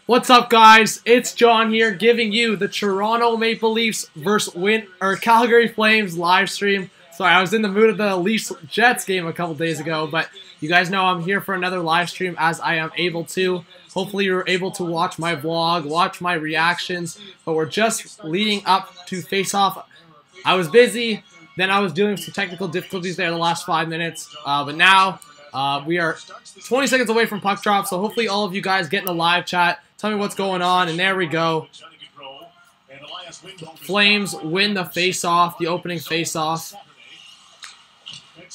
What's up, guys? It's John here, giving you the Toronto Maple Leafs versus Calgary Flames live stream. Sorry, I was in the mood of the Leafs-Jets game a couple days ago, but you guys know I'm here for another live stream as I am able to. Hopefully you're able to watch my vlog, watch my reactions, but we're just leading up to face-off. I was busy, then I was dealing with some technical difficulties there the last 5 minutes, but now we are 20 seconds away from puck drop, so hopefully all of you guys get in the live chat, tell me what's going on, and there we go. Flames win the face-off, the opening face-off.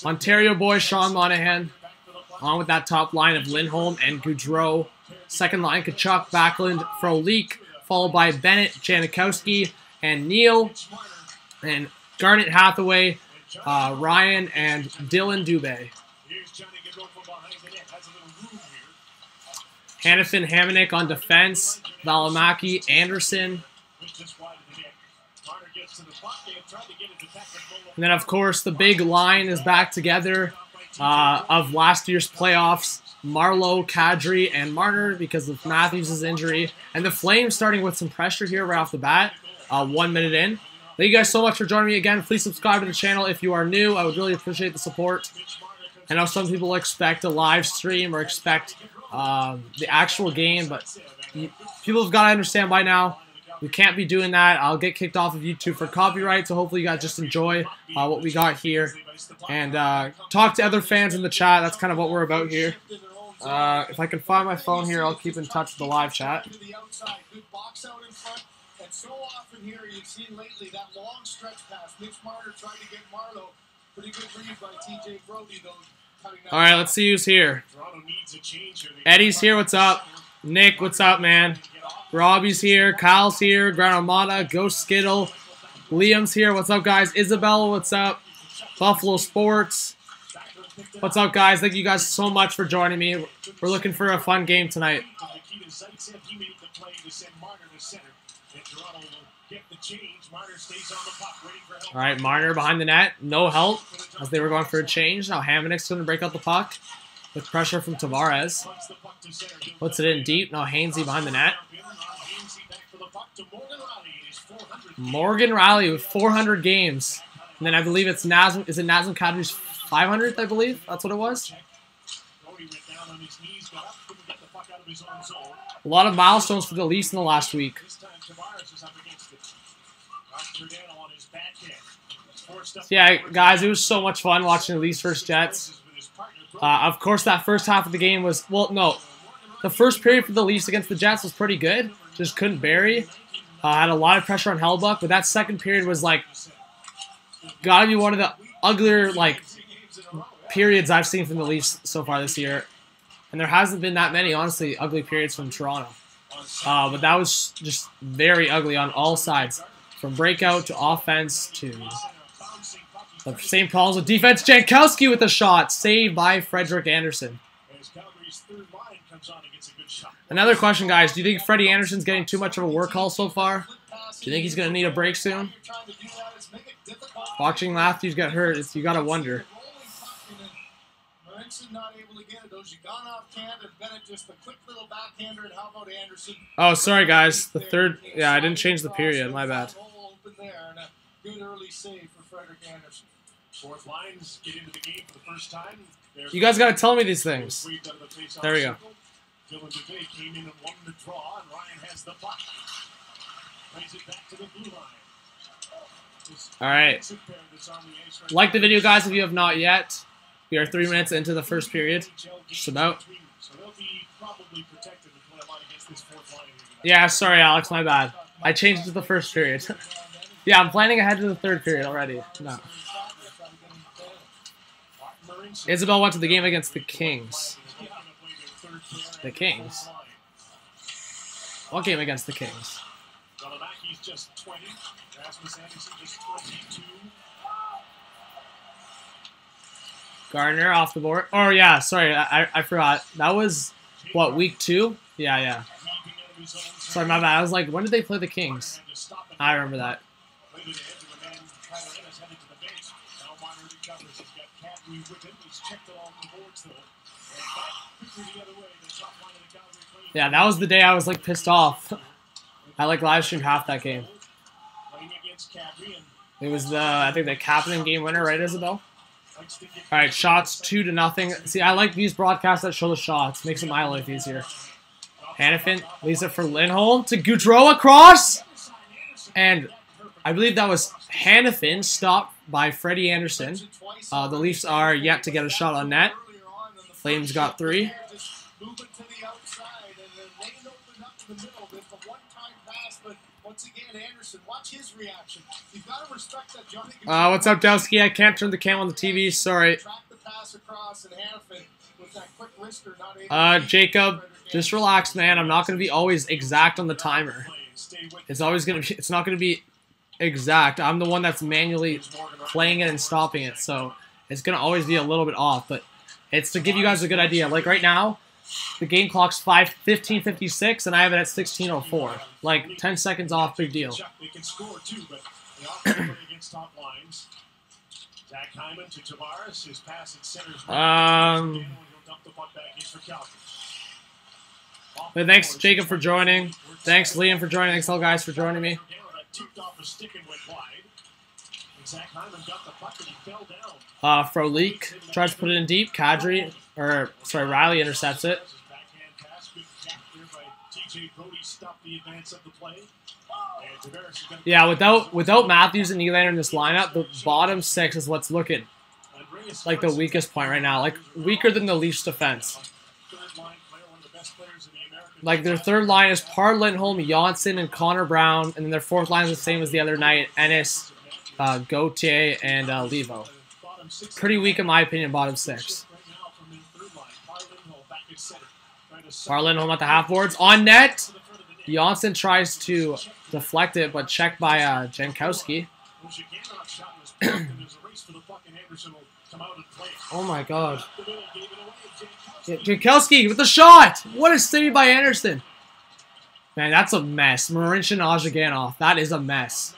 Ontario boy Sean Monahan on with that top line of Lindholm and Gaudreau. Second line, Kachuk, Backlund, Frolik, followed by Bennett, Janikowski, and Neal, and Garnet Hathaway, Ryan, and Dylan Dubé. Hannafin, Hamonic on defense, Valimaki, Anderson. And then, of course, the big line is back together of last year's playoffs. Marleau, Kadri, and Marner because of Matthews' injury. And the Flames starting with some pressure here right off the bat, 1 minute in. Thank you guys so much for joining me again. Please subscribe to the channel if you are new. I would really appreciate the support. I know some people expect a live stream or expect the actual game, but people have got to understand by now, we can't be doing that. I'll get kicked off of YouTube for copyright, so hopefully you guys just enjoy what we got here. And talk to other fans in the chat. That's kind of what we're about here. If I can find my phone here, I'll keep in touch with the live chat. So often here you've seen lately that long stretch pass. Mitch Marner tried to get Marleau. Pretty good read by TJ Brody, though. All right, let's see who's here. Eddie's here. What's up? Nick, what's up, man? Robbie's here. Kyle's here. Granamata, Ghost Skittle. Liam's here. What's up, guys? Isabella, what's up? Buffalo Sports. What's up, guys? Thank you guys so much for joining me. We're looking for a fun game tonight. All right, Marner behind the net. No help as they were going for a change. Now Hamonic's going to break out the puck with pressure from Tavares. Puts it in deep. Now Hainsey behind the net. Morgan Riley with 400 games. And then I believe it's Nazem. Is it Nazem Kadri's 500th, I believe? That's what it was. A lot of milestones for the Leafs in the last week. Yeah, guys, it was so much fun watching the Leafs versus Jets. Of course, that first half of the game was, well, no. The first period for the Leafs against the Jets was pretty good. Just couldn't bury. Had a lot of pressure on Hellbuck, but that second period was, like, gotta be one of the uglier, like, periods I've seen from the Leafs so far this year. And there hasn't been that many, honestly, ugly periods from Toronto. But that was just very ugly on all sides. From breakout to offense to the same problems with defense. Jankowski with a shot. Saved by Frederik Andersen. Another question, guys. Do you think Freddie Andersen's getting too much of a work call so far? Do you think he's going to need a break soon? Watching Matthews get hurt, you got to wonder. Oh, sorry, guys. The third... Yeah, I didn't change the period. My bad. You guys got to tell me these things. There we go. All right. Like the video, guys, if you have not yet. We are 3 minutes into the first period. Just about. Yeah, sorry, Alex, my bad. I changed it to the first period. Yeah, I'm planning ahead to the third period already. No. Isabel went to the game against the Kings. The Kings? What game against the Kings? Gardner off the board. Oh, yeah, sorry, I forgot. That was, what, week 2? Yeah, yeah. Sorry, my bad. I was like, when did they play the Kings? I remember that. Yeah, that was the day I was like pissed off. I like live streamed half that game. It was the, I think, the captain game winner, right, Isabel? Alright, shots 2-0. See, I like these broadcasts that show the shots. Makes it my life easier. Hannafin leaves it for Lindholm to Goudreau across. And I believe that was Hannafin stopped by Freddie Anderson. The Leafs are yet to get a shot on net. Flames got 3. What's up, Dowski? I can't turn the cam on the TV. Sorry. Jacob, just relax, man. I'm not going to be always exact on the timer. It's not going to be exact. I'm the one that's manually playing it and stopping it, so it's going to always be a little bit off, but it's to give you guys a good idea. Like right now, the game clock's 15:56, and I have it at 16:04. Like 10 seconds off, big deal. But thanks, Jacob, for joining. Thanks, Liam, for joining. Thanks, all guys, for joining me. Frolik tries to put it in deep. Riley intercepts it. Yeah, without Matthews and Nylander in this lineup, the bottom 6 is what's looking like the weakest point right now. Like, weaker than the Leafs defense. Like, their third line is Parr, Lindholm, Janssen, and Connor Brown. And then their fourth line is the same as the other night. Ennis, Gauthier, and Levo. Pretty weak, in my opinion, bottom 6. Parr, Lindholm at the half boards. On net, Janssen tries to deflect it, but checked by Jankowski. Oh, my God. Jankowski with the shot! What a save by Anderson! Man, that's a mess. Marincin Ozhiganov. That is a mess.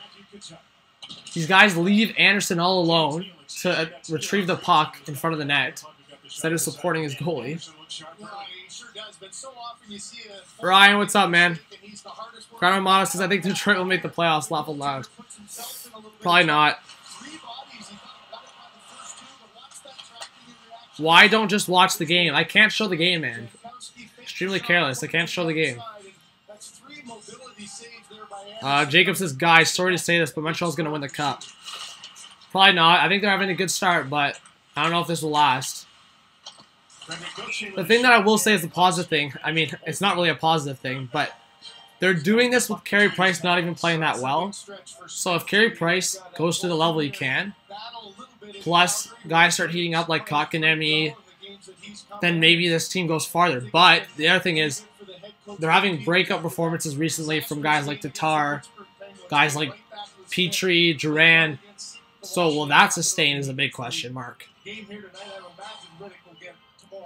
These guys leave Anderson all alone to retrieve the puck in front of the net instead of supporting his goalie. Ryan, what's up, man? Grandma says, I think Detroit will make the playoffs. Laugh aloud. Probably not. Why don't just watch the game? I can't show the game, man. Extremely careless. I can't show the game. Jacob says, guys, sorry to say this, but Montreal's going to win the cup. Probably not. I think they're having a good start, but I don't know if this will last. The thing that I will say is the positive thing. I mean, it's not really a positive thing, but they're doing this with Carey Price not even playing that well. So if Carey Price goes to the level he can, plus guys start heating up like Kotkaniemi, then maybe this team goes farther. But the other thing is, they're having breakup performances recently from guys like Tatar, guys like Petrie, Duran. So will that sustain is a big question mark.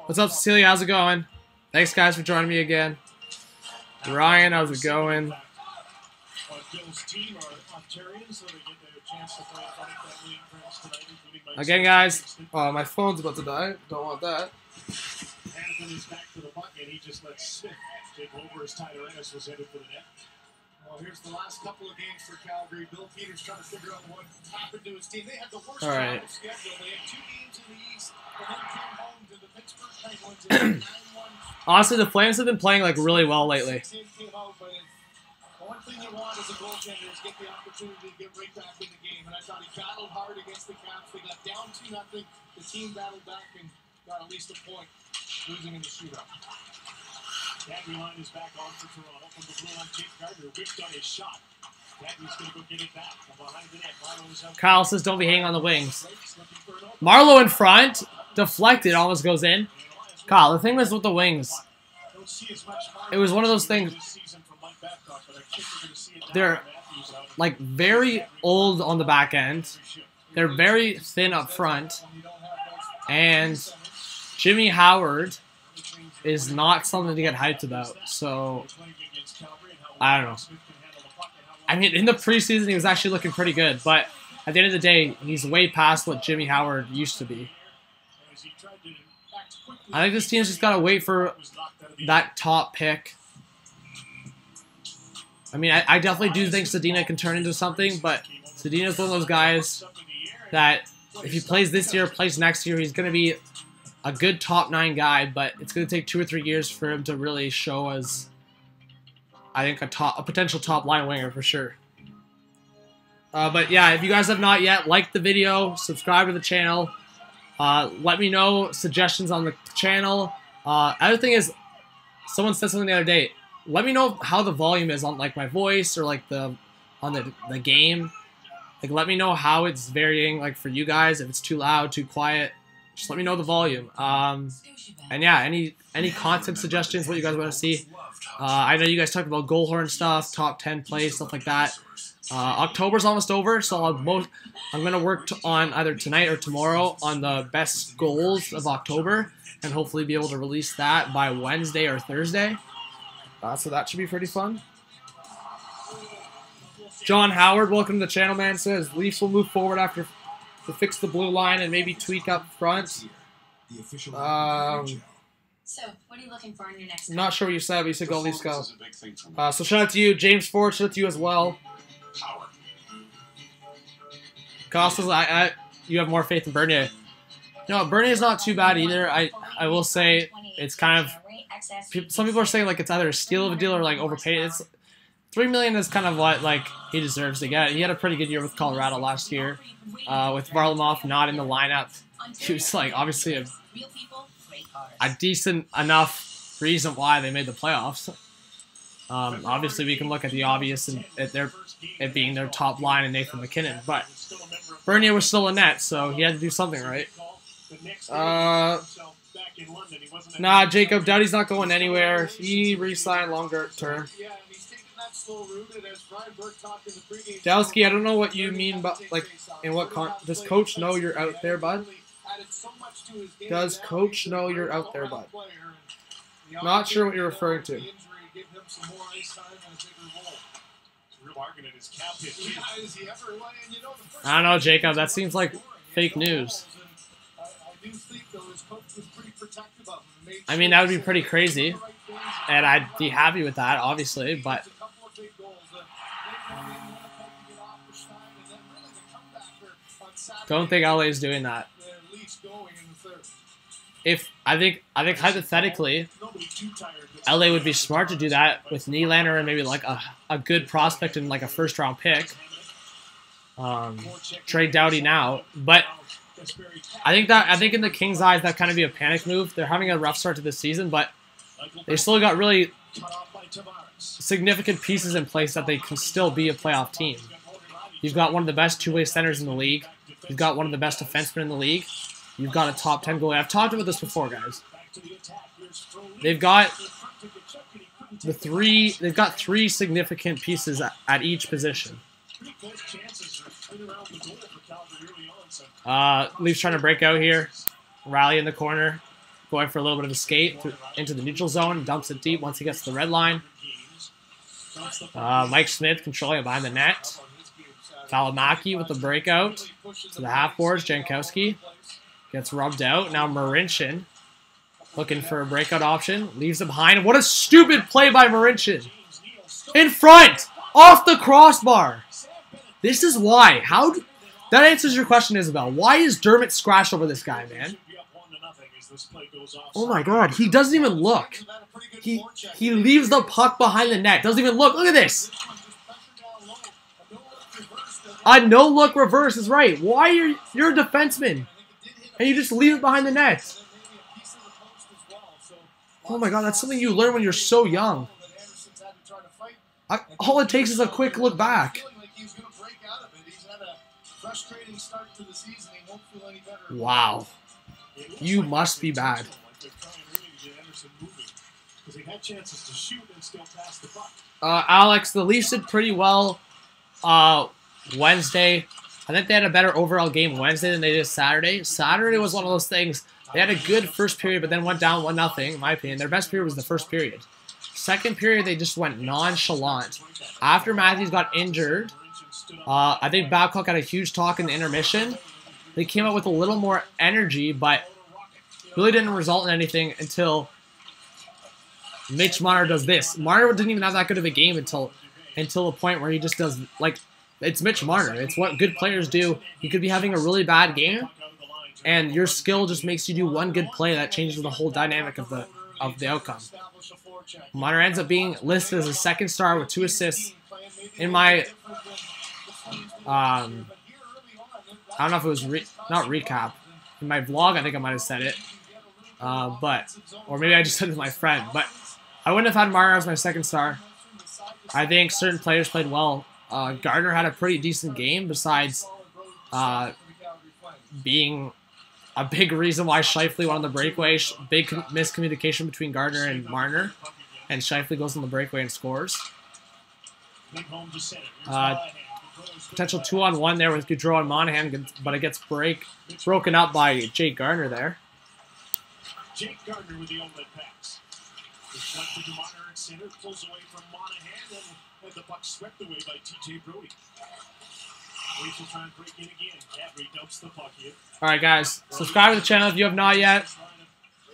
What's up, Cecilia? How's it going? Thanks, guys, for joining me again. Ryan, how's it going? Again, guys, my phone's about to die. Don't want that. Well, here's the last couple of games for Calgary. Bill Peters trying to figure out what happened to his team. They had the worst schedule. They had 2 games in the East, and then came home to the Pittsburgh Penguins. Honestly, the Flames have been playing like really well lately. One thing you want as a goaltender is get the opportunity to get right back in the game. And I thought he battled hard against the Caps. They got down 2-0. The team battled back and got at least a point, losing in the shootout. That line is back on for Toronto from the blue line. Jake Gardner whipped on his shot. Gadney's going to go get it back. Behind the net. Kyle says, don't be hanging on the wings. Marleau in front. Deflected. Almost goes in. Kyle, the thing was with the wings. It was one of those things. They're like very old on the back end. They're very thin up front. And Jimmy Howard is not something to get hyped about. So, I don't know. I mean, in the preseason, he was actually looking pretty good. But at the end of the day, he's way past what Jimmy Howard used to be. I think this team's just got to wait for that top pick. I mean, I definitely do think Zadina can turn into something, but Zadina's one of those guys that if he plays this year, plays next year, he's going to be a good top 9 guy, but it's going to take 2 or 3 years for him to really show as, I think, a potential top line winger for sure. But yeah, if you guys have not yet, like the video, subscribe to the channel. Let me know suggestions on the channel. Other thing is, someone said something the other day. Let me know how the volume is on like my voice or like on the game. Like let me know how it's varying like for you guys. If it's too loud, too quiet, just let me know the volume. And yeah, any content suggestions, what you guys want to see. I know you guys talked about goal horn stuff, top 10 plays, stuff like that. October's almost over, so I'm gonna work on either tonight or tomorrow on the best goals of October, and hopefully be able to release that by Wednesday or Thursday. So that should be pretty fun. John Howard, welcome to the channel, man. Says Leafs will move forward after to fix the blue line and maybe tweak up front. So, what are you looking for in your next? Not sure what you said, but you said go Leafs go. So shout out to you, James Ford. Shout out to you as well. Costas, you have more faith in Bernier. No, Bernier is not too bad either. I will say it's kind of. Some people are saying like it's either a steal of a deal or like overpaid. It's $3 million is kind of what like he deserves to get. He had a pretty good year with Colorado last year, with Varlamov not in the lineup. He was like obviously a decent enough reason why they made the playoffs. Obviously we can look at the obvious and it being their top line and Nathan McKinnon, but Bernier was still in net, so he had to do something right. Nah, Jacob Doughty's not going anywhere. He re-signed longer term. Dowski, I don't know what you mean, but like, in what does Coach know you're out there, bud? Does Coach know you're out there, bud? Not sure what you're referring to. I don't know, Jacob. That seems like fake news. I mean, that would be pretty crazy, and I'd be happy with that, obviously, but don't think LA is doing that. If I think hypothetically, LA would be smart to do that with Nylander and maybe like a good prospect and like a first-round pick. Trade Doughty now, but I think in the Kings' eyes that kind of be a panic move. They're having a rough start to the season, but they still got really significant pieces in place that they can still be a playoff team. You've got one of the best two-way centers in the league. You've got one of the best defensemen in the league. You've got a top 10 goalie. I've talked about this before, guys. They've got three significant pieces at each position. Leafs trying to break out here. Rally in the corner. Going for a little bit of a skate into the neutral zone. Dumps it deep once he gets to the red line. Mike Smith controlling it behind the net. Valimaki with the breakout to the half boards. Jankowski gets rubbed out. Now Marincin looking for a breakout option. Leaves it behind. What a stupid play by Marincin. In front! Off the crossbar! This is why. That answers your question, Isabel. Why is Dermott scratched over this guy, man? Oh my god, he doesn't even look. He leaves the puck behind the net. Doesn't even look. Look at this. A no-look reverse is right. Why you're a defenseman and you just leave it behind the net? Oh my god, that's something you learn when you're so young. All it takes is a quick look back. Wow. You must be bad. Alex, the Leafs did pretty well Wednesday. I think they had a better overall game Wednesday than they did Saturday. Saturday was one of those things. They had a good first period, but then went down 1-0, in my opinion. Their best period was the first period. Second period, they just went nonchalant. After Matthews got injured, I think Babcock had a huge talk in the intermission. They came out with a little more energy, but really didn't result in anything until Mitch Marner does this. Marner didn't even have that good of a game until the point where he just does, like, it's Mitch Marner. It's what good players do. You could be having a really bad game, and your skill just makes you do one good play that changes the whole dynamic of the outcome. Marner ends up being listed as a second star with 2 assists. In my, I don't know if it was not recap. In my vlog, I think I might have said it. Or maybe I just said it to my friend. But I wouldn't have had Marner as my second star. I think certain players played well. Gardner had a pretty decent game, besides being a big reason why Scheifele went on the breakaway. Big miscommunication between Gardner and Marner. And Scheifele goes on the breakaway and scores. Potential 2-on-1 there with Gaudreau and Monahan, but it gets broken up by Jake Gardner there. Jake Gardner with the outlet pass. Deflected to Marner at center, pulls away from Monahan, and the puck swept away by TJ Brody. Waits to try and break in again. Calgary dumps the puck here. Alright guys, subscribe to the channel if you have not yet.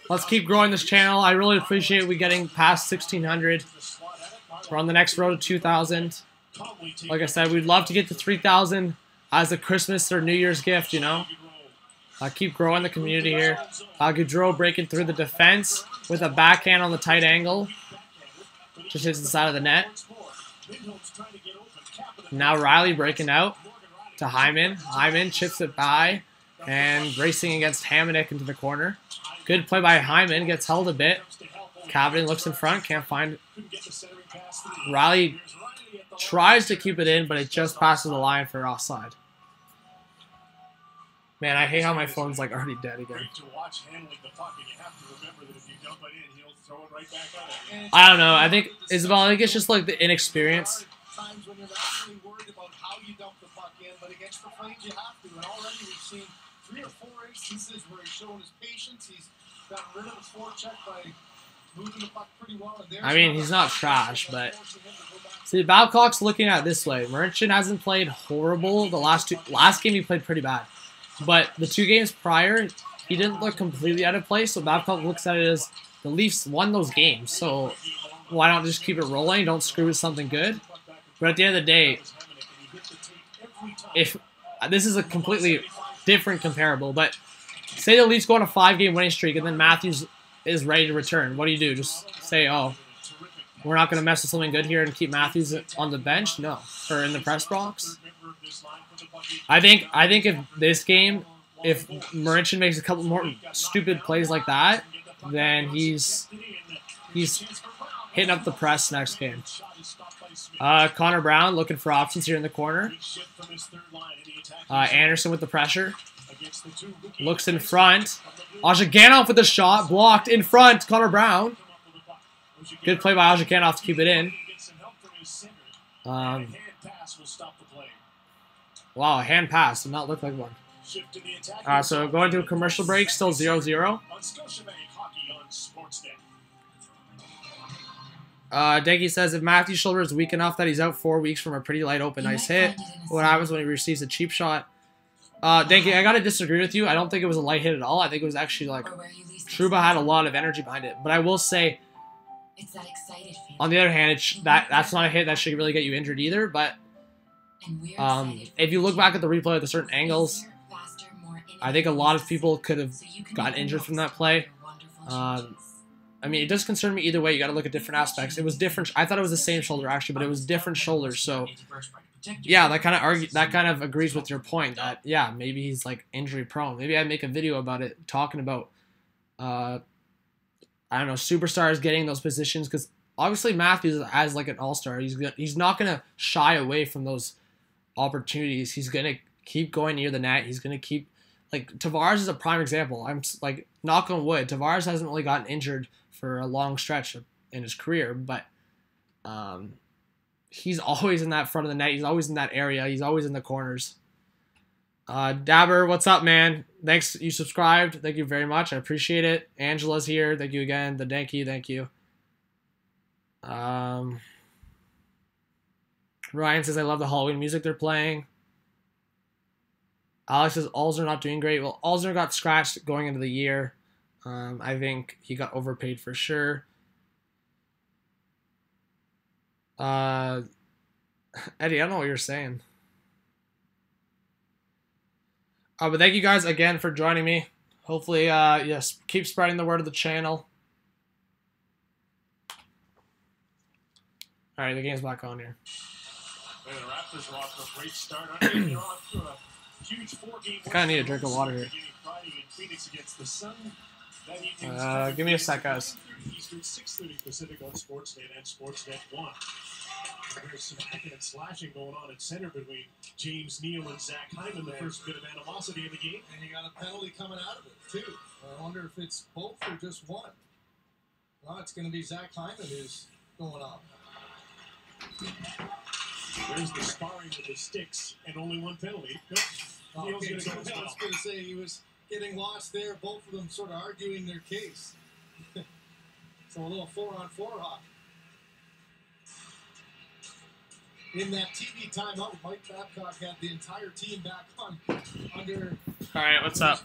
Let's keep growing this channel. I really appreciate we getting past 1,600. We're on the next road to 2,000. Like I said, we'd love to get to 3,000 as a Christmas or New Year's gift, you know. Keep growing the community here. Gaudreau breaking through the defense with a backhand on the tight angle. Just hits the side of the net. Now Riley breaking out to Hyman. Hyman chips it by and racing against Hamonic into the corner. Good play by Hyman. Gets held a bit. Cavidan looks in front. Can't find it. Riley tries to keep it in, but it just passes the line for offside. Man, I hate how my phone's like already dead again. I don't know. I think, Isabel, I think it's just like the inexperience. Times when you're not really worried about how you dump the puck in, but against the Flames you have to. And already we've seen 3 or 4 instances where he's shown his patience. He's gotten rid of the forecheck by moving the puck pretty well. I mean, he's not trash, but see, Babcock's looking at it this way. Merchant hasn't played horrible. The last game he played pretty bad, but the 2 games prior he didn't look completely out of place. So Babcock looks at it as the Leafs won those games, so why not just keep it rolling? Don't screw with something good. But at the end of the day, if this is a completely different comparable, but say the Leafs go on a 5-game winning streak and then Matthews is ready to return, what do you do? Just say, oh, we're not going to mess with something good here and keep Matthews on the bench? No, or in the press box. I think if this game, if Merchant makes a couple more stupid plays like that, then he's hitting up the press next game. Connor Brown looking for options here in the corner. Anderson with the pressure. Looks in front. Ozhiganov with the shot. Blocked in front. Connor Brown. Good play by Ozhiganov to keep it in. Wow, a hand pass. Did not look like one. So going to a commercial break. Still 0-0. Denki says, if Matthew's shoulder is weak enough that he's out 4 weeks from a pretty light open ice hit, what happens when he receives a cheap shot? Denki, I gotta disagree with you. I don't think it was a light hit at all. I think it was actually like Trouba had a lot of energy behind it. But I will say, on the other hand, that's not a hit that should really get you injured either. But if you look back at the replay at the certain angles, I think a lot of people could have gotten injured from that play. I mean, it does concern me either way. You got to look at different aspects. It was different. I thought it was the same shoulder actually, but it was different shoulders. So, yeah, that kind of agrees with your point that yeah, maybe he's like injury prone. Maybe I make a video about it, talking about I don't know, superstars getting those positions, because obviously Matthews as like an all-star, he's not gonna shy away from those opportunities. He's gonna keep going near the net. He's gonna keep, like, Tavares is a prime example. I'm like, knock on wood, Tavares hasn't really gotten injured for a long stretch in his career, but he's always in that front of the net. He's always in that area. He's always in the corners. Dabber, what's up, man? Thanks, you subscribed. Thank you very much. I appreciate it. Angela's here. Thank you again. The Denki, thank you. Ryan says, I love the Halloween music they're playing. Alex says, Alzner not doing great. Well, Alzner got scratched going into the year. I think he got overpaid for sure. Eddie, I don't know what you're saying. But thank you guys again for joining me. Hopefully, yes, keep spreading the word of the channel. All right, the game's back on here. And the Raptors are off to a great start. They're off to a huge 4-game. I kind of need a drink of water here. Friday in Phoenix against the Sun. Give me a sec, guys. Eastern, 6:30 Pacific on Sportsnet and Sportsnet 1. There's some hacking and slashing going on at center between James Neal and Zach Hyman. The first bit of animosity in the game. And you got a penalty coming out of it, too. I wonder if it's both or just one. Well, it's going to be Zach Hyman who's going off. There's the sparring with the sticks and only one penalty. Nope. Neal's going to go as well. I was going to say he was getting lost there. Both of them sort of arguing their case. So a little 4-on-4 hockey. In that TV timeout, Mike Babcock had the entire team back on under. All right, what's up?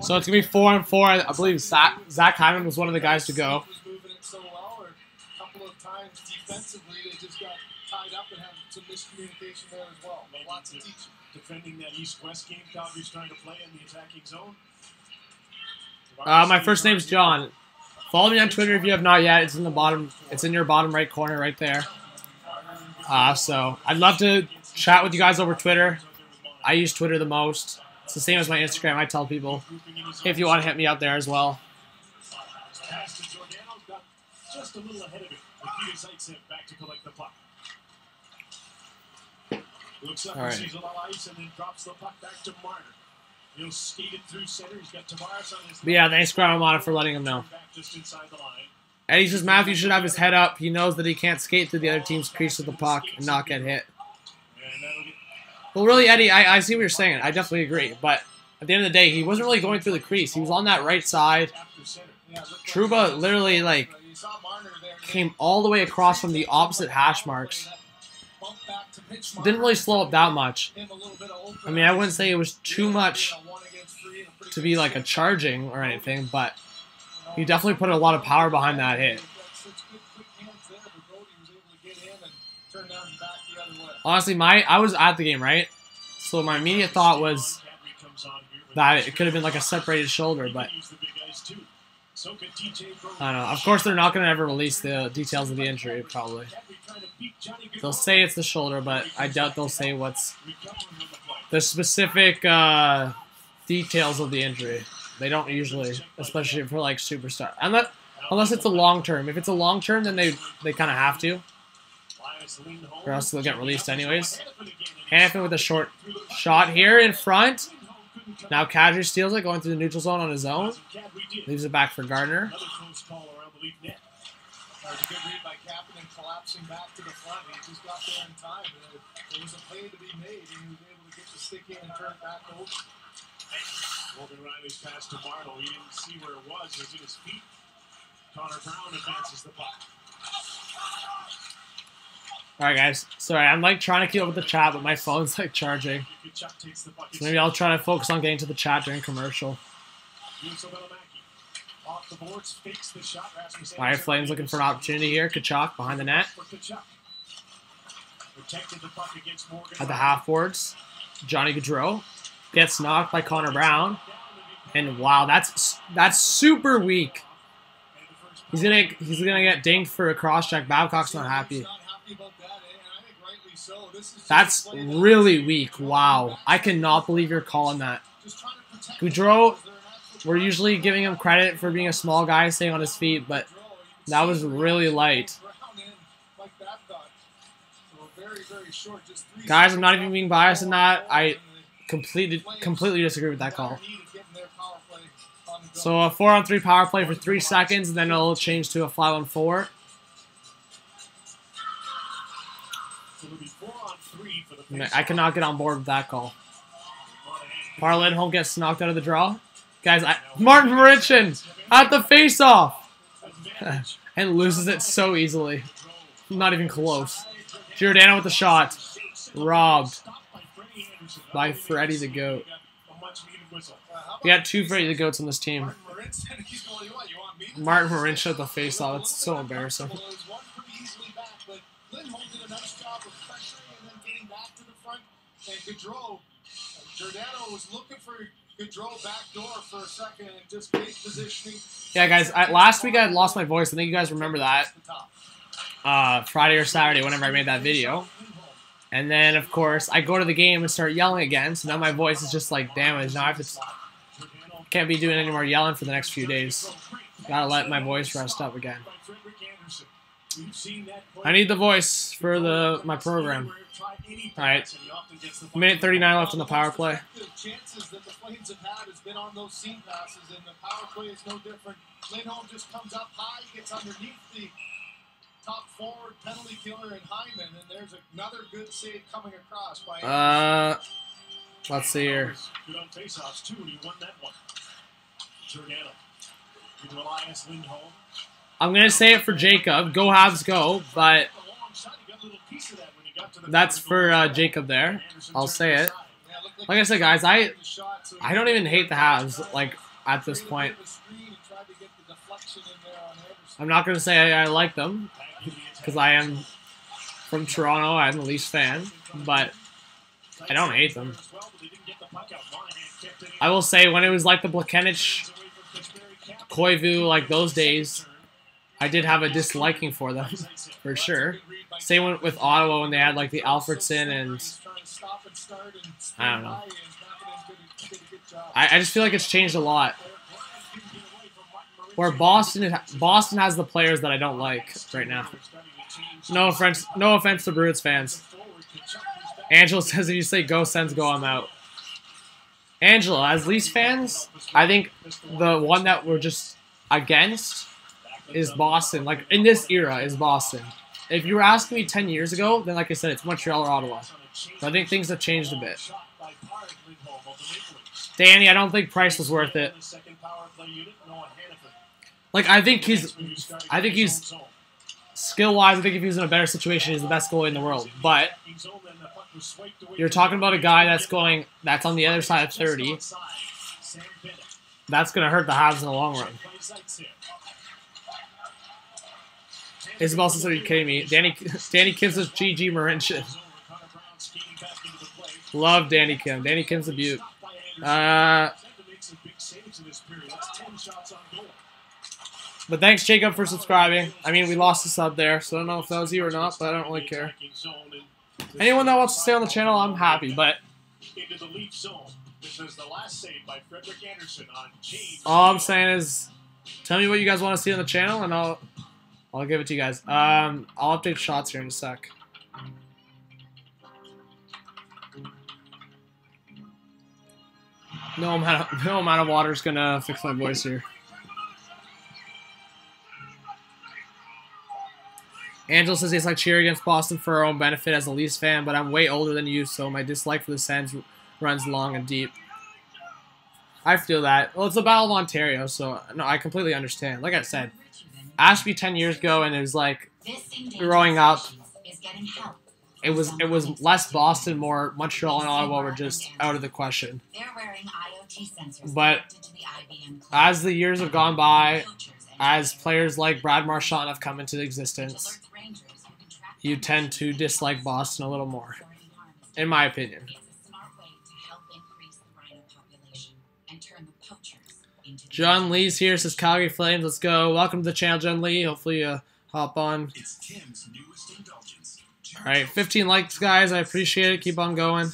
So it's gonna be 4-on-4. I believe Zach Hyman was one of the guys to go. Was moving it so well, or a couple of times defensively, they just got tied up and had some miscommunication there as well. Maybe Lots of teaching. Defending that East-West game, Calgary's trying to play in the attacking zone. My first name's John. Follow me on Twitter if you have not yet. It's in the bottom. It's in your bottom right corner right there. So I'd love to chat with you guys over Twitter. I use Twitter the most. It's the same as my Instagram. I tell people if you want to hit me up there as well. Just a little ahead of it. Back to collect the puck. Looks up and sees a little ice and then drops the puck back to Marner. He'll skate it through center. He's got Tavares on his. But yeah, thanks Grandma for letting him know. Just inside the line. Eddie says Matthew should have his head up. He knows that he can't skate through the other team's crease with the puck and not get hit. Well, really, Eddie, I see what you're saying. I definitely agree. But at the end of the day, he wasn't really going through the crease. He was on that right side. Trouba literally, like, came all the way across from the opposite hash marks. Didn't really slow up that much. I mean, I wouldn't say it was too much to be like a charging or anything, but he definitely put a lot of power behind that hit. Honestly, I was at the game, right? So my immediate thought was that it could have been like a separated shoulder, but I don't know. Of course, they're not going to ever release the details of the injury, probably. They'll say it's the shoulder, but I doubt they'll say what's the specific details of the injury. They don't usually, especially for like superstar. Unless it's a long term. If it's a long term, then they kind of have to, or else they'll get released anyways. Hanifin with a short shot here in front. Now Kadri steals it, going through the neutral zone on his own. Leaves it back for Gardner. That was a good read by Kapanen, collapsing back to the front. He just got there in time. There was a play to be made, and he was able to get the stick in and turn it back over. Morgan Riley's pass to Marlowe. He didn't see where it was. It was in his feet. Connor Brown advances the puck. Alright guys, sorry, I'm like trying to keep up with the chat, but my phone's like charging. So maybe I'll try to focus on getting to the chat during commercial. Alright, Flames looking for an opportunity here. Kachuk behind the net. At the half-boards. Johnny Gaudreau gets knocked by Connor Brown. And wow, that's super weak. He's gonna get dinged for a cross-check. Babcock's not happy. That's really weak. Wow. I cannot believe you're calling that. Gaudreau, we're usually giving him credit for being a small guy staying on his feet, but that was really light. Guys, I'm not even being biased in that. I completely disagree with that call. So a 4-on-3 power play for 3 seconds, and then it'll change to a 5-on-4. I cannot get on board with that call. Par Lindholm gets knocked out of the draw. Guys, Martin Marincin at the face-off. And loses it so easily. Not even close. Giordano with the shot. Robbed by Freddie the Goat. We got 2 Freddie the Goats on this team. Martin Marincin at the face-off. It's so embarrassing. Lindholm did a nice job of pressuring and then getting back to the front. And Gaudreau, Giordano was looking for Gaudreau back door for a second and just great positioning. Yeah, guys, last week I had lost my voice. I think you guys remember that. Friday or Saturday, whenever I made that video. And then, of course, I go to the game and start yelling again. So now my voice is just like damaged. Now I have to, can't be doing any more yelling for the next few days. Gotta let my voice rest up again. I need the voice for my program. Alright. Minute 39 left in the power play. The chances that the Flames have had has been on those seam passes, and the power play is no different. Lindholm just comes up high, gets underneath the top forward penalty killer in Hyman, and there's another good save coming across by let's see here. Good on faceoffs too, and he won that one. Giordano into Elias Lindholm. I'm gonna say it for Jacob. Go Habs go, but that's for Jacob there. I'll say it. Like I said, guys, I don't even hate the Habs, like, at this point. I'm not gonna say I like them, because I am from Toronto. I'm the Leafs fan, but I don't hate them. I will say, when it was like the Plekanec, Koivu, like those days, I did have a disliking for them, for sure. Same with Ottawa when they had like the Alfredson and I don't know. I just feel like it's changed a lot. Where Boston has the players that I don't like right now. No offense to Bruins fans. Angela says if you say go Sens go, I'm out. Angela, as Leafs fans, I think the one that we're just against is Boston. Like, in this era, is Boston. If you were asking me 10 years ago, then like I said, it's Montreal or Ottawa. So I think things have changed a bit. Danny, I don't think Price was worth it. Like, I think he's skill-wise, I think if he was in a better situation, he's the best goalie in the world. But you're talking about a guy that's on the other side of 30. That's gonna hurt the Habs in the long run. Isabel says, are you kidding me? Danny Kim says GG Marinchin. Love Danny Kim. Danny Kim's a beaut. But thanks, Jacob, for subscribing. I mean, we lost a sub there, so I don't know if that was you or not, but I don't really care. Anyone that wants to stay on the channel, I'm happy, but all I'm saying is, tell me what you guys want to see on the channel, and I'll give it to you guys. I'll update shots here in a sec. No amount of water is gonna fix my voice here. Angela says, yes, I cheer against Boston for our own benefit as a Leafs fan, but I'm way older than you, so my dislike for the Sens runs long and deep. I feel that. Well, it's the Battle of Ontario, so no, I completely understand. Like I said, asked me 10 years ago, and it was like growing up. It was less Boston, more Montreal and Ottawa were just out of the question. But as the years have gone by, as players like Brad Marchand have come into existence, you tend to dislike Boston a little more, in my opinion. John Lee's here, says Calgary Flames, let's go. Welcome to the channel, John Lee. Hopefully you hop on. Alright, 15 likes, guys. I appreciate it. Keep on going.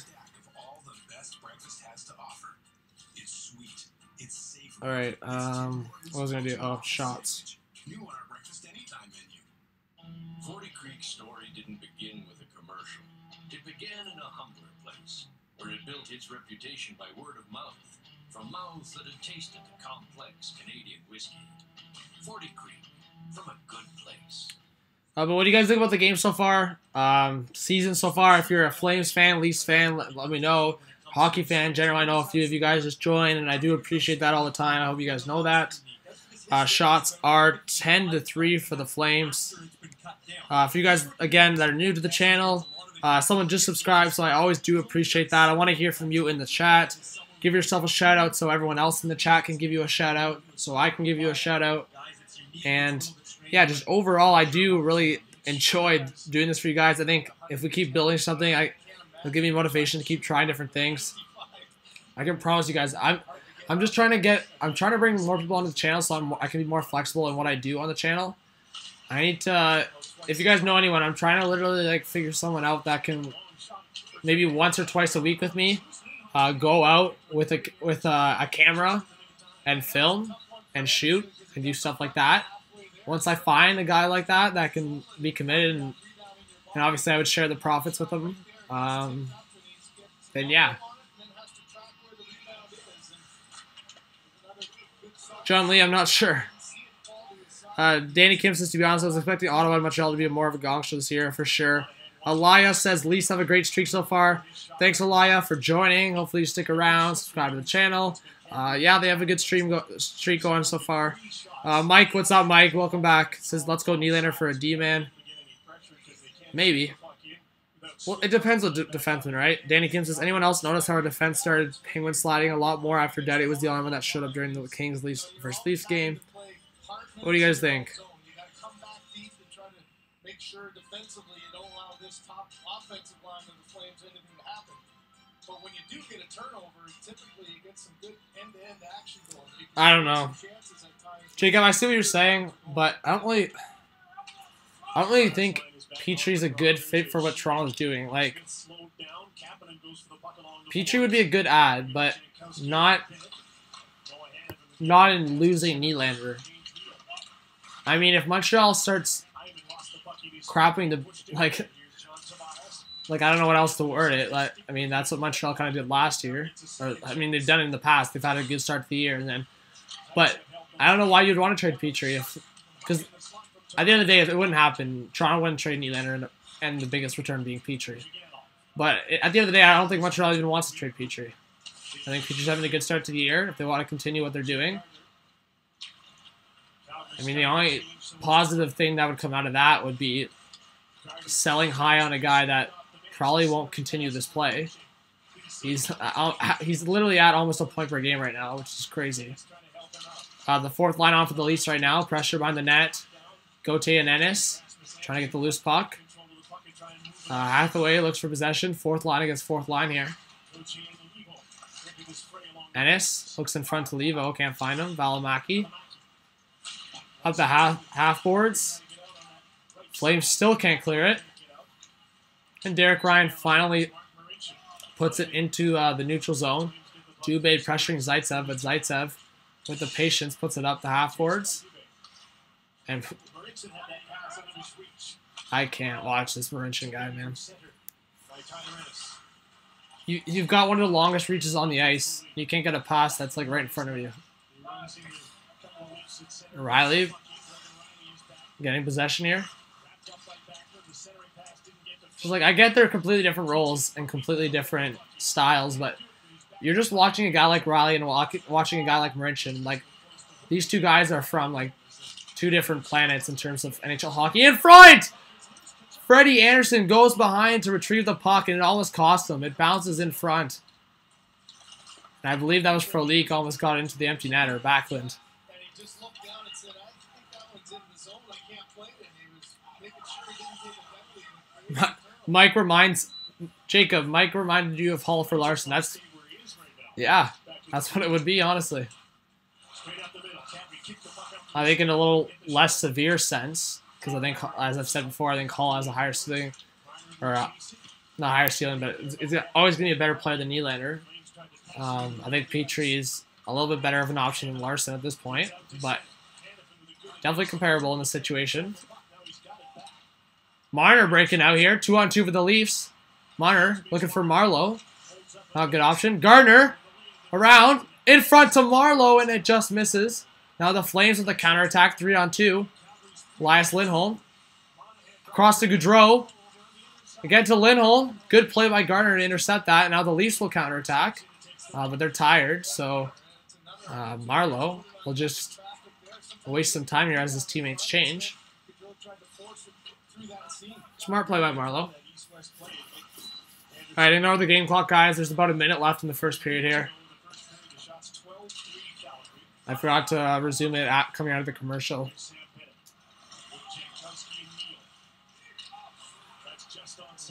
Alright, what was I going to do? Oh, shots. 40 Creek's story didn't begin with a commercial. It began in a humbler place, where it built its reputation by word of mouth, from mouths that had tasted the complex Canadian whiskey. 40 Creek, from a good place. But what do you guys think about the game so far? Season so far, if you're a Flames fan, Leafs fan, let me know. Hockey fan, generally, I know a few of you guys just joined, and I do appreciate that all the time. I hope you guys know that. Shots are 10-3 for the Flames. For you guys, again, that are new to the channel, someone just subscribed, so I always do appreciate that. I want to hear from you in the chat. Give yourself a shout-out so everyone else in the chat can give you a shout-out, so I can give you a shout-out. And, yeah, just overall, I do really enjoyed doing this for you guys. I think if we keep building something, it'll give me motivation to keep trying different things. I can promise you guys, I'm just trying to bring more people onto the channel so I can be more flexible in what I do on the channel. I need to, if you guys know anyone, I'm trying to literally like figure someone out that can maybe once or twice a week with me, go out with a camera and film and shoot and do stuff like that. Once I find a guy like that can be committed, and obviously I would share the profits with them, then yeah. John Lee, I'm not sure. Danny Kim says, to be honest, I was expecting Ottawa and Montreal to be more of a gong show this year, for sure. Alaya says, Leafs have a great streak so far. Thanks, Alaya, for joining. Hopefully you stick around, subscribe to the channel. Yeah, they have a good streak going so far. Mike, what's up, Mike? Welcome back. Says, let's go Nylander for a D-man. Maybe. Well, it depends on defenseman, right? Danny Kim says, anyone else notice how our defense started penguin sliding a lot more after Daddy was the only one that showed up during the Kings versus Leafs game? What do you guys think? You got to come back deep and try to make sure defensively you don't allow this top offensive line of the Flames anything to happen. But when you do get a turnover, typically you get some good end-to-end action going. I don't know. Jacob, I see what you're saying, but I don't really think Petry's a good fit for what Toronto's doing. Like, Petry would be a good ad, but not in losing Nylander. I mean, if Montreal starts crapping the like I don't know what else to word it. Like, I mean, that's what Montreal kind of did last year. Or, I mean, they've done it in the past. They've had a good start to the year, and then, but I don't know why you'd want to trade Petry because at the end of the day, if it wouldn't happen, Toronto wouldn't trade Nylander, and the biggest return being Petry. But at the end of the day, I don't think Montreal even wants to trade Petry. I think Petry's having a good start to the year. If they want to continue what they're doing. I mean, the only positive thing that would come out of that would be selling high on a guy that probably won't continue this play. He's literally at almost a point per game right now, which is crazy. The fourth line on for the Leafs right now. Pressure behind the net. Gauthier and Ennis trying to get the loose puck. Hathaway looks for possession. Fourth line against fourth line here. Ennis looks in front to Levo. Can't find him. Valimaki. Up the half boards. Flames still can't clear it. And Derek Ryan finally puts it into the neutral zone. Dubé pressuring Zaitsev, but Zaitsev, with the patience, puts it up the half boards. And I can't watch this Marincin guy, man. You've got one of the longest reaches on the ice. You can't get a pass that's like right in front of you. Riley getting possession here. Just like, I get they're completely different roles and completely different styles, but you're just watching a guy like Riley and watching a guy like Marincin. Like, these two guys are from like two different planets in terms of NHL hockey. In front! Freddie Anderson goes behind to retrieve the puck, and it almost cost him. It bounces in front. And I believe that was Frolik, almost got into the empty net, or Backlund. Mike reminded you of Hall for Larson. That's what it would be, honestly. I think in a little less severe sense, because I think, as I've said before, I think Hall has a higher ceiling, or not higher ceiling, but it's always going to be a better player than Nylander. I think Petry is a little bit better of an option than Larson at this point, but definitely comparable in the situation. Marner breaking out here. 2-on-2 for the Leafs. Marner looking for Marleau. Not a good option. Gardner around. In front to Marleau, and it just misses. Now the Flames with the counterattack. 3-on-2. Elias Lindholm. Across to Gaudreau. Again to Lindholm. Good play by Gardner to intercept that. And now the Leafs will counterattack. But they're tired, so Marleau will just waste some time here as his teammates change. Smart play by Marleau. Alright, ignore the game clock, guys. There's about a minute left in the first period here. I forgot to resume it coming out of the commercial.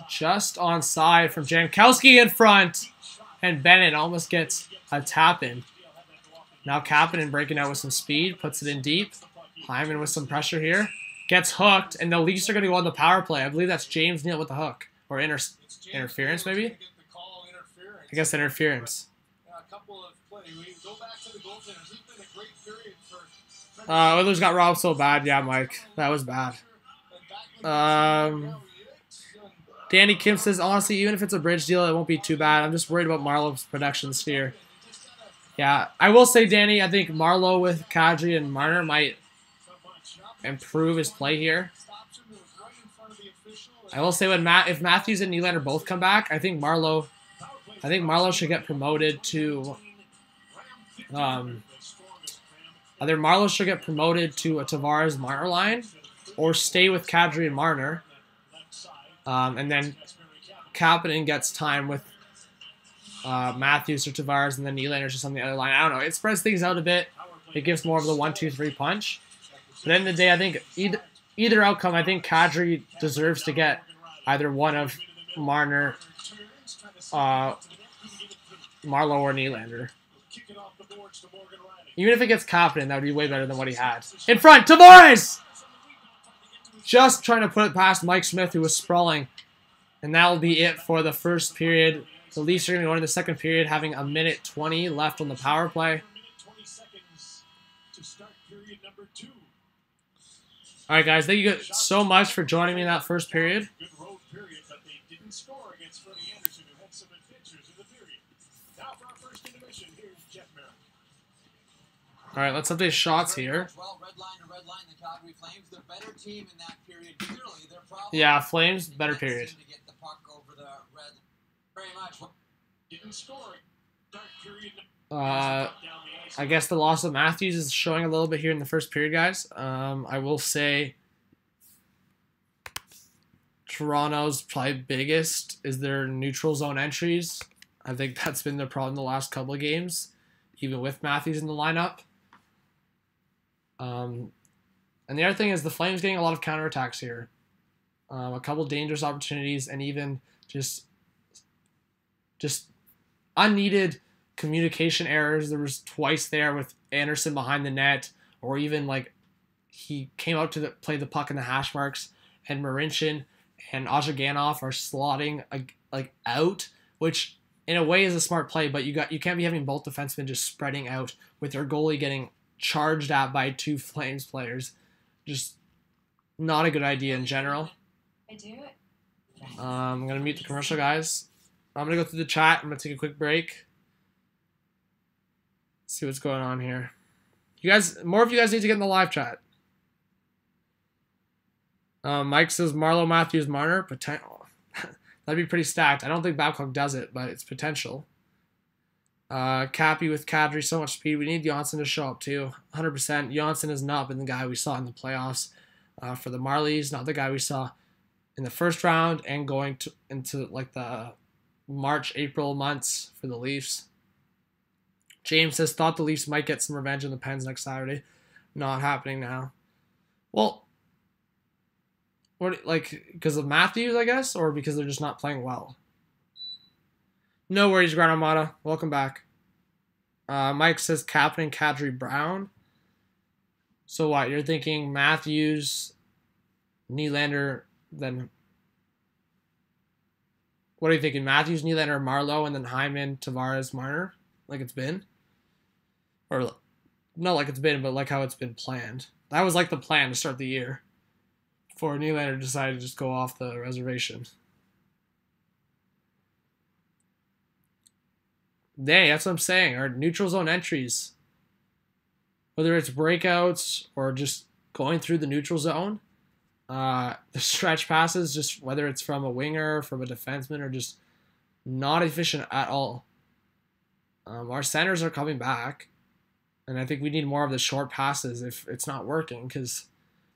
Just onside from Jankowski in front. And Bennett almost gets a tap in. Now Kapanen breaking out with some speed. Puts it in deep. Hyman with some pressure here. Gets hooked. And the Leafs are going to go on the power play. I believe that's James Neal with the hook. Or interference, maybe? I guess interference. Oilers got robbed so bad. Yeah, Mike. That was bad. Danny Kim says, honestly, even if it's a bridge deal, it won't be too bad. I'm just worried about Marlowe's production sphere. Yeah, I will say, Danny, I think Marlowe with Kadri and Marner might improve his play here. I will say if Matthews and Nylander both come back, I think Marlowe should get promoted to either Marlowe should get promoted to a Tavares Marner line, or stay with Kadri and Marner, and then Kapanen gets time with Matthews or Tavares, and then Nylander's just on the other line. I don't know. It spreads things out a bit. It gives more of the 1-2-3 punch. But at the end of the day, I think either outcome, I think Kadri deserves to get either one of Marner, Marlowe, or Nylander. Even if it gets Kapanen, that would be way better than what he had. In front, Tavares! Just trying to put it past Mike Smith, who was sprawling. And that will be it for the first period. The Leafs are going to go into the second period, having 1:20 left on the power play. All right, guys, thank you so much for joining me in that first period. All right, let's update shots here. Yeah, Flames, better period. I guess the loss of Matthews is showing a little bit here in the first period, guys. I will say Toronto's probably biggest is their neutral zone entries. I think that's been their problem the last couple of games, even with Matthews in the lineup. And the other thing is the Flames getting a lot of counterattacks here. A couple dangerous opportunities, and even just unneeded communication errors. There was twice there with Anderson behind the net, or even like he came out to play the puck in the hash marks, and Marincin and Ozhiganov are slotting like out, which in a way is a smart play, but you can't be having both defensemen just spreading out with their goalie getting charged at by two Flames players. Just not a good idea in general. I do it. I'm gonna mute the commercial, guys. I'm gonna go through the chat. I'm gonna take a quick break. See what's going on here. More of you guys need to get in the live chat. Mike says Marlowe, Matthews, Marner. Potential. That'd be pretty stacked. I don't think Babcock does it, but it's potential. Cappy with Kadri, so much speed. We need Johnson to show up too. 100%. Johnson has not been the guy we saw in the playoffs for the Marlies. Not the guy we saw in the first round and going into like the March, April months for the Leafs. James says, thought the Leafs might get some revenge in the Pens next Saturday. Not happening now. Well, because of Matthews, I guess, or because they're just not playing well? No worries, Gran Armada. Welcome back. Mike says Kapanen, Kadri, Brown. So what? You're thinking Matthews, Nylander, then... What are you thinking? Matthews, Nylander, Marlowe, and then Hyman, Tavares, Marner? Like it's been? Or not like it's been, but like how it's been planned. That was like the plan to start the year. Before Nylander decided to just go off the reservation. Dang, that's what I'm saying. Our neutral zone entries, whether it's breakouts or just going through the neutral zone, the stretch passes, just whether it's from a winger, from a defenseman, or just not efficient at all. Our centers are coming back, and I think we need more of the short passes if it's not working, because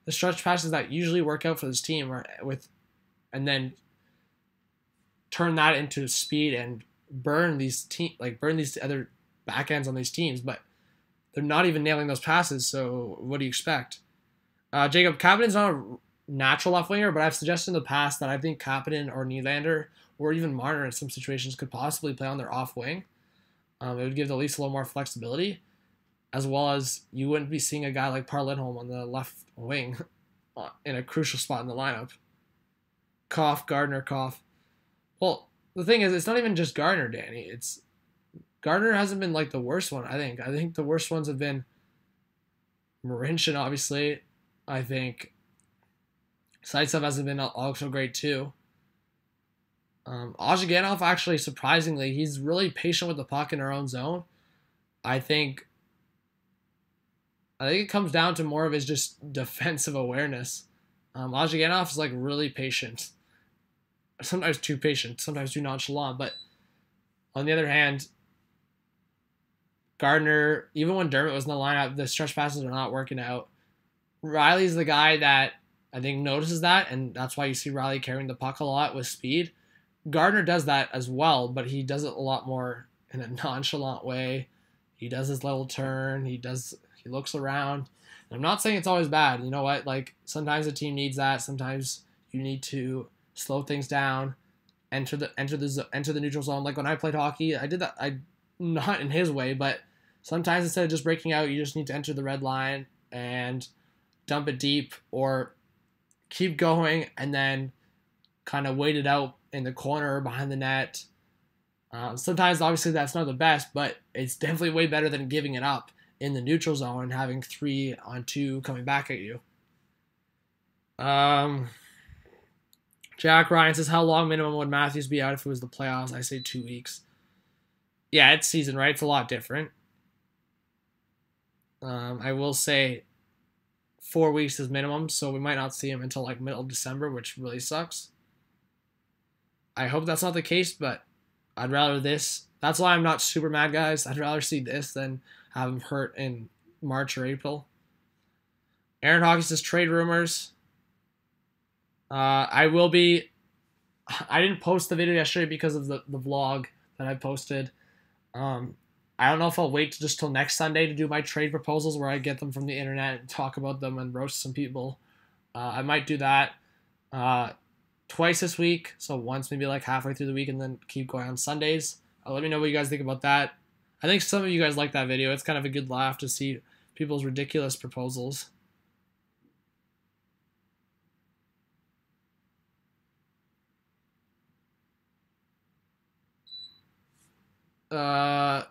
the stretch passes that usually work out for this team are and then turn that into speed and burn these other back ends on these teams, but they're not even nailing those passes. So what do you expect? Jacob, Kapanen's not natural left winger, but I've suggested in the past that I think Kapanen or Nylander or even Marner in some situations could possibly play on their off wing. It would give the Leafs a little more flexibility, as well as you wouldn't be seeing a guy like Lindholm on the left wing in a crucial spot in the lineup. Cough, Gardner, cough. Well, the thing is, it's not even just Gardner, Danny. Gardner hasn't been like the worst one, I think. I think the worst ones have been Marincin, obviously. I think Zaitsev hasn't been also great too. Ozhiganov, actually, surprisingly, he's really patient with the puck in our own zone. I think it comes down to more of his just defensive awareness. Ozhiganov is like really patient. Sometimes too patient, sometimes too nonchalant. But on the other hand, Gardner, even when Dermott was in the lineup, the stretch passes are not working out. Riley's the guy that I think notices that, and that's why you see Riley carrying the puck a lot with speed. Gardner does that as well, but he does it a lot more in a nonchalant way. He does his little turn. He looks around. And I'm not saying it's always bad. You know what? Like, sometimes a team needs that. Sometimes you need to slow things down, enter the neutral zone. Like when I played hockey, I did that. Not in his way, but sometimes instead of just breaking out, you just need to enter the red line and dump it deep, or keep going and then kind of wait it out in the corner behind the net. Sometimes, obviously, that's not the best, but it's definitely way better than giving it up in the neutral zone and having 3-on-2 coming back at you. Jack Ryan says, how long minimum would Matthews be out if it was the playoffs? I say 2 weeks. Yeah, it's season, right? It's a lot different. I will say 4 weeks is minimum, so we might not see him until like middle of December, which really sucks. I hope that's not the case, but I'd rather this. That's why I'm not super mad, guys. I'd rather see this than have him hurt in March or April. Aaron Hockey says trade rumors. I didn't post the video yesterday because of the vlog that I posted. I don't know if I'll wait just till next Sunday to do my trade proposals where I get them from the internet and talk about them and roast some people. I might do that twice this week, so once maybe like halfway through the week and then keep going on Sundays. Let me know what you guys think about that. I think some of you guys like that video. It's kind of a good laugh to see people's ridiculous proposals.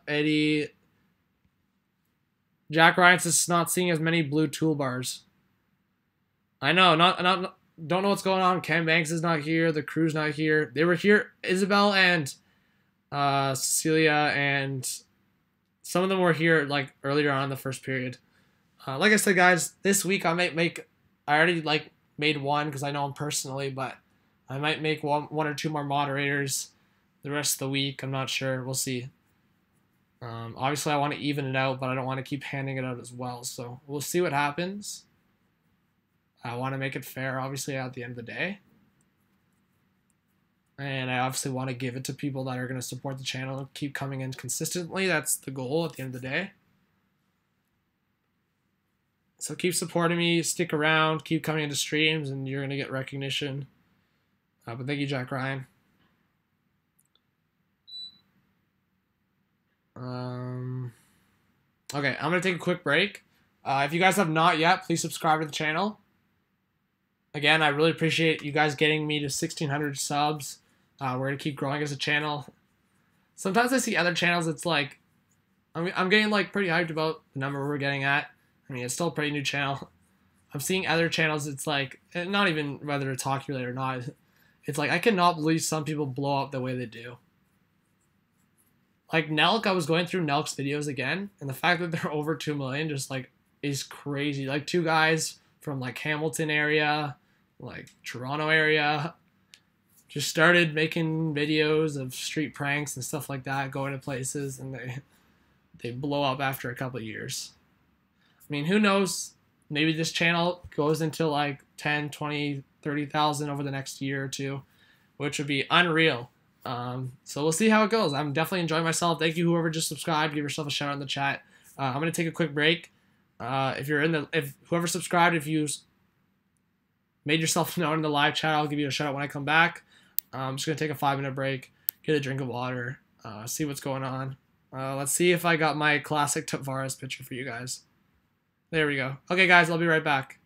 Eddie, Jack Ryan says not seeing as many blue toolbars. I know, don't know what's going on. Cam Banks is not here. The crew's not here. They were here. Isabel and Cecilia and some of them were here like earlier on in the first period. Like I said, guys, this week I might make. I already like made one because I know him personally, but I might make one or two more moderators the rest of the week. I'm not sure. We'll see. Obviously, I want to even it out, but I don't want to keep handing it out as well. So we'll see what happens. I want to make it fair, obviously, at the end of the day. And I obviously want to give it to people that are going to support the channel and keep coming in consistently. That's the goal at the end of the day. So keep supporting me, stick around, keep coming into streams, and you're going to get recognition. But thank you, Jack Ryan. Okay, I'm going to take a quick break. If you guys have not yet, please subscribe to the channel. Again, I really appreciate you guys getting me to 1,600 subs. We're going to keep growing as a channel. Sometimes I see other channels, it's like, I'm getting like pretty hyped about the number we're getting at. I mean, it's still a pretty new channel. I'm seeing other channels, it's like, not even whether it's hockey related or not. It's like, I cannot believe some people blow up the way they do. Like Nelk, I was going through Nelk's videos again, and the fact that they're over 2 million just like is crazy. Like two guys from like Hamilton area, like Toronto area, just started making videos of street pranks and stuff like that, going to places, and they blow up after a couple of years. I mean, who knows? Maybe this channel goes into like 10, 20, 30,000 over the next year or two, which would be unreal. So we'll see how it goes. I'm definitely enjoying myself. Thank you, whoever just subscribed. Give yourself a shout out in the chat. I'm gonna take a quick break. If whoever subscribed, if you made yourself known in the live chat. I'll give you a shout out when I come back. I'm just going to take a 5-minute break, get a drink of water, see what's going on. Let's see if I got my classic Tavares picture for you guys. There we go. Okay, guys, I'll be right back.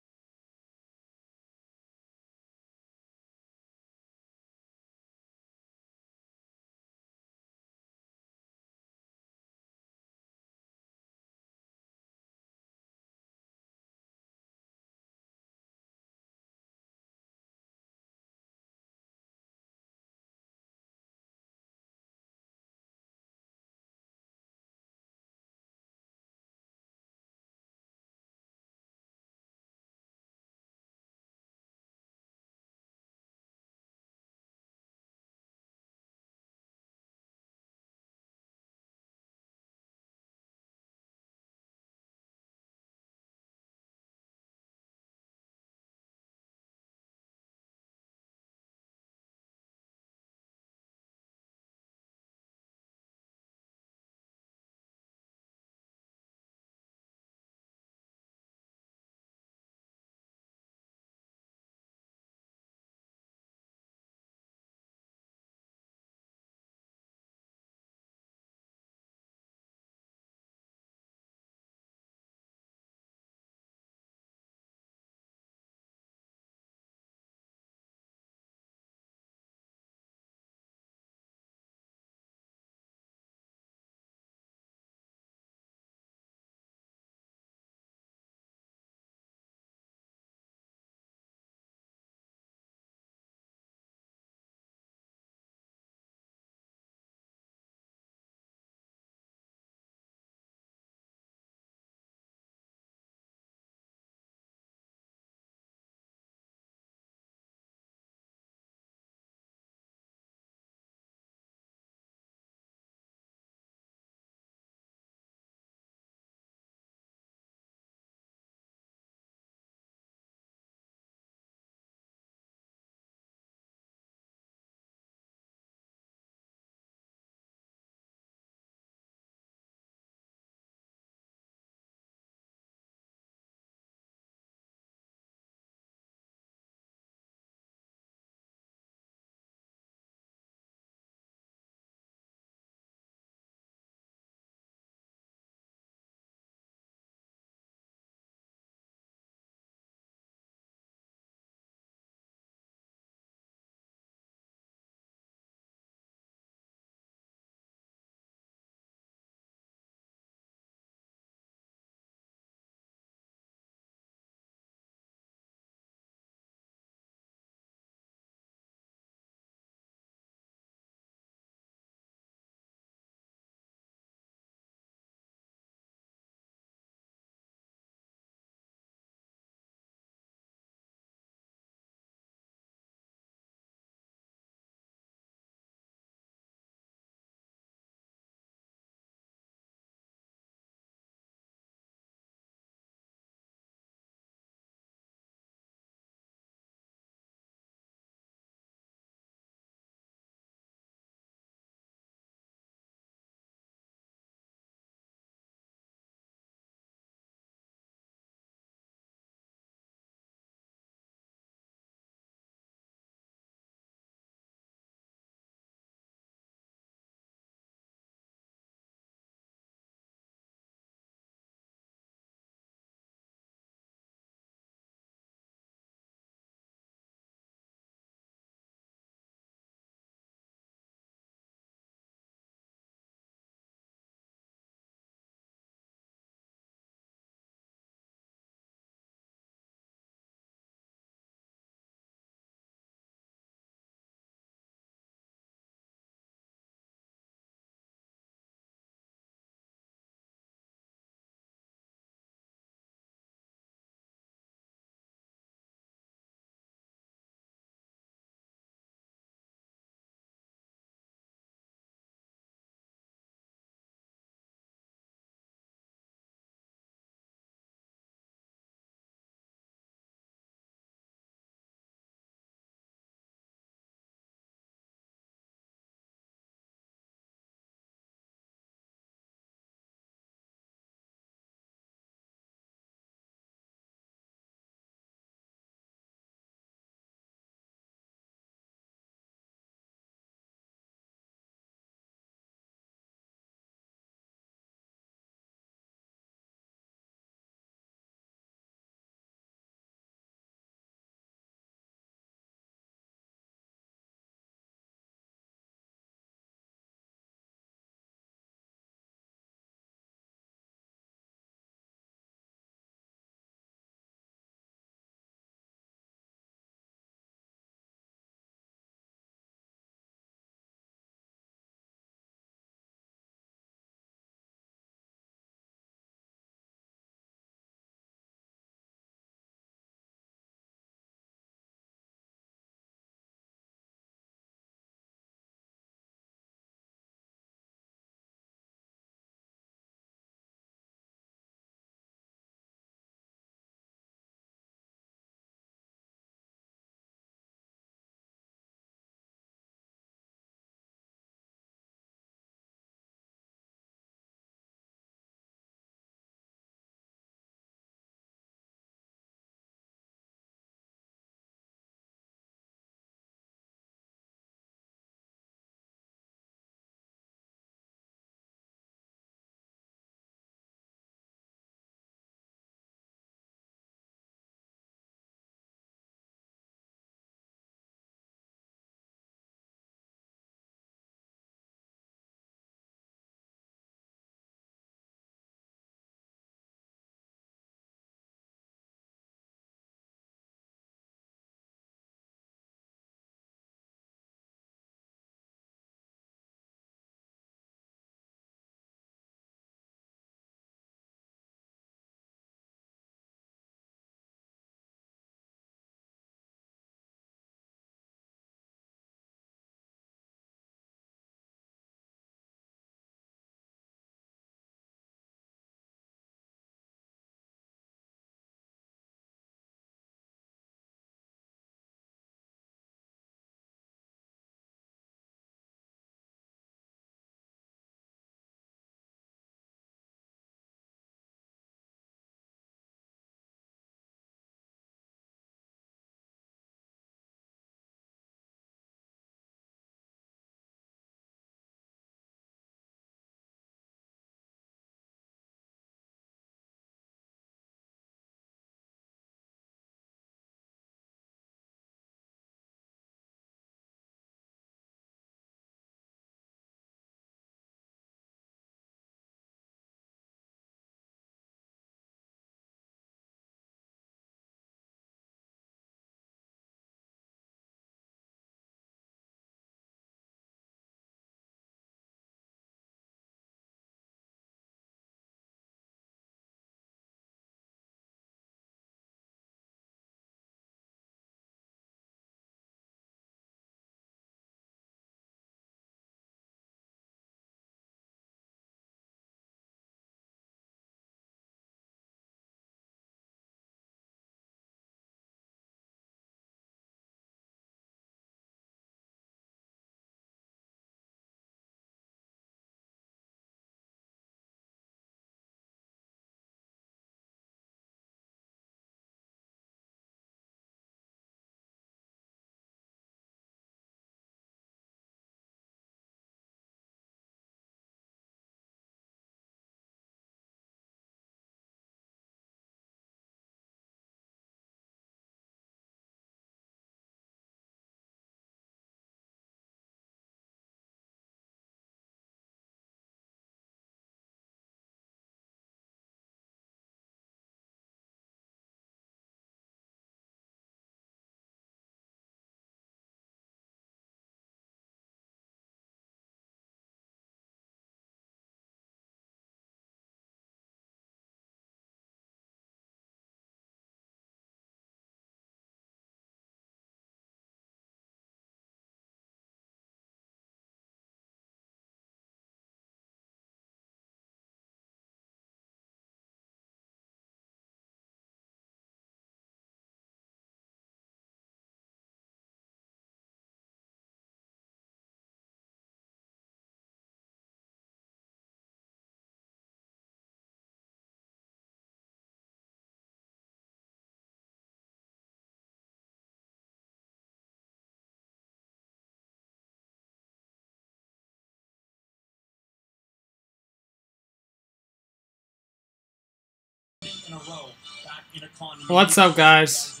What's up, guys?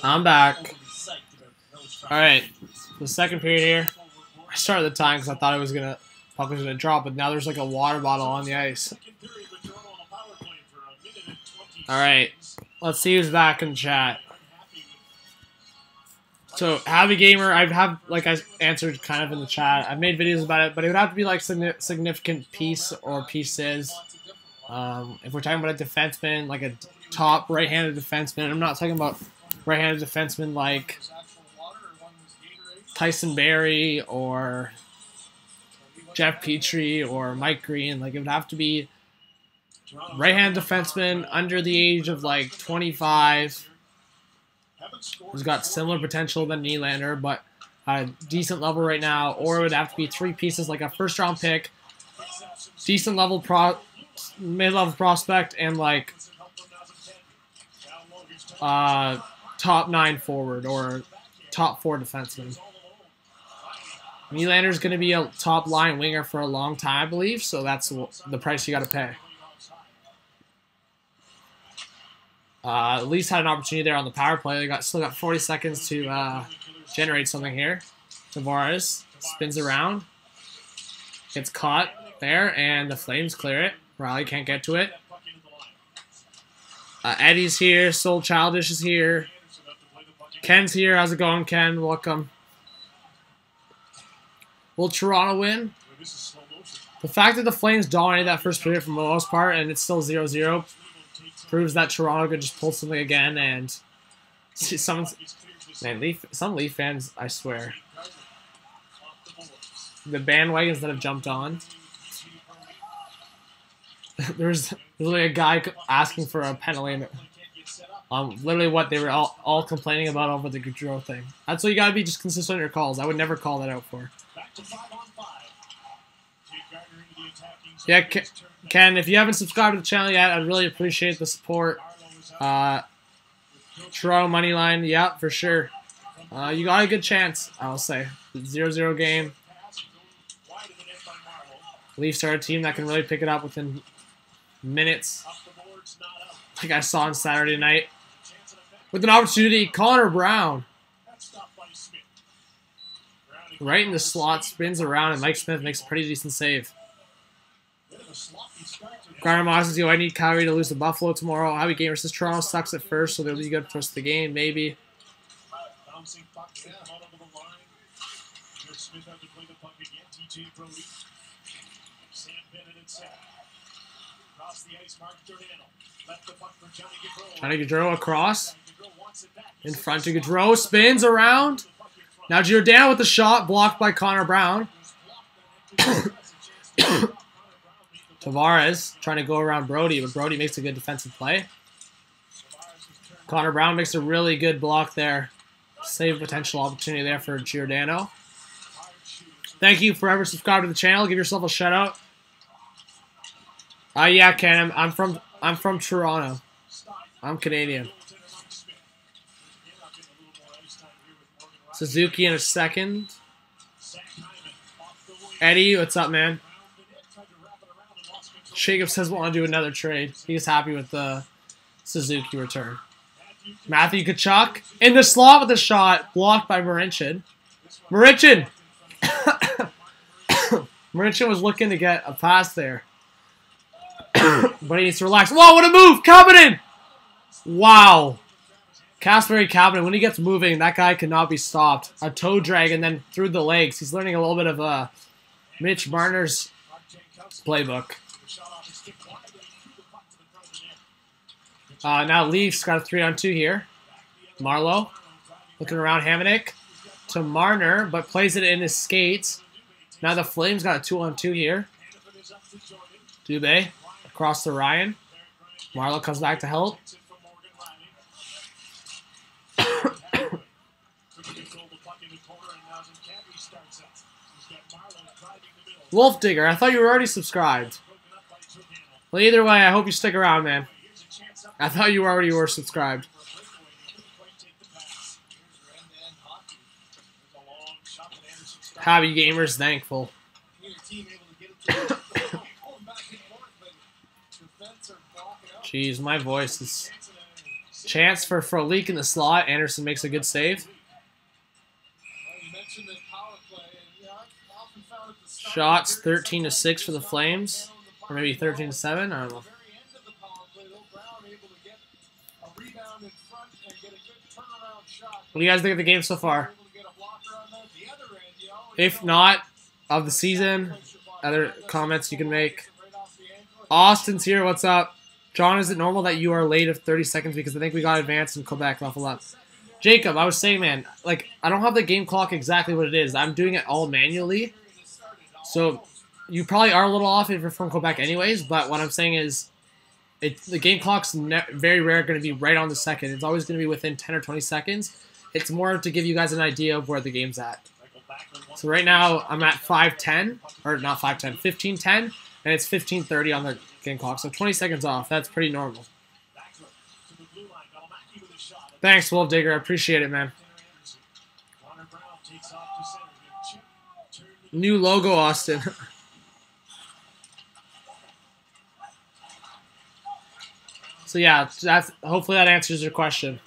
I'm back. Alright, the second period here. I started the time because I thought it was probably gonna drop, but now there's like a water bottle on the ice. Alright, let's see who's back in the chat. So, Happy Gamer, I answered kind of in the chat. I've made videos about it, but it would have to be like significant piece or pieces. If we're talking about a defenseman, like a top right-handed defenseman, I'm not talking about right-handed defenseman like Tyson Barrie or Jeff Petrie or Mike Green. Like, it would have to be right-handed defenseman under the age of like 25. Who's got similar potential than Nylander, but at a decent level right now. Or it would have to be three pieces, like a first-round pick, decent level mid-level prospect, and like top 9 forward or top 4 defenseman. Nylander's going to be a top line winger for a long time, I believe, so that's the price you got to pay. At least had an opportunity there on the power play. They still got 40 seconds to generate something here. Tavares spins around, gets caught there, and the Flames clear it. Riley can't get to it. Eddie's here. Soul Childish is here. Ken's here. How's it going, Ken? Welcome. Will Toronto win? The fact that the Flames dominated that first period for the most part, and it's still 0-0, proves that Toronto could just pull something again. And some Leaf fans, I swear, the bandwagons that have jumped on. There's literally a guy asking for a penalty on literally what they were all complaining about over the Gaudreau thing. That's what you gotta be, just consistent in your calls. I would never call that out for. Yeah, Ken, if you haven't subscribed to the channel yet, I'd really appreciate the support. Toronto moneyline, yeah, for sure. You got a good chance, I'll say. 0-0 game. Leafs are a team that can really pick it up within minutes, like I saw on Saturday night. With an opportunity, Connor Brown. Right in the slot, spins around, and Mike Smith makes a pretty decent save. Garner Moss says, I need Calgary to lose to Buffalo tomorrow. Happy Gamer says Toronto sucks at first, so they'll be good for the rest of the game, maybe. Johnny Gaudreau across. In front of Gaudreau, spins around. Now Giordano with the shot, blocked by Connor Brown. Tavares trying to go around Brody, but Brody makes a good defensive play. Connor Brown makes a really good block there. Save potential opportunity there for Giordano. Thank you for ever subscribing to the channel. Give yourself a shout out. Yeah, Ken, I'm from Toronto. I'm Canadian. Suzuki in a second. Eddie, what's up, man? Jacob says want to do another trade. He's happy with the Suzuki return. Matthew Tkachuk in the slot with the shot, blocked by Marincin. Marincin! Marincin was looking to get a pass there. But he needs to relax. Whoa, what a move! Kapanen! Wow. Kasperi Kapanen, when he gets moving, that guy cannot be stopped. A toe drag and then through the legs. He's learning a little bit of Mitch Marner's playbook. Now Leafs got a 3-on-2 here. Marleau looking around Hamonic to Marner, but plays it in his skates. Now the Flames got a 2-on-2 here. Dubé across to Ryan. Marleau comes back to help. Wolf Digger, I thought you were already subscribed. Well, either way, I hope you stick around, man. I thought you already were subscribed. Hobby Gamer's thankful. Jeez, my voice is... Chance for a leak in the slot. Anderson makes a good save. Shots 13-6 for the Flames. Or maybe 13-7. I don't know. What do you guys think of the game so far? If not, of the season, other comments you can make. Austin's here. What's up? John, is it normal that you are late of 30 seconds because I think we got advanced in Quebec level up? Jacob, I was saying, man, like, I don't have the game clock exactly what it is. I'm doing it all manually. So, you probably are a little off if you're from Quebec anyways, but what I'm saying is, the game clock's very rare going to be right on the second. It's always going to be within 10 or 20 seconds. It's more to give you guys an idea of where the game's at. So right now, I'm at 5:10, or not 5:10, 15:10, and it's 15:30 on the game clock, so 20 seconds off. That's pretty normal. Thanks, Wolf Digger. I appreciate it, man. New logo, Austin. So yeah, hopefully that answers your question.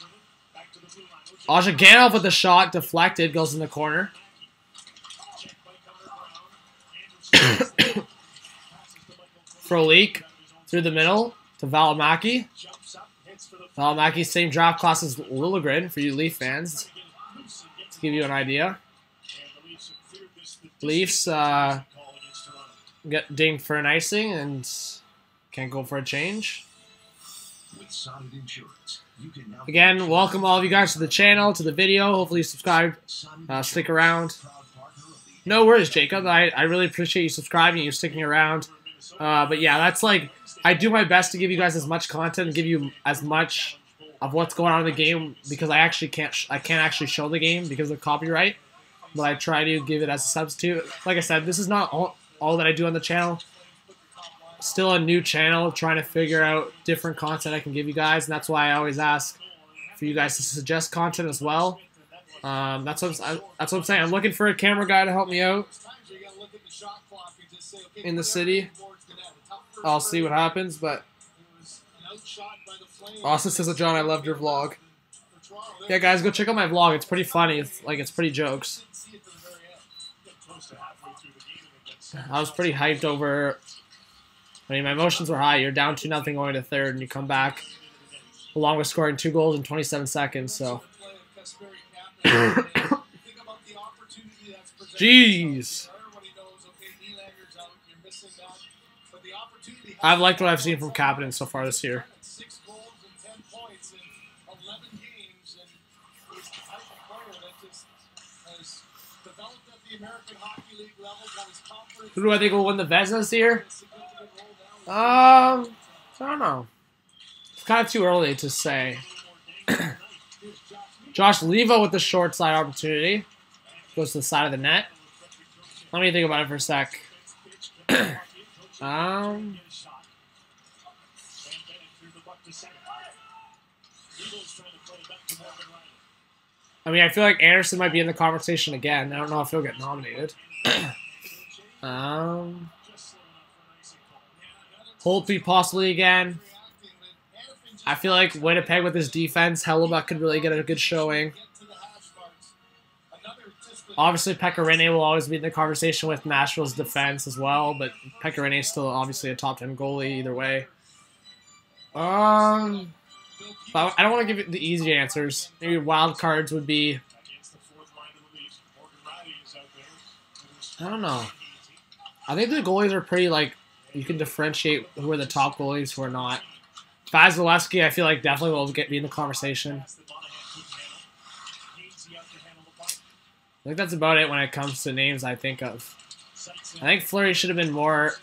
Ozhiganov with the shot, deflected, goes in the corner. Frolik through the middle to Valimaki. Valimaki, same draft class as Liljegren for you Leaf fans. To give you an idea. Leafs get dinged for an icing and can't go for a change. Again, welcome all of you guys to the channel, to the video. Hopefully you subscribe, stick around. No worries, Jacob. I really appreciate you subscribing and you sticking around. But yeah, that's like, I do my best to give you guys as much content and give you as much of what's going on in the game because I can't actually show the game because of copyright. But I try to give it as a substitute. Like I said, this is not all that I do on the channel. Still a new channel, trying to figure out different content I can give you guys, and that's why I always ask for you guys to suggest content as well. That's what I'm saying. I'm looking for a camera guy to help me out in the city. I'll see what happens, but Austin says, "John, I loved your vlog." Yeah, guys, go check out my vlog. It's pretty funny. It's pretty jokes. I was pretty hyped over. I mean, my emotions were high. You're down 2-0 going to third, and you come back along with scoring 2 goals in 27 seconds. So, jeez. I've liked what I've seen from Kapanen so far this year. Who do I think will win the Vezina this year? I don't know. It's kind of too early to say. Josh Levo with the short side opportunity. Goes to the side of the net. Let me think about it for a sec. I mean, I feel like Anderson might be in the conversation again. I don't know if he'll get nominated. Holtby possibly again. I feel like Winnipeg with his defense, Hellebuck could really get a good showing. Obviously, Pekka Rinne will always be in the conversation with Nashville's defense as well, but Pekka Rinne is still obviously a top 10 goalie either way. But I don't want to give it the easy answers. Maybe wild cards would be. I don't know. I think the goalies are pretty, like, you can differentiate who are the top goalies, who are not. Vasilevsky, I feel like definitely will be in the conversation. I think that's about it when it comes to names I think of. I think Fleury should have been more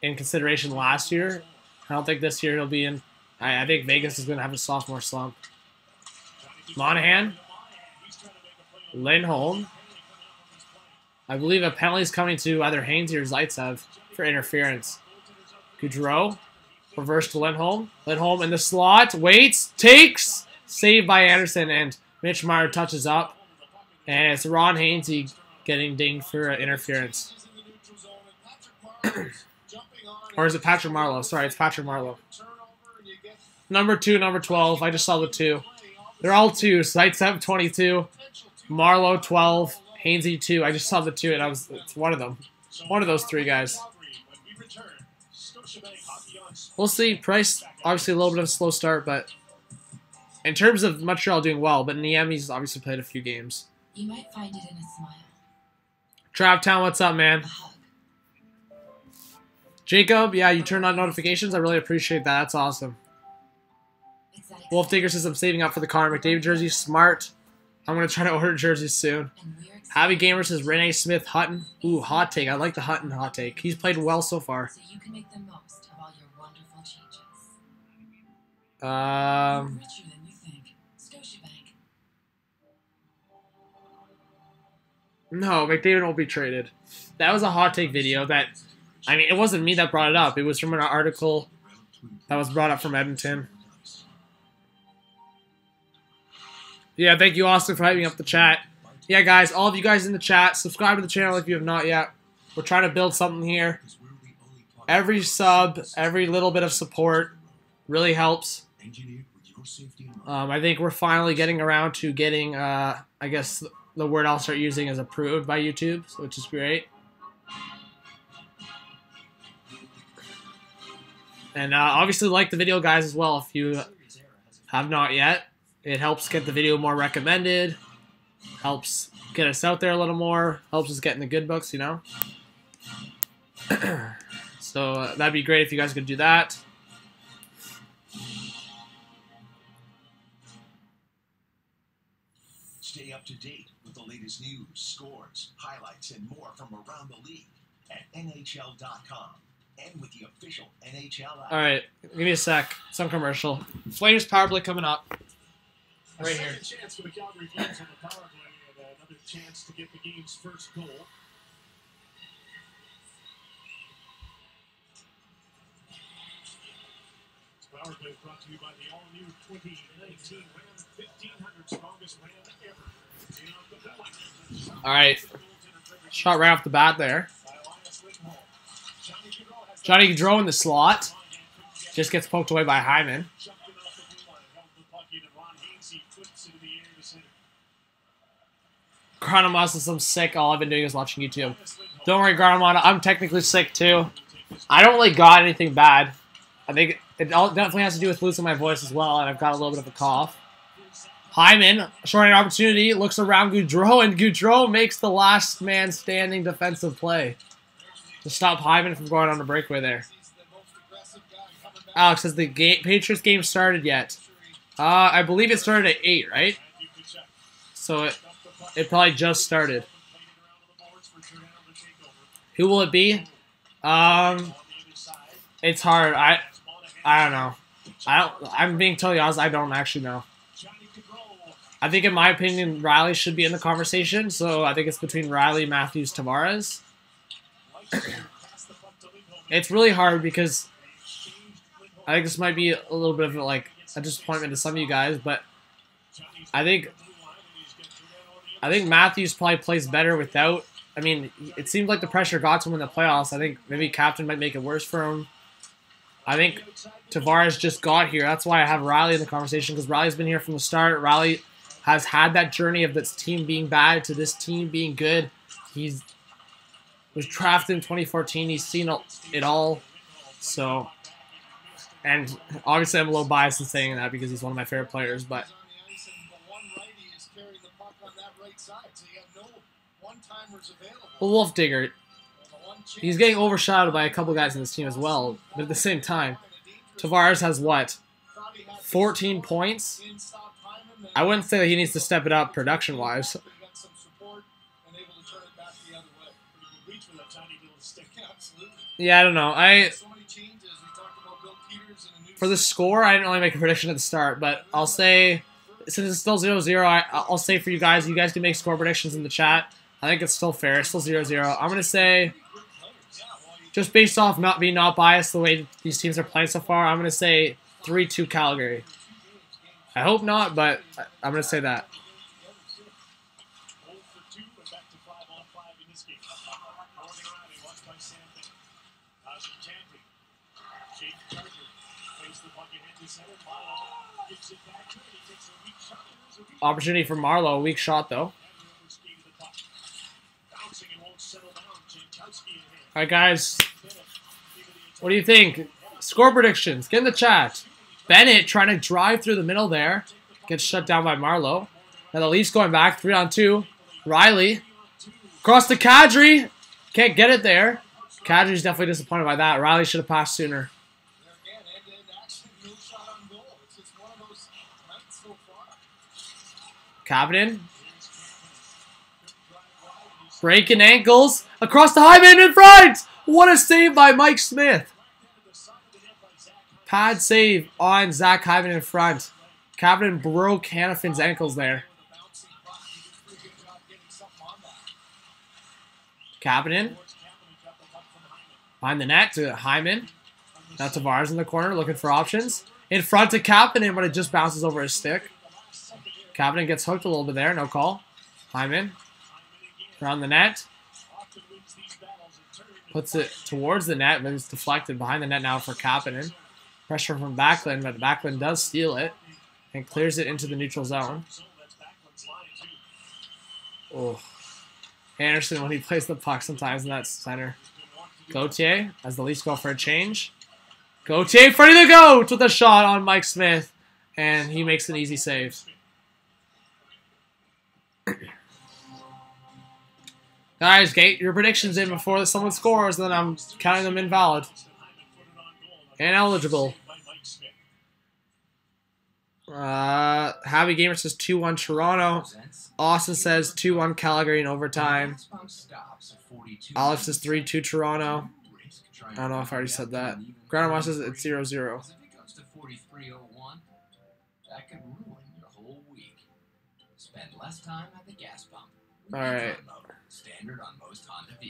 in consideration last year. I don't think this year he'll be in. I think Vegas is going to have a sophomore slump. Monahan. Lindholm. I believe a penalty is coming to either Hainsey or Zaitsev for interference. Goudreau. Reverse to Lindholm. Lindholm in the slot. Waits. Takes. Saved by Anderson. And Mitch Marner touches up. And it's Ron Hainsey getting dinged for interference. Or is it Patrick Marleau? Sorry, it's Patrick Marleau. Number 2, number 12. I just saw the 2. They're all 2. Sites have 22. They're all 2. Sites have 22. Marlowe 12. Hainsey 2. I just saw the 2, and it's one of them. One of those 3 guys. We'll see. Price, obviously a little bit of a slow start, but in terms of Montreal doing well, but Niemi's obviously played a few games. You might find it in a smile. Traptown, what's up, man? A hug. Jacob, yeah, you turned on notifications. I really appreciate that. That's awesome. Exotic Wolf Digger says I'm saving up for the Connor McDavid jersey. Smart. I'm going to try to order jerseys soon. and we're excited. Javi Gamer says Rene Smith Hutton. Ooh, hot take. I like the Hutton hot take. He's played well so far. So you can make the most of all your wonderful changes. Richer than you think. Scotiabank. No, McDavid won't be traded. That was a hot take video that, I mean, it wasn't me that brought it up. It was from an article that was brought up from Edmonton. Yeah, thank you, Austin, for hyping up the chat. Yeah, guys, all of you guys in the chat, subscribe to the channel if you have not yet. We're trying to build something here. Every sub, every little bit of support really helps. I think we're finally getting around to getting, I guess the word I'll start using is approved by YouTube, which is great. And obviously like the video, guys, as well, if you have not yet. It helps get the video more recommended, helps get us out there a little more, helps us get in the good books, you know? So that'd be great if you guys could do that. Stay up to date with the latest news, scores, highlights, and more from around the league at NHL.com and with the official NHL app. All right, give me a sec. Some commercial. Flames power play coming up. Right here. Second chance for the Calgary Flames on the power play, and another chance to get the game's first goal. This power play is brought to you by the all-new 2019 Ram 1500, strongest Ram ever. All right. Shot right off the bat there. Johnny Gaudreau in the slot. Just gets poked away by Hyman. Garnamon says I'm sick. All I've been doing is watching YouTube. Don't worry, Garnamon. I'm technically sick too. I don't really got anything bad. I think it all definitely has to do with losing my voice as well, and I've got a little bit of a cough. Hyman, short opportunity, looks around Gaudreau, and Gaudreau makes the last man standing defensive play to stop Hyman from going on a breakaway there. Alex says the Patriots game started yet. I believe it started at 8, right? So it probably just started. Who will it be? It's hard. I don't know. I'm being totally honest. I don't actually know. I think, in my opinion, Riley should be in the conversation. So I think it's between Riley, Matthews, Tavares. It's really hard because I think this might be a little bit of like a disappointment to some of you guys, but I think Matthews probably plays better without. I mean, it seemed like the pressure got to him in the playoffs. I think maybe captain might make it worse for him. I think Tavares just got here. That's why I have Riley in the conversation, because Riley's been here from the start. Riley has had that journey of this team being bad to this team being good. He was drafted in 2014. He's seen it all. So, and obviously I'm a little biased in saying that because he's one of my favorite players, but well, Wolf Digger, he's getting overshadowed by a couple guys in this team as well. But at the same time, Tavares has what? 14 points? I wouldn't say that he needs to step it up production-wise. Yeah, I don't know. For the score, I didn't really make a prediction at the start, but I'll say, since it's still 0-0, I'll say for you guys can make score predictions in the chat. I think it's still fair. It's still 0-0. I'm going to say, just based off not being biased the way these teams are playing so far, I'm going to say 3-2 Calgary. I hope not, but I'm going to say that. Opportunity for Marlowe. A weak shot, though. All right, guys. What do you think? Score predictions. Get in the chat. Bennett trying to drive through the middle there. Gets shut down by Marlowe. Now the Leafs going back. 3-on-2. Riley. Across to Kadri. Can't get it there. Kadri's definitely disappointed by that. Riley should have passed sooner. Kapanen. Breaking ankles. Across to Hyman in front. What a save by Mike Smith. Pad save on Zach Hyman in front. Kapanen broke Hanafin's ankles there. Kapanen. Behind the net to Hyman. Now Tavares in the corner looking for options. In front to Kapanen, but it just bounces over his stick. Kapanen gets hooked a little bit there. No call. Hyman. Around the net. Puts it towards the net, but it's deflected behind the net now for Kapanen. Pressure from Backlund, but Backlund does steal it and clears it into the neutral zone. Oh. Anderson when he plays the puck sometimes in that center. Gauthier as the Leafs go for a change. Gauthier ready to go with a shot on Mike Smith, and he makes an easy save. Guys, get your predictions in before someone scores, then I'm counting them invalid. Ineligible. Javi Gamer says 2-1 Toronto. Austin says 2-1 Calgary in overtime. Alex says 3-2 Toronto. I don't know if I already said that. Grandma says it's 0-0. Alright.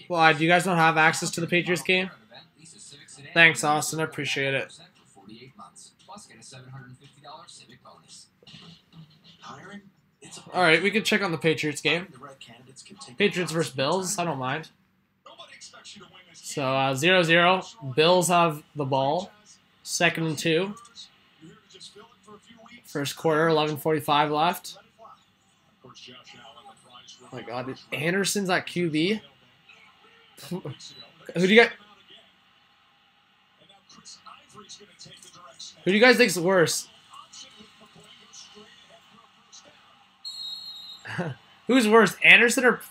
Why, do you guys not have access to the Patriots game? Thanks, Austin. I appreciate it. Alright, we can check on the Patriots game. Patriots versus Bills. I don't mind. So, 0-0. Bills have the ball. 2nd and 2. First quarter, 11:45 left. Oh my god, Anderson's at QB? Who do you got? Who do you guys think is worse? Who's worse, Anderson or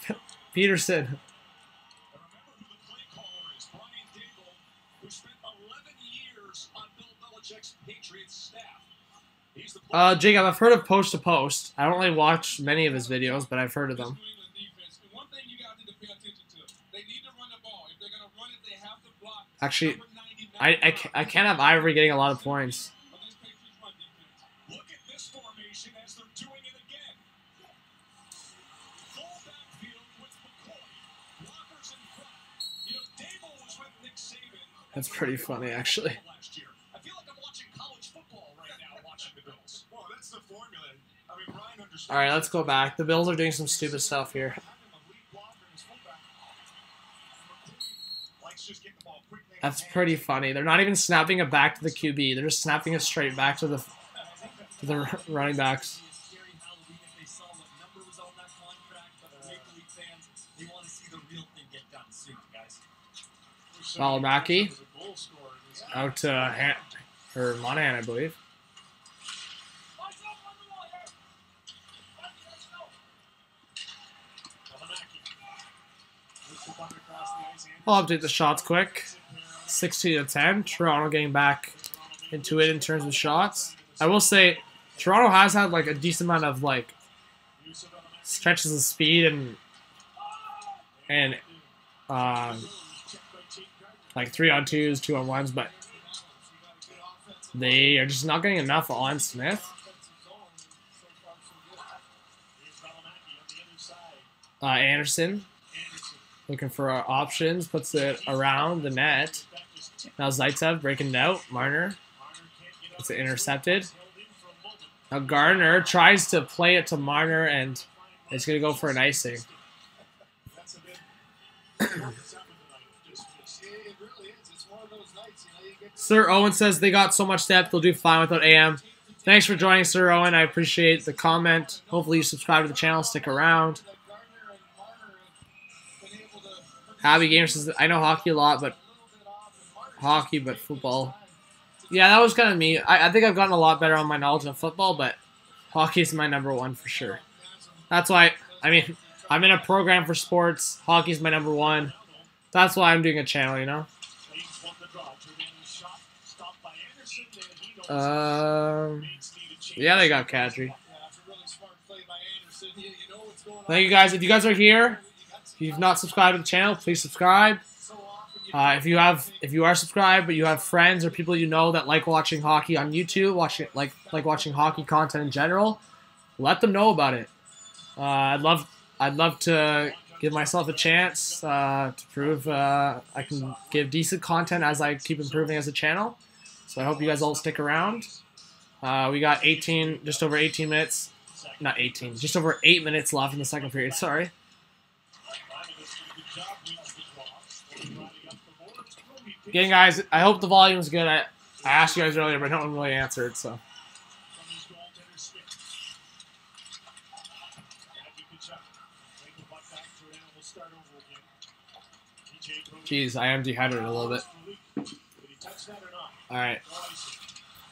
Peterson? Jacob, I've heard of Post to Post. I don't really watch many of his videos, but I've heard of them. Actually, I can't have Ivory getting a lot of points. That's pretty funny, actually. Alright, let's go back. The Bills are doing some stupid stuff here. That's pretty funny. They're not even snapping it back to the QB. They're just snapping it straight back to the running backs. Valimaki. Out to Monahan, I believe. I'll update the shots quick. 16-10. Toronto getting back into it in terms of shots. I will say, Toronto has had like a decent amount of like stretches of speed and like 3-on-2s, 2-on-1s, but they are just not getting enough on Smith. Anderson looking for options, puts it around the net. Now Zaitsev breaking it out. Marner gets it intercepted. Now Gardner tries to play it to Marner, and it's going to go for an icing. It really is. It's one of those nights, you know, you Sir Owen says they got so much depth, they'll do fine without AM. Thanks for joining, Sir Owen. I appreciate the comment. Hopefully you subscribe to the channel, stick around. Happy Gamer says, I know hockey a lot, but football. Yeah, that was kind of me. I think I've gotten a lot better on my knowledge of football, but hockey is my #1 for sure. That's why, I mean, I'm in a program for sports. Hockey's my #1. That's why I'm doing a channel, you know? Yeah, they got Kadri. Thank you guys. If you guys are here, if you've not subscribed to the channel, please subscribe. If you are subscribed, but you have friends or people you know that like watching hockey on YouTube, like watching hockey content in general, let them know about it. I'd love to give myself a chance to prove I can give decent content as I keep improving as a channel. So I hope you guys all stick around. We got just over 18 minutes. Not 18, just over 8 minutes left in the second period. Sorry. Again, guys, I hope the volume's good. I asked you guys earlier, but no one really answered, so. Jeez, I am dehydrated a little bit. Alright.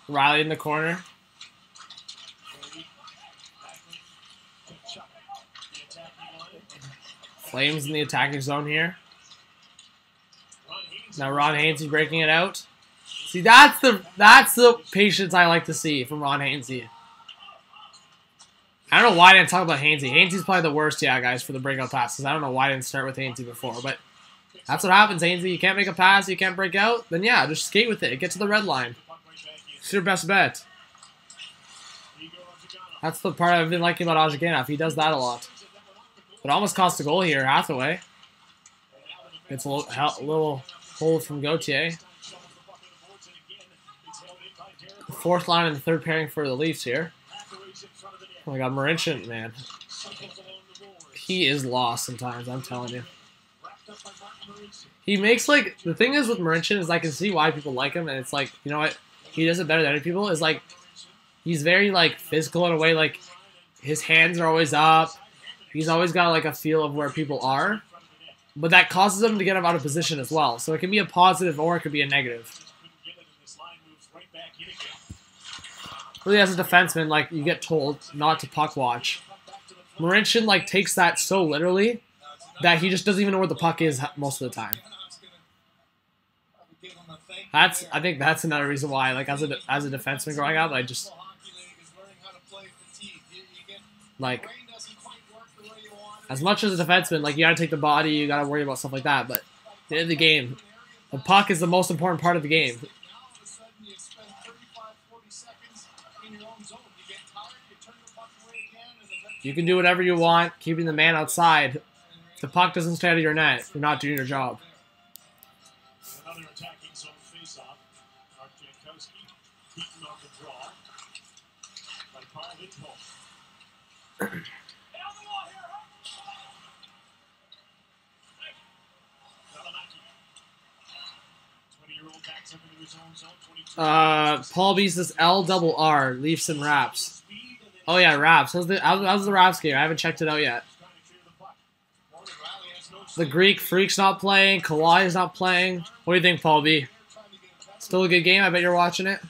Riley in the corner. Flames in the attacking zone here. Now Ron Hainsey breaking it out. See, that's the patience I like to see from Ron Hainsey. I don't know why I didn't talk about Hainsey. Hainsey's probably the worst, yeah, guys, for the breakout passes. I don't know why I didn't start with Hainsey before, but that's what happens, Hainsey. You can't make a pass, you can't break out, then yeah, just skate with it. Get to the red line. It's your best bet. That's the part I've been liking about Ajiganov. He does that a lot. But almost cost a goal here, Hathaway. Gets a little hold from Gauthier. The fourth line and the third pairing for the Leafs here. Oh my god, Marincin, man. He is lost sometimes, I'm telling you. He makes, like, the thing is with Marincin is I can see why people like him, and it's like, you know what, he does it better than other people, is like, he's very, like, physical in a way, like, his hands are always up, he's always got, like, a feel of where people are, but that causes him to get him out of position as well, so it can be a positive or it could be a negative. Really, as a defenseman, like, you get told not to puck watch. Marincin, like, takes that so literally that he just doesn't even know where the puck is most of the time. I think that's another reason why, like, as a defenseman growing up, I just, like, as much as a defenseman, like, you gotta take the body, you gotta worry about stuff like that, but at the end of the game, the puck is the most important part of the game. You can do whatever you want, keeping the man outside. If the puck doesn't stay out of your net, you're not doing your job. Another attacking zone face-off. Mark Jankowski beaten on the draw by Paul Lindholm. Paul B says LRR, Leafs and Raps. Oh yeah, Raps. How's the Raps game? I haven't checked it out yet. The Greek Freak's not playing. Kawhi's not playing. What do you think, Paul B? Still a good game? I bet you're watching it.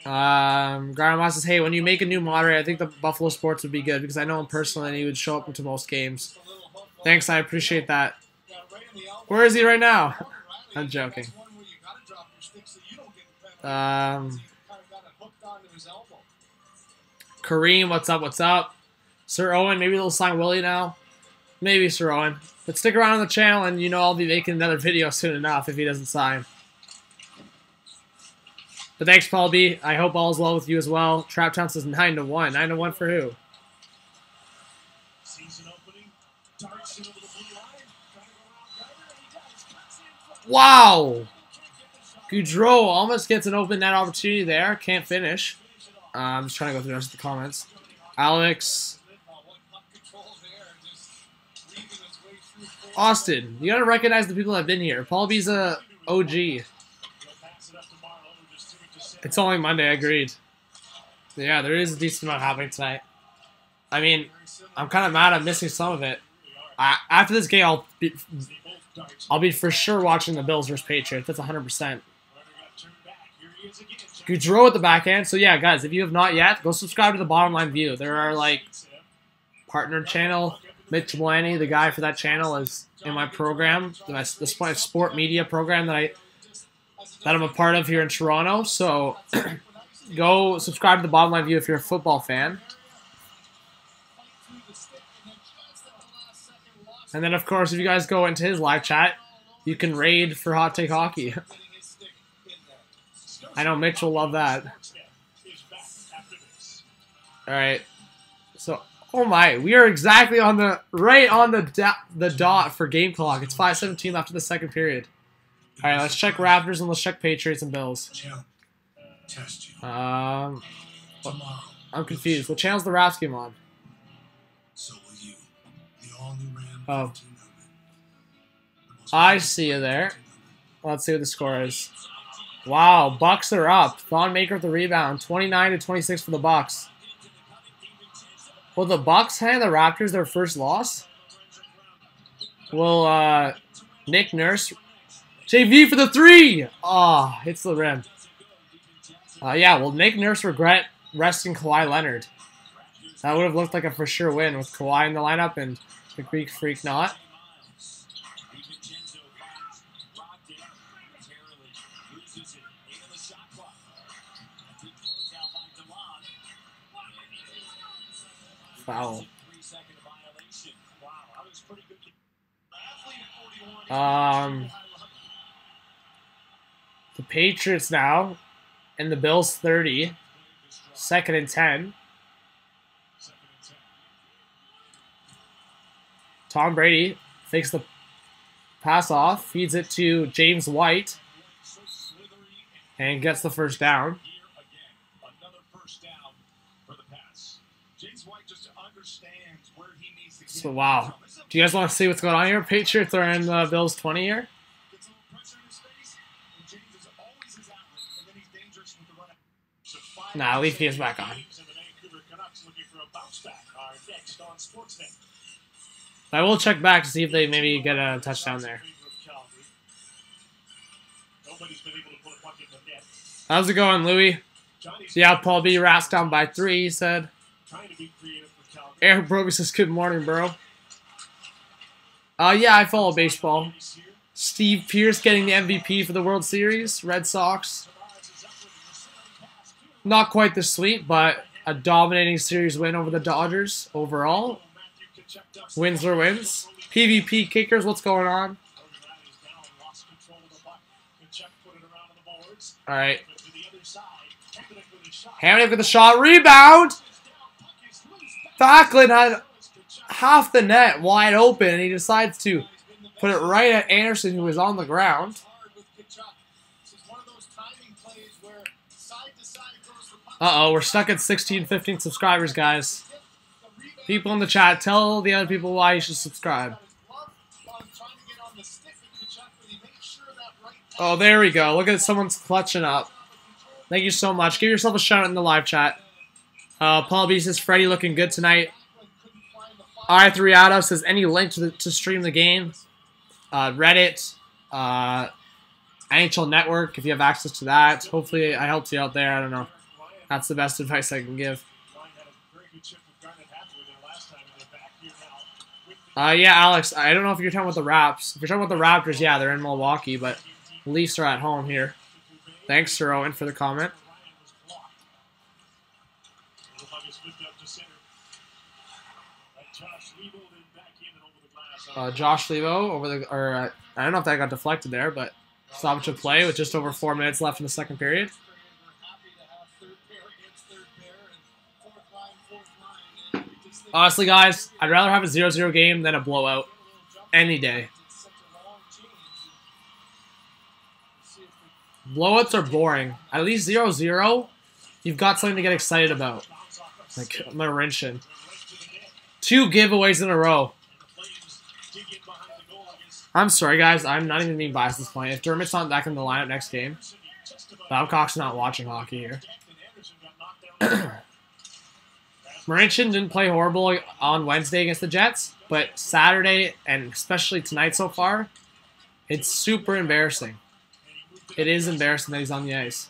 Grandma says, hey, when you make a new moderator, I think the Buffalo Sports would be good because I know him personally and he would show up into most games. Thanks, I appreciate that. Where is he right now? I'm joking. Kareem, what's up? What's up? Sir Owen, maybe they'll sign Willie now. Maybe Sir Owen. But stick around on the channel and you know I'll be making another video soon enough if he doesn't sign. But thanks, Paul B. I hope all is well with you as well. Traptown says 9-1. 9-1 for who? Wow! Goudreau almost gets an open net opportunity there. Can't finish. I'm just trying to go through the rest of the comments. Alex. Austin, you gotta recognize the people that have been here. Paul B's a OG. It's only Monday, I agreed. Yeah, there is a decent amount happening tonight. I mean, I'm kind of mad I'm missing some of it. After this game, I'll be for sure watching the Bills versus Patriots. That's 100%. Goudreau at the backhand. So yeah, guys, if you have not yet, go subscribe to the Bottom Line View. There are like partner channel. Mitch Blaney, the guy for that channel, is in my program, the sport media program that I'm a part of here in Toronto. So go subscribe to the Bottom Line View if you're a football fan. And then, of course, if you guys go into his live chat, you can raid for Hot Take Hockey. I know Mitch will love that. All right. So, oh my, we are exactly on the the dot for game clock. It's 5:17 after the second period. All right, let's check Raptors and let's check Patriots and Bills. I'm confused. What channel's the Raps game on? Oh, I see you there. Let's see what the score is. Wow, Bucks are up. Thon Maker with the rebound, 29-26 for the Bucks. Will the Bucks hand the Raptors their first loss? Will Nick Nurse JV for the three? Oh, hits the rim. Yeah, will Nick Nurse regret resting Kawhi Leonard? That would have looked like a for sure win with Kawhi in the lineup and the Greek Freak not. Foul. The Patriots now, and the Bills 30. 2nd and 10. Tom Brady fakes the pass off, feeds it to James White, and gets the first down. So, wow. Do you guys want to see what's going on here? Patriots are in the Bills 20 here. Nah, Leafy is back on. I will check back to see if they maybe get a touchdown there. How's it going, Louie? Yeah, Paul B. Raps down by 3, he said. Eric Broby says, good morning, bro. Yeah, I follow baseball. Steve Pearce getting the MVP for the World Series. Red Sox. Not quite this sweet, but a dominating series win over the Dodgers overall. Winsler wins. PvP kickers, what's going on? Alright. Hamnick with the shot. Rebound! Backlund had half the net wide open, and he decides to put it right at Anderson, who was on the ground. Uh-oh, we're stuck at 16, 15 subscribers, guys. People in the chat, tell the other people why you should subscribe. Oh, there we go. Look at someone's clutching up. Thank you so much. Give yourself a shout out in the live chat. Paul B says, Freddie looking good tonight. I3Auto says, any link to stream the game? Reddit, NHL Network, if you have access to that. Hopefully I helped you out there. I don't know. That's the best advice I can give. Yeah, Alex, I don't know if you're talking about the Raps. If you're talking about the Raptors, yeah, they're in Milwaukee, but Leafs are at home here. Thanks, Sir Owen, for the comment. Josh Levo over the, I don't know if that got deflected there, but stoppage of play with just over 4 minutes left in the second period. Honestly, guys, I'd rather have a 0-0 game than a blowout. Any day. Blowouts are boring. At least 0-0, you've got something to get excited about. Like, I'm gonna wrench in. 2 giveaways in a row. I'm sorry, guys. I'm not even being biased at this point. If Dermot's not back in the lineup next game, Babcock's not watching hockey here. Marincin didn't play horrible on Wednesday against the Jets, but Saturday, and especially tonight so far, it's super embarrassing. It is embarrassing that he's on the ice.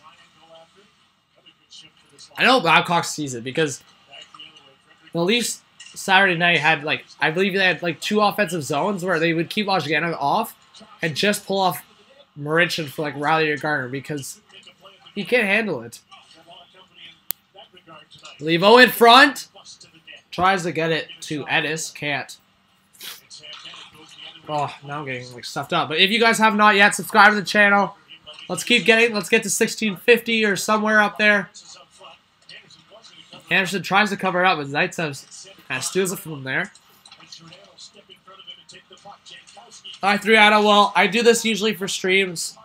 I know Babcock sees it because the Leafs Saturday night had, like, I believe they had, like, 2 offensive zones where they would keep Washington off and just pull off Marincin for, like, Riley or Garner because he can't handle it. Levo in front. Tries to get it to Edis. Can't. Oh, now I'm getting, like, stuffed up. But if you guys have not yet, subscribe to the channel. Let's get to 1650 or somewhere up there. Anderson tries to cover it up, but Zaitsev kind of steals it from there. All right, 3 out of, well, I do this usually for streams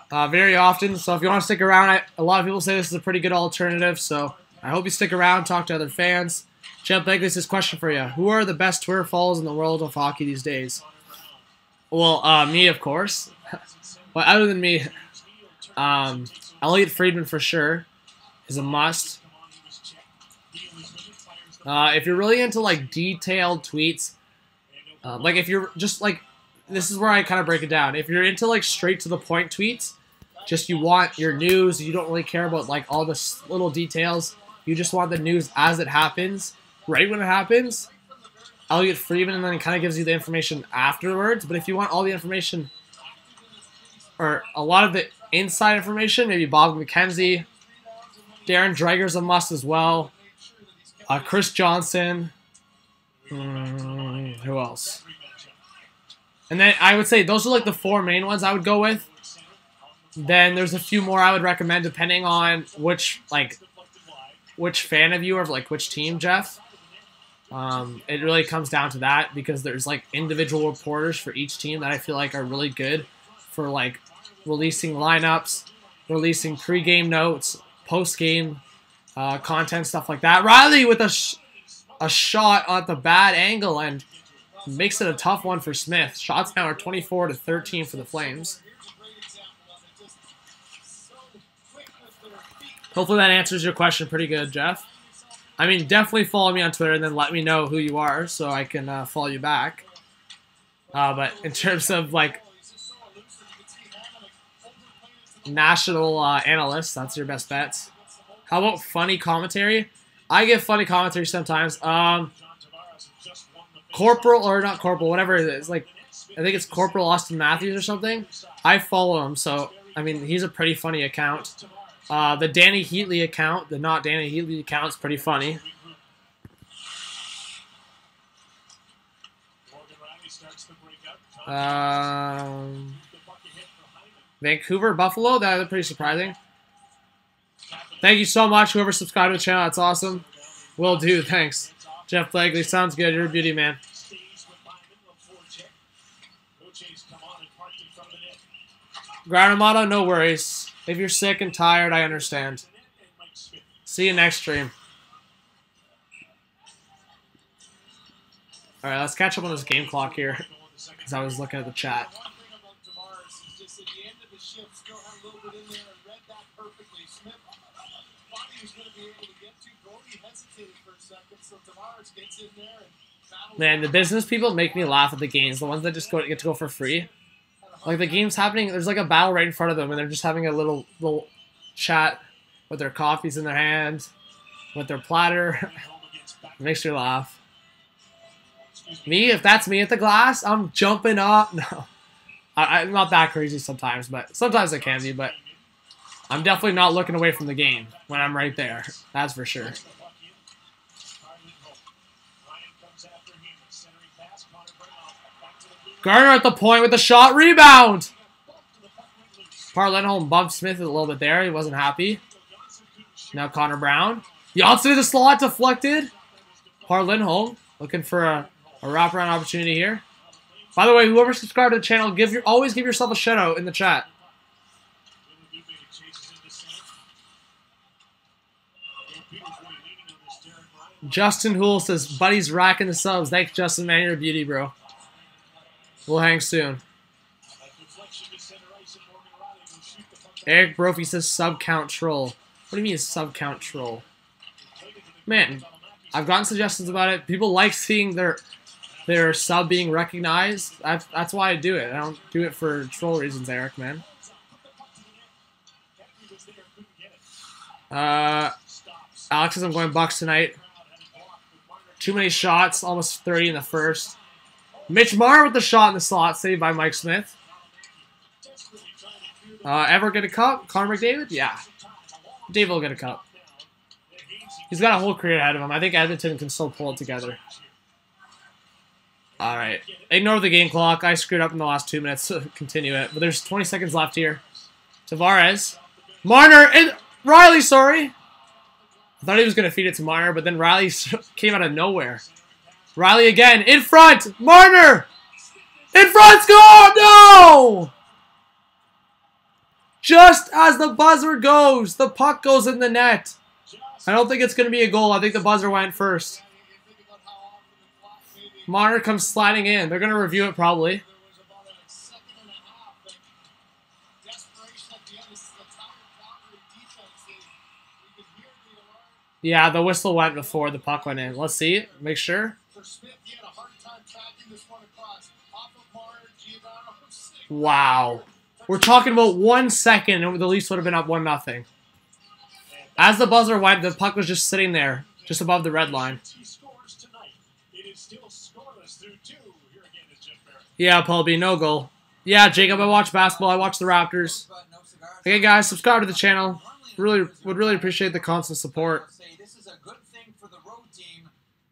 very often, so if you want to stick around, a lot of people say this is a pretty good alternative, so I hope you stick around, talk to other fans. Jeff Begley, this question for you. Who are the best Twitter follows in the world of hockey these days? Well, me, of course. But other than me, Elliot Friedman for sure is a must. If you're really into, like, detailed tweets, like, if you're just, like, this is where I kind of break it down. If you're into, like, straight-to-the-point tweets, just you want your news, you don't really care about, like, all the little details, you just want the news as it happens, right when it happens, Elliot Friedman, and then it kind of gives you the information afterwards. But if you want all the information, or a lot of the inside information, maybe Bob McKenzie, Darren Dreger's a must as well. Chris Johnson. Who else? And then I would say those are like the 4 main ones I would go with. Then there's a few more I would recommend depending on which fan of you or like which team, Jeff. It really comes down to that because there's like individual reporters for each team that I feel like are really good for like releasing lineups, releasing pregame notes, postgame content, stuff like that. Riley with a shot at the bad angle and makes it a tough one for Smith. Shots now are 24-13 for the Flames. Hopefully that answers your question pretty good, Jeff. I mean, definitely follow me on Twitter and then let me know who you are so I can follow you back. But in terms of, like, national analysts, that's your best bets. How about funny commentary? I give funny commentary sometimes. Corporal, or not Corporal, whatever it is. Like, I think it's Corporal Austin Matthews or something. I follow him, so, I mean, he's a pretty funny account. The Danny Heatley account, the not Danny Heatley account, is pretty funny. Vancouver, Buffalo, that's pretty surprising. Thank you so much, whoever subscribed to the channel. That's awesome. Will do, thanks. Jeff Blakely, sounds good. You're a beauty, man. Granamato, no worries. If you're sick and tired, I understand. See you next stream. Alright, let's catch up on this game clock here. Because I was looking at the chat. Man, the business people make me laugh at the games. The ones that just get to go for free. Like, the game's happening, there's like a battle right in front of them, and they're just having a little chat with their coffees in their hands, with their platter. It makes me laugh. Me, if that's me at the glass, I'm jumping up. No, I'm not that crazy sometimes, but sometimes I can be, but I'm definitely not looking away from the game when I'm right there. That's for sure. Garner at the point with the shot. Rebound! Lindholm bumped Smith a little bit there. He wasn't happy. Now Connor Brown. Janssen in the slot, deflected. Lindholm looking for a wraparound opportunity here. By the way, whoever subscribed to the channel, always give yourself a shout out in the chat. Justin Hool says, buddy's racking the subs. Thanks, Justin, man. You're a beauty, bro. We'll hang soon. A deflection to center ice, and Morgan Riley will shoot the puck. Eric Brophy says sub count troll. What do you mean sub count troll? Man, I've gotten suggestions about it. People like seeing their sub being recognized. That's why I do it. I don't do it for troll reasons, Eric, man. Alex says I'm going Bucks tonight. Too many shots, almost 30 in the first. Mitch Marner with the shot in the slot, saved by Mike Smith. Ever get a cup? Connor McDavid? Yeah. Dave will get a cup. He's got a whole career ahead of him. I think Edmonton can still pull it together. Alright. Ignore the game clock. I screwed up in the last 2 minutes, so continue it. But there's 20 seconds left here. Tavares. Marner and Riley, sorry. I thought he was going to feed it to Marner, but then Riley came out of nowhere. Riley again. In front. Marner. In front. Score. No. Just as the buzzer goes, the puck goes in the net. I don't think it's going to be a goal. I think the buzzer went first. Marner comes sliding in. They're going to review it probably. Yeah, the whistle went before the puck went in. Let's see. Make sure. Wow. We're talking about 1 second and the Leafs would have been up 1-0. As the buzzer went, the puck was just sitting there, just above the red line. Yeah, Paul B, no goal. Yeah, Jacob, I watch basketball. I watch the Raptors. Okay, guys, subscribe to the channel. Would really appreciate the constant support. This is a good thing for the road team,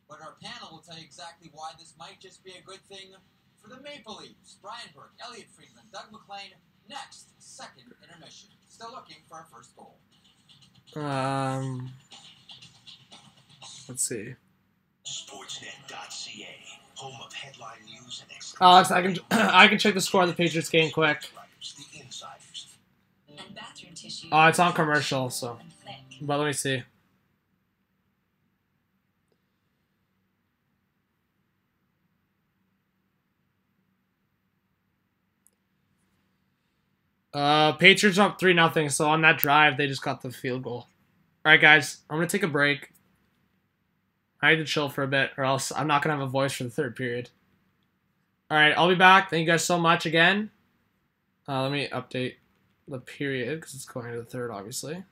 but our panel will tell you exactly why this might just be a good thing for the Maple Leafs. Brian Burke, Elliot Friedman, Doug McLean. Next, second intermission. Still looking for our first goal. Let's see. Sportsnet.ca, home of headline news and Alex, I can check the score of the Patriots game quick. And bathroom tissue. Oh, it's on commercial, so. But let me see. Patriots up 3-0, so on that drive, they just got the field goal. Alright, guys, I'm going to take a break. I need to chill for a bit, or else I'm not going to have a voice for the third period. Alright, I'll be back. Thank you guys so much again. Let me update the period, because it's going to the third, obviously.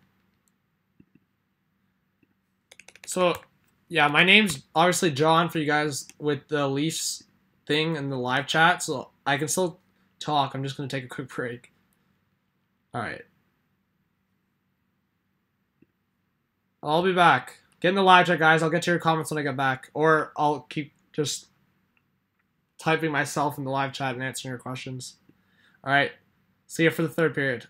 So, yeah, my name's obviously John for you guys with the Leafs thing and the live chat, so I can still talk. I'm just going to take a quick break. Alright. I'll be back. Get in the live chat, guys. I'll get to your comments when I get back. Or I'll keep just typing myself in the live chat and answering your questions. Alright. See you for the third period.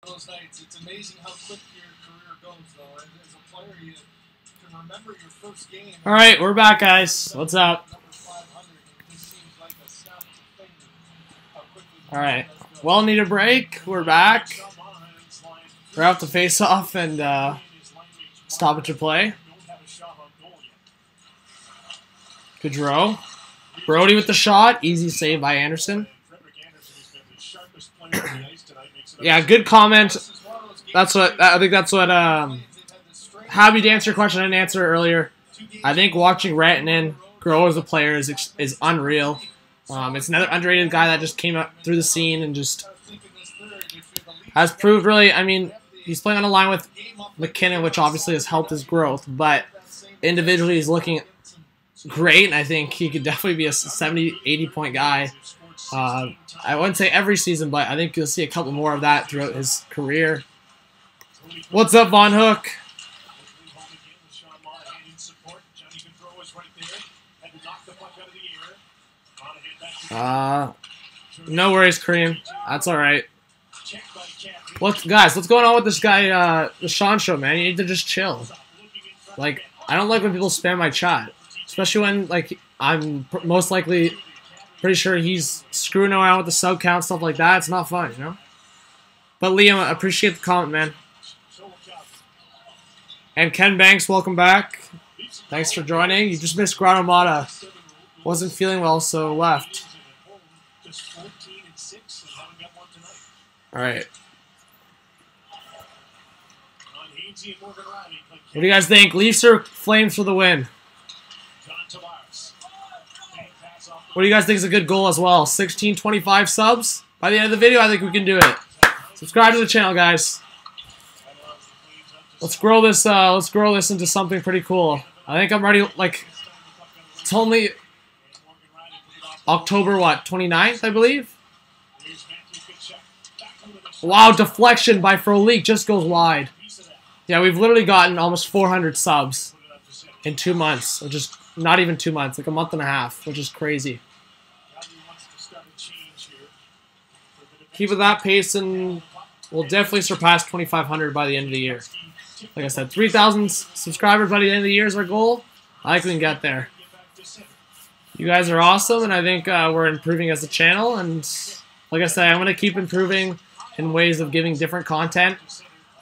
Those nights, it's amazing how quick your career goes, though. And as a player, you can remember your first game. All right, we're back, guys. What's up? Number 500, it just seems like a snap of the finger. How quickly All right. Well, need a break. We're back. We're out to face off and stoppage of play. Gaudreau. Brody with the shot. Easy save by Anderson. Yeah, good comment. That's what I think. That's what Happy to answer your question I didn't answer earlier. I think watching Rantanen grow as a player is unreal. It's another underrated guy that just came up through the scene and just has proved really. I mean, he's playing on a line with McKinnon, which obviously has helped his growth, but individually he's looking great, and I think he could definitely be a 70, 80-point guy. I wouldn't say every season, but I think you'll see a couple more of that throughout his career. What's up, Von Hook? No worries, Kareem. That's all right. Guys, what's going on with this guy, the Sean Show, man? You need to just chill. Like, I don't like when people spam my chat. Especially when, like, I'm most likely pretty sure he's screwing around with the sub count, stuff like that. It's not fun, you know? But, Liam, I appreciate the comment, man. And Ken Banks, welcome back. Thanks for joining. You just missed Granamata. Wasn't feeling well, so left. All right. What do you guys think? Leafs or Flames for the win? What do you guys think is a good goal as well? 16-25 subs? By the end of the video, I think we can do it. Subscribe to the channel, guys. Let's grow this. Let's grow this into something pretty cool. I think I'm ready. Like, it's only October what? 29th, I believe. Wow, deflection by Frolik just goes wide. Yeah, we've literally gotten almost 400 subs in 2 months, which is not even 2 months, like a month and a half, which is crazy. Keep at that pace and we'll definitely surpass 2,500 by the end of the year. Like I said, 3,000 subscribers by the end of the year is our goal. I think we can get there. You guys are awesome, and I think we're improving as a channel. And like I said, I'm going to keep improving in ways of giving different content.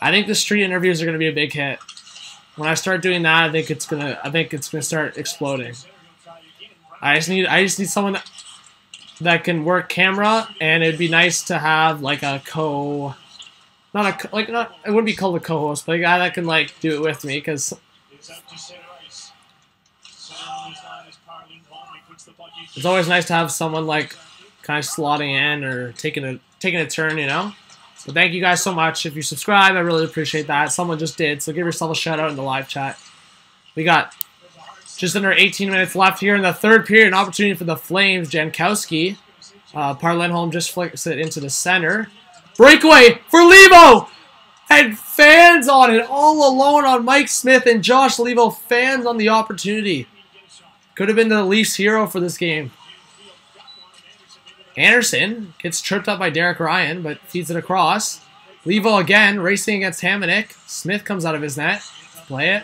I think the street interviews are going to be a big hit. When I start doing that, I think it's gonna start exploding. I just need someone that can work camera, and it'd be nice to have like a it wouldn't be called a co-host, but a guy that can like do it with me, because it's always nice to have someone like kind of slotting in or taking a turn, you know. So thank you guys so much. If you subscribe, I really appreciate that. Someone just did, so give yourself a shout out in the live chat. We got just under 18 minutes left here in the third period. An opportunity for the Flames. Jankowski. Parlenholm just flicks it into the center. Breakaway for Levo! And fans on it, all alone on Mike Smith and Josh Levo. Fans on the opportunity. Could have been the Leafs hero for this game. Anderson gets tripped up by Derek Ryan, but feeds it across. Levo again, racing against Hamonic. Smith comes out of his net. Play it.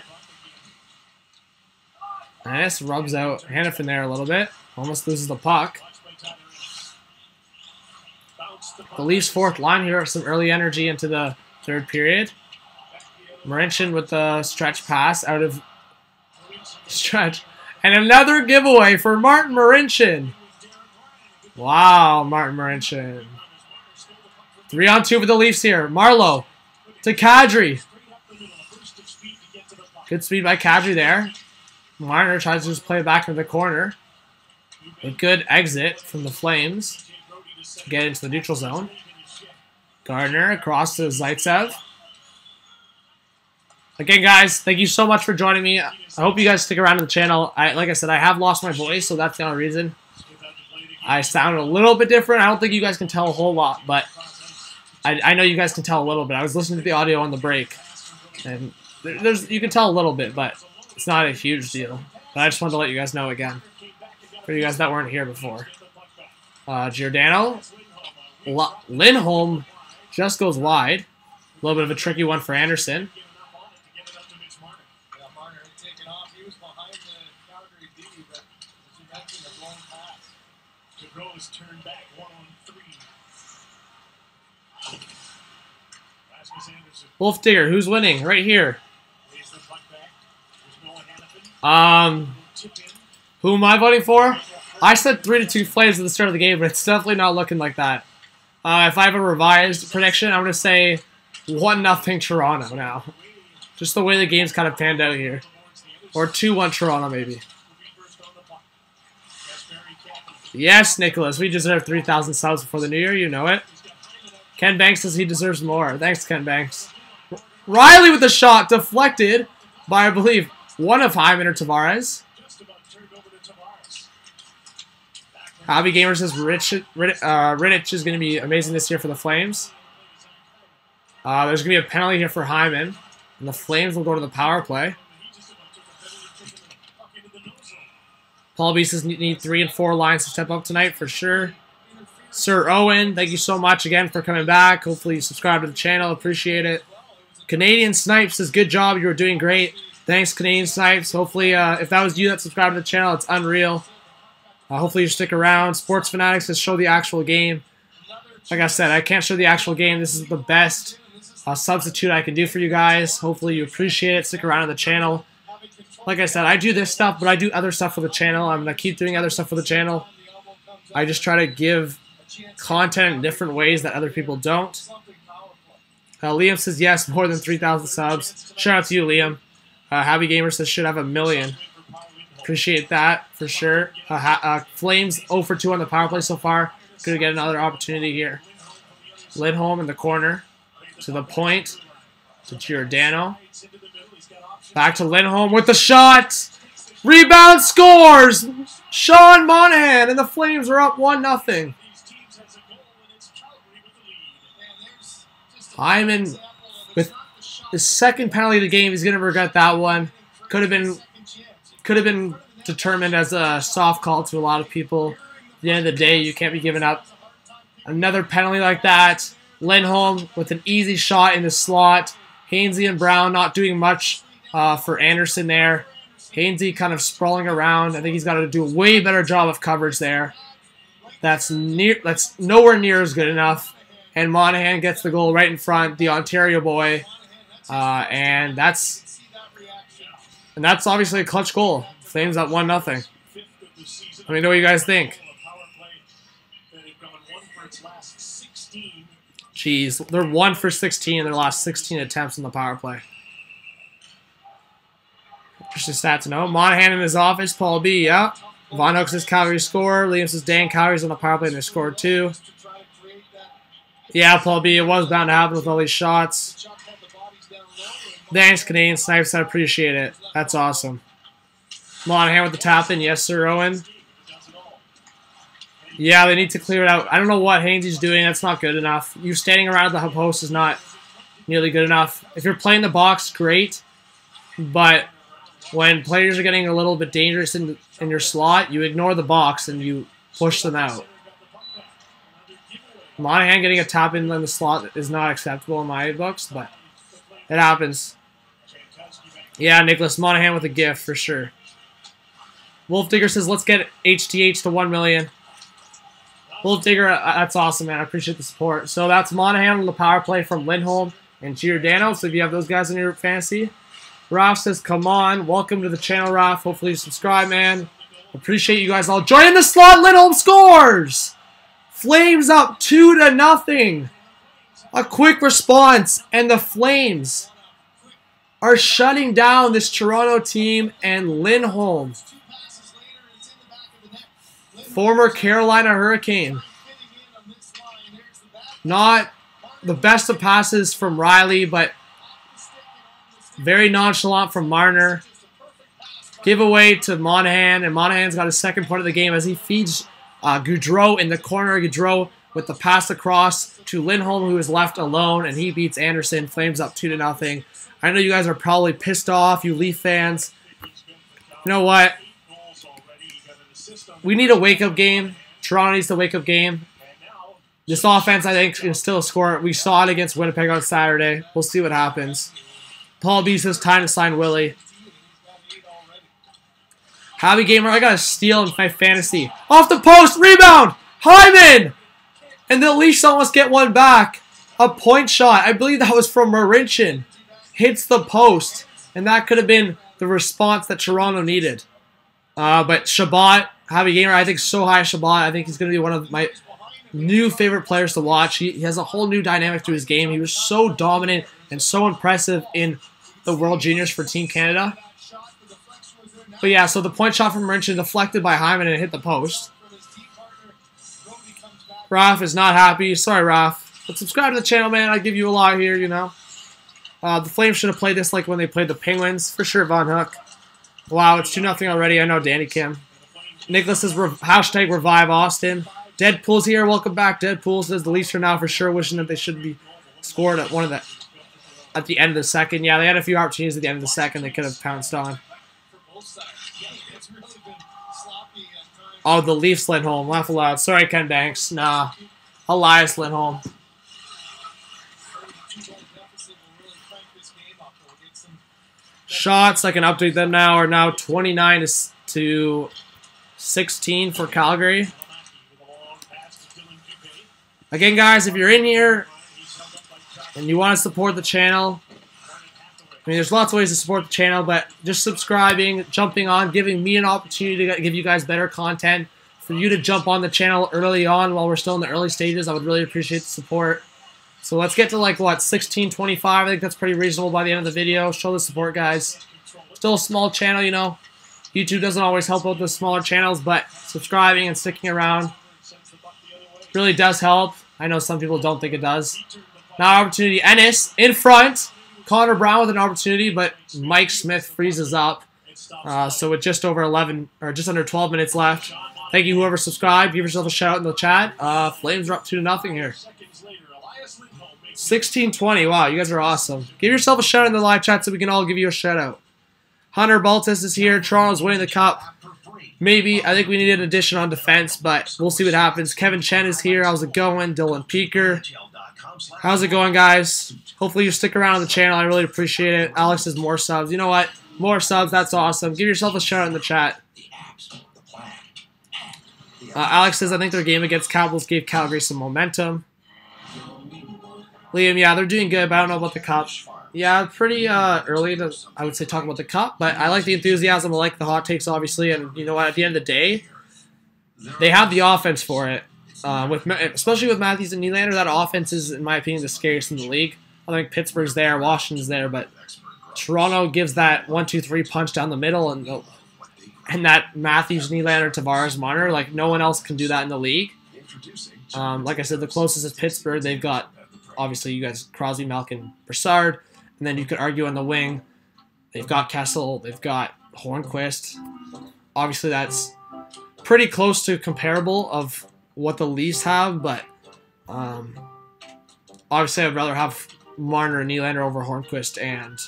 Nice, rubs out Hannafin there a little bit. Almost loses the puck. The Leafs' fourth line here, some early energy into the third period. Marincin with the stretch pass out of stretch. And another giveaway for Martin Marincin. Wow, Martin Marincin. 3-on-2 for the Leafs here. Marleau to Kadri. Good speed by Kadri there. Marner tries to just play it back into the corner. A good exit from the Flames to get into the neutral zone. Gardner across to Zaitsev. Again, guys, thank you so much for joining me. I hope you guys stick around to the channel. Like I said, I have lost my voice, so that's the only reason. I sound a little bit different. I don't think you guys can tell a whole lot, but I know you guys can tell a little bit. I was listening to the audio on the break, and you can tell a little bit, but it's not a huge deal. But I just wanted to let you guys know again, for you guys that weren't here before. Giordano. Lindholm just goes wide. little bit of a tricky one for Anderson. Yeah, Marner had taken off. He was behind the Calgary D, but as you mentioned, a blown pass. Gaudreau is turned back 1-on-3. Rasmus Anderson Wolf Digger, who's winning? Right here. lays the puck back. There's no Hannafin. Tip in. Who am I voting for? I said 3-2 Flames at the start of the game, but it's definitely not looking like that. If I have a revised prediction, I'm going to say 1-0 Toronto now. Just the way the game's kind of panned out here. Or 2-1 Toronto, maybe. Yes, Nicholas, we deserve 3,000 subs before the new year. You know it. Ken Banks says he deserves more. Thanks, Ken Banks. Riley with the shot, deflected by, I believe, one of Hyman or Tavares. Hobby Gamer says Rittich is going to be amazing this year for the Flames. There's going to be a penalty here for Hyman. And the Flames will go to the power play. Paul B says need 3 and 4 lines to step up tonight for sure. Sir Owen, thank you so much again for coming back. Hopefully you subscribe to the channel. Appreciate it. Canadian Snipes says, good job. You were doing great. Thanks, Canadian Snipes. Hopefully, if that was you that subscribed to the channel, it's unreal. Hopefully you stick around. Sports Fanatics says, show the actual game. Like I said, I can't show the actual game. This is the best substitute I can do for you guys. Hopefully you appreciate it. Stick around on the channel. Like I said, I do this stuff, but I do other stuff for the channel. I'm going to keep doing other stuff for the channel. I just try to give content in different ways that other people don't. Liam says, yes, more than 3,000 subs. Shout out to you, Liam. Happy Gamer says, should have 1 million. Appreciate that, for sure. Flames 0 for 2 on the power play so far. Gonna get another opportunity here. Lindholm in the corner. To the point. To Giordano. Back to Lindholm with the shot. Rebound, scores! Sean Monahan, and the Flames are up 1-0. Hyman with his second penalty of the game. He's gonna regret that one. Could have been determined as a soft call to a lot of people. At the end of the day, you can't be giving up another penalty like that. Lindholm with an easy shot in the slot. Hainsey and Brown not doing much for Anderson there. Hainsey kind of sprawling around. I think he's got to do a way better job of coverage there. That's nowhere near as good enough. And Monahan gets the goal right in front, the Ontario boy. And that's obviously a clutch goal. Flames up 1-0. Let me know what you guys think. Jeez, they're 1 for 16 in their last 16 attempts on the power play. Interesting stat to know. Monahan in his office, Paul B, yeah. Von Hook says Calgary score. Liam says Dan Calgary's on the power play and they scored 2. Yeah, Paul B, it was bound to happen with all these shots. Thanks, Canadian Snipes. I appreciate it. That's awesome. Monahan with the tap in. Yes, sir, Owen. Yeah, they need to clear it out. I don't know what Hainsey's doing. That's not good enough. You standing around the post is not nearly good enough. If you're playing the box, great. But when players are getting a little bit dangerous in your slot, you ignore the box and you push them out. Monahan getting a tap in the slot is not acceptable in my books, but it happens. Yeah, Nicholas, Monahan with a gift for sure. Wolf Digger says, let's get HTH to 1 million. Wolf Digger, that's awesome, man. I appreciate the support. So that's Monahan on the power play from Lindholm and Giordano. So if you have those guys in your fantasy. Raf says, come on. Welcome to the channel, Raf. Hopefully you subscribe, man. Appreciate you guys all joining the slot. Lindholm scores! Flames up 2-0. A quick response, and the Flames are shutting down this Toronto team and Lindholm. Former Carolina Hurricane. Not the best of passes from Riley, but very nonchalant from Marner. Giveaway to Monahan, and Monahan's got his second point of the game as he feeds Gaudreau in the corner. Gaudreau with the pass across to Lindholm, who is left alone, and he beats Anderson. Flames up 2-0. I know you guys are probably pissed off, you Leaf fans. You know what? We need a wake-up game. Toronto needs a wake-up game. This offense, I think, can still score. We saw it against Winnipeg on Saturday. We'll see what happens. Paul B says time to sign Willie. Hobby Gamer, I got a steal in my fantasy. Off the post, rebound! Hyman! And the Leafs almost get one back. A point shot. I believe that was from Marincin. Hits the post. And that could have been the response that Toronto needed. But Shabbat, Hobby Gamer, I think so high Shabbat. I think he's going to be one of my new favorite players to watch. He has a whole new dynamic to his game. He was so dominant and so impressive in the World Juniors for Team Canada. But yeah, so the point shot from Marincin deflected by Hyman and hit the post. Raf is not happy. Sorry, Raf. But subscribe to the channel, man. I give you a lot here, you know. The Flames should have played this like when they played the Penguins. For sure, Von Hook. Wow, it's 2-0 already. I know Danny Kim. Nicholas says, hashtag revive Austin. Deadpool's here. Welcome back, Deadpool. Says the Leafs are now for sure wishing that they should be scored at at the end of the second. Yeah, they had a few opportunities at the end of the second they could have pounced on. Oh, the Leafs Lindholm. Laugh aloud. Sorry, Ken Banks. Nah. Elias Lindholm. Shots, I can update them now, are now 29 to 16 for Calgary. Again, guys, if you're in here and you want to support the channel, I mean, there's lots of ways to support the channel, but just subscribing, jumping on, giving me an opportunity to give you guys better content, for you to jump on the channel early on while we're still in the early stages, I would really appreciate the support. So let's get to like, what, 16:25? I think that's pretty reasonable by the end of the video. Show the support, guys. Still a small channel, you know. YouTube doesn't always help out the smaller channels, but subscribing and sticking around really does help. I know some people don't think it does. Now opportunity. Ennis in front. Connor Brown with an opportunity, but Mike Smith freezes up. So with just over 11 or just under 12 minutes left. Thank you, whoever subscribed. Give yourself a shout out in the chat. Flames are up 2-0 here. 16:20. Wow, you guys are awesome. Give yourself a shout out in the live chat so we can all give you a shout out. Hunter Baltus is here. Toronto's winning the cup. Maybe. I think we need an addition on defense, but we'll see what happens. Kevin Chen is here. How's it going? Dylan Peaker. How's it going, guys? Hopefully you stick around on the channel. I really appreciate it. Alex says more subs. You know what? More subs. That's awesome. Give yourself a shout out in the chat. Alex says, I think their game against Cowboys gave Calgary some momentum. Liam, yeah, they're doing good, but I don't know about the cup. Yeah, pretty early to, I would say, talk about the cup, but I like the enthusiasm. I like the hot takes, obviously, and you know what? At the end of the day, they have the offense for it. Especially with Matthews and Nylander, that offense is, in my opinion, the scariest in the league. I think Pittsburgh's there, Washington's there, but Toronto gives that 1-2-3 punch down the middle, and that Matthews, Nylander, Tavares, Marner, like no one else can do that in the league. Like I said, the closest is Pittsburgh. They've got, obviously, you guys, Crosby, Malkin, Brassard, and then you could argue on the wing, they've got Kessel, they've got Hornquist. Obviously, that's pretty close to comparable of what the Leafs have, but obviously I'd rather have Marner and Nylander over Hornquist and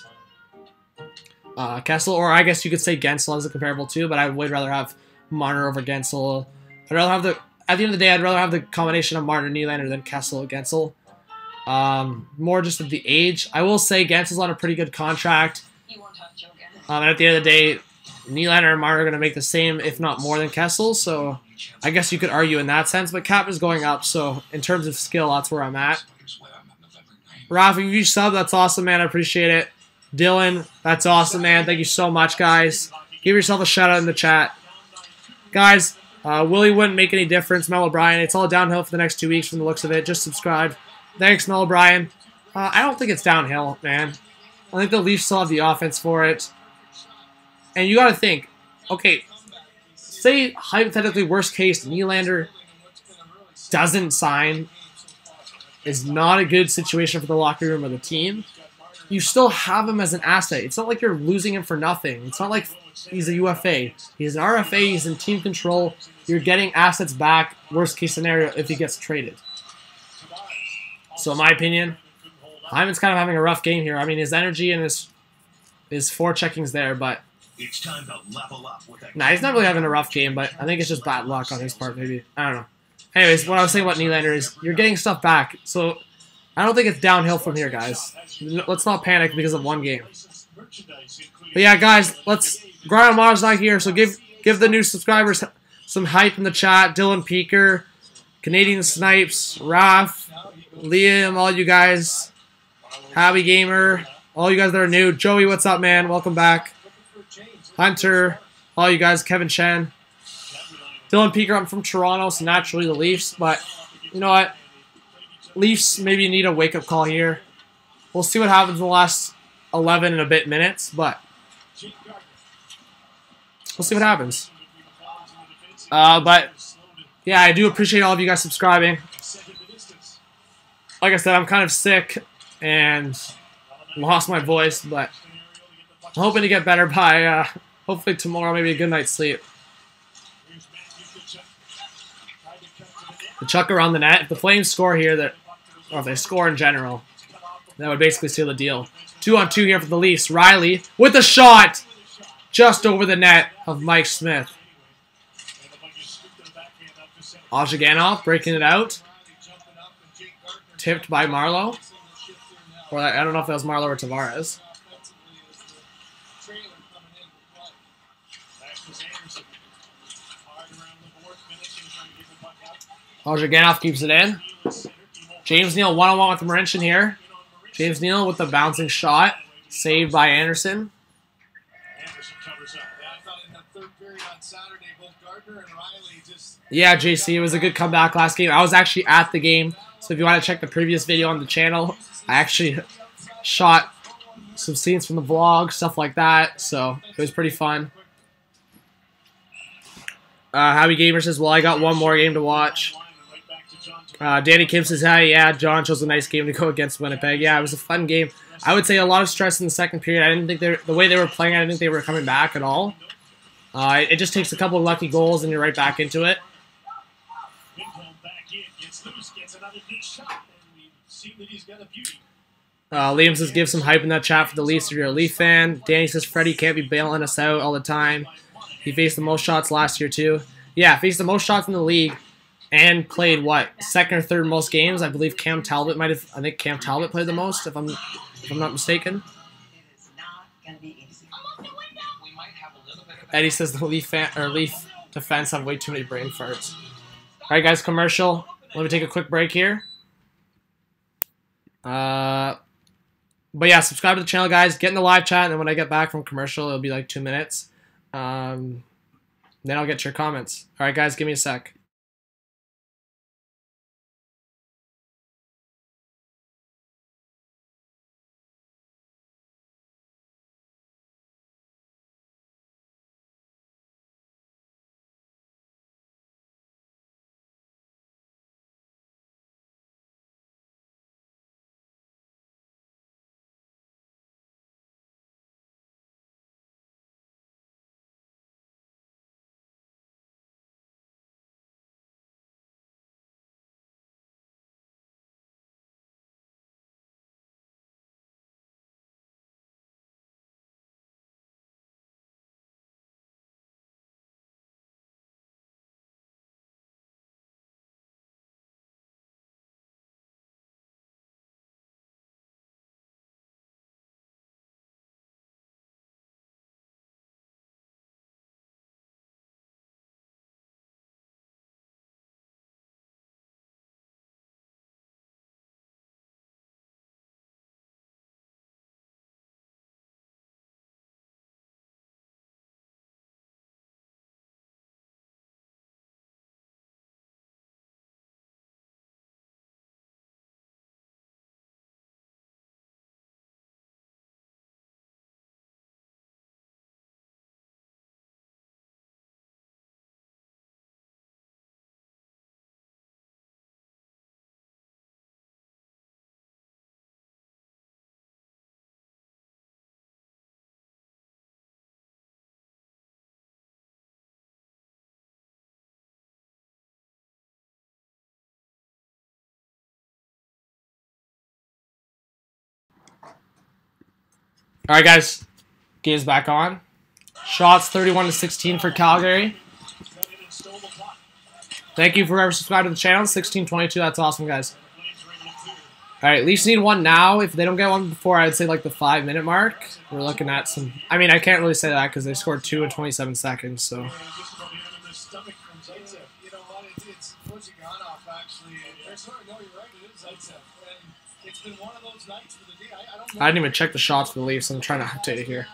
Kessel, or I guess you could say Gensel as a comparable too, but I would rather have Marner over Gensel. I'd rather have at the end of the day, I'd rather have the combination of Marner and Nylander than Kessel and Gensel. More just of the age. I will say Gensel's on a pretty good contract. And at the end of the day, Nylander and Marner are going to make the same, if not more than Kessel, so I guess you could argue in that sense, but Cap is going up, so in terms of skill, that's where I'm at. Rafi, if you sub, that's awesome, man. I appreciate it. Dylan, that's awesome, man. Thank you so much, guys. Give yourself a shout out in the chat. Guys, Willie wouldn't make any difference. Mel O'Brien, it's all downhill for the next 2 weeks from the looks of it. Just subscribe. Thanks, Mel O'Brien. I don't think it's downhill, man. I think the Leafs still have the offense for it. And you got to think, okay, say hypothetically worst case, Nylander doesn't sign, is not a good situation for the locker room or the team. You still have him as an asset. It's not like you're losing him for nothing. It's not like he's a UFA. He's an RFA. He's in team control. You're getting assets back, worst case scenario, if he gets traded. So in my opinion, Hyman's kind of having a rough game here. I mean, his energy and his forechecking's there, but It's time to level up with nah, he's not really having a rough game, but I think it's just bad luck on his part, maybe. I don't know. Anyways, what I was saying about Nylander is you're getting stuff back. So I don't think it's downhill from here, guys. Let's not panic because of one game. But yeah, guys, let's. Grind Mars not here, so give the new subscribers some hype in the chat. Dylan Peaker, Canadian Snipes, Raph, Liam, all you guys, Happy Gamer, all you guys that are new. Joey, what's up, man? Welcome back. Hunter, all you guys, Kevin Chen. Dylan Peaker, I'm from Toronto, so naturally the Leafs, but you know what? Leafs maybe need a wake-up call here. We'll see what happens in the last 11 and a bit minutes, but we'll see what happens. But yeah, I do appreciate all of you guys subscribing. Like I said, I'm kind of sick and lost my voice, but I'm hoping to get better by hopefully tomorrow, maybe a good night's sleep. The chuck around the net. If the Flames score here, or if they score in general, that would basically seal the deal. 2-on-2 here for the Leafs. Riley with a shot just over the net of Mike Smith. Ozhiganov breaking it out. Tipped by Marleau. Or I don't know if that was Marleau or Tavares. Ozhiganov keeps it in. James Neal one-on-one with Marincin here. James Neal with the bouncing shot. Saved by Anderson. Yeah, JC, it was a good comeback last game. I was actually at the game, so if you want to check the previous video on the channel, I actually shot some scenes from the vlog, stuff like that, so it was pretty fun. Howie Gamer says, well, I got one more game to watch. Danny Kim says, hey, yeah, John chose a nice game to go against Winnipeg. Yeah, it was a fun game. I would say a lot of stress in the second period. I didn't think the way they were playing, I didn't think they were coming back at all. It just takes a couple of lucky goals and you're right back into it. Liam says, give some hype in that chat for the Leafs if you're a Leaf fan. Danny says, Freddie can't be bailing us out all the time. He faced the most shots last year, too. Yeah, faced the most shots in the league and played, what, second or third most games? I believe Cam Talbot might have, I think Cam Talbot played the most, if I'm not mistaken. Eddie says the Leaf defense have way too many brain farts. All right, guys, commercial. Let me take a quick break here. But yeah, subscribe to the channel, guys. Get in the live chat, and then when I get back from commercial, it'll be like 2 minutes. Then I'll get your comments. All right, guys, give me a sec. All right, guys. Game's back on. Shots 31-16 for Calgary. Thank you for whoever subscribed to the channel. 1622. That's awesome, guys. All right, Leafs need one now. If they don't get one before, I'd say like the 5-minute mark. We're looking at some. I mean, I can't really say that because they scored 2 in 27 seconds. So. You know what? It's Wojciechowski actually. Sorry, no, you're right. It is Zaitsev, and it's been one of those nights for the D. I don't know. I didn't even check the shots for the Leafs. I'm trying to update it here.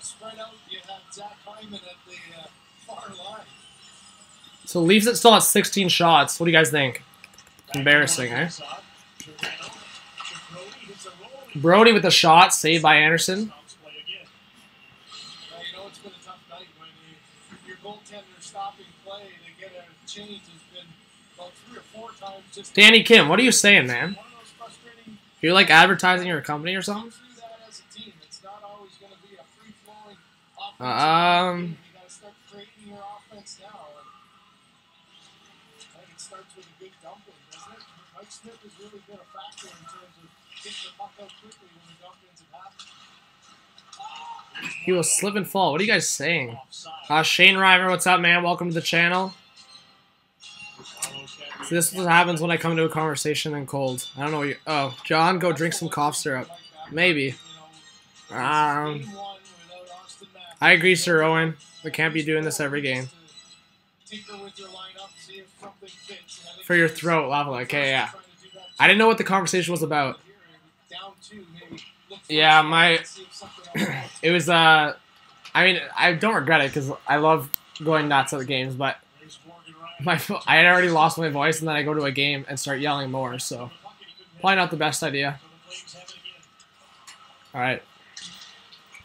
Spread out, you have Zach Hyman at the far line. So Leafs it still at 16 shots. What do you guys think? Embarrassing, eh? Brody with the shot, saved by Anderson. Well, you know it's been a tough night when your goaltender stopping play to get a change has been about 3 or 4 times. Just Danny Kim, what are you saying, man? one of those frustrating. You're like advertising your company or something? Through that as a team, it's not always going to be a free-flowing offense. You got to start creating your offense now. And I think it starts with a good dumping, doesn't it? Mike Smith has really been a factor in terms of getting the puck out quickly when the dumpings have happened. He will slip and fall. What are you guys saying? Shane Reimer, what's up, man? Welcome to the channel. So this is what happens when I come to a conversation and cold. I don't know what you... Oh, John, go drink some cough syrup. Maybe. I agree, Sir Owen. We can't be doing this every game. For your throat, lava. Okay, yeah. I didn't know what the conversation was about. Yeah, my... It was, I mean, I don't regret it because I love going nuts at the games, but I had already lost my voice, and then I go to a game and start yelling more, so probably not the best idea. All right.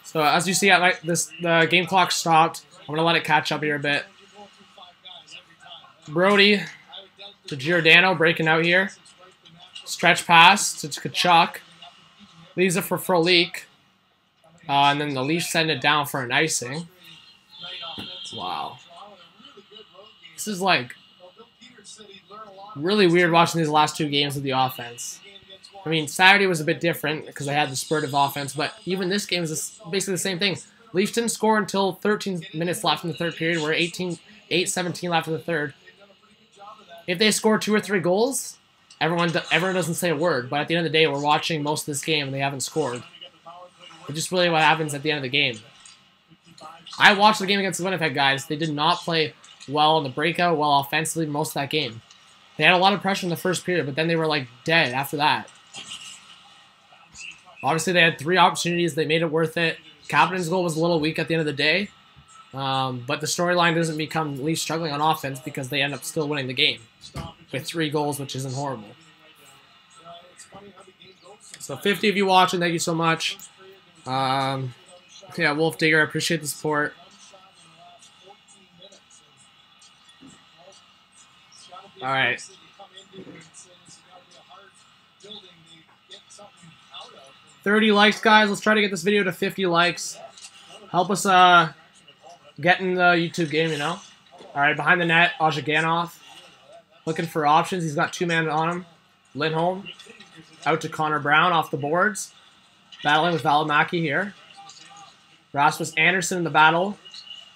So as you see, the game clock stopped. I'm gonna let it catch up here a bit. Brody to Giordano breaking out here. Stretch pass to Kachuk. Leaves it for Frolik. And then the Leafs send it down for an icing. Wow. This is like really weird watching these last 2 games of the offense. I mean, Saturday was a bit different because they had the spurt of offense, but even this game is basically the same thing. Leafs didn't score until 13 minutes left in the third period. We're 8-17 left in the third. If they score 2 or 3 goals, everyone doesn't say a word, but at the end of the day, we're watching most of this game and they haven't scored. It's just really what happens at the end of the game. I watched the game against the Winnipeg guys. They did not play well in the breakout, well offensively most of that game. They had a lot of pressure in the first period, but then they were like dead after that. Obviously, they had 3 opportunities. They made it worth it. Kapanen's goal was a little weak at the end of the day. But the storyline doesn't become Leafs struggling on offense because they end up still winning the game with 3 goals, which isn't horrible. So 50 of you watching, thank you so much. Yeah, Wolf Digger, I appreciate the support. All right. 30 likes, guys. Let's try to get this video to 50 likes. Help us get in the YouTube game, you know. All right, behind the net, Ozhiganov. Looking for options. He's got 2 men on him. Lindholm out to Connor Brown off the boards. Battling with Valimaki here. Rasmus Anderson in the battle.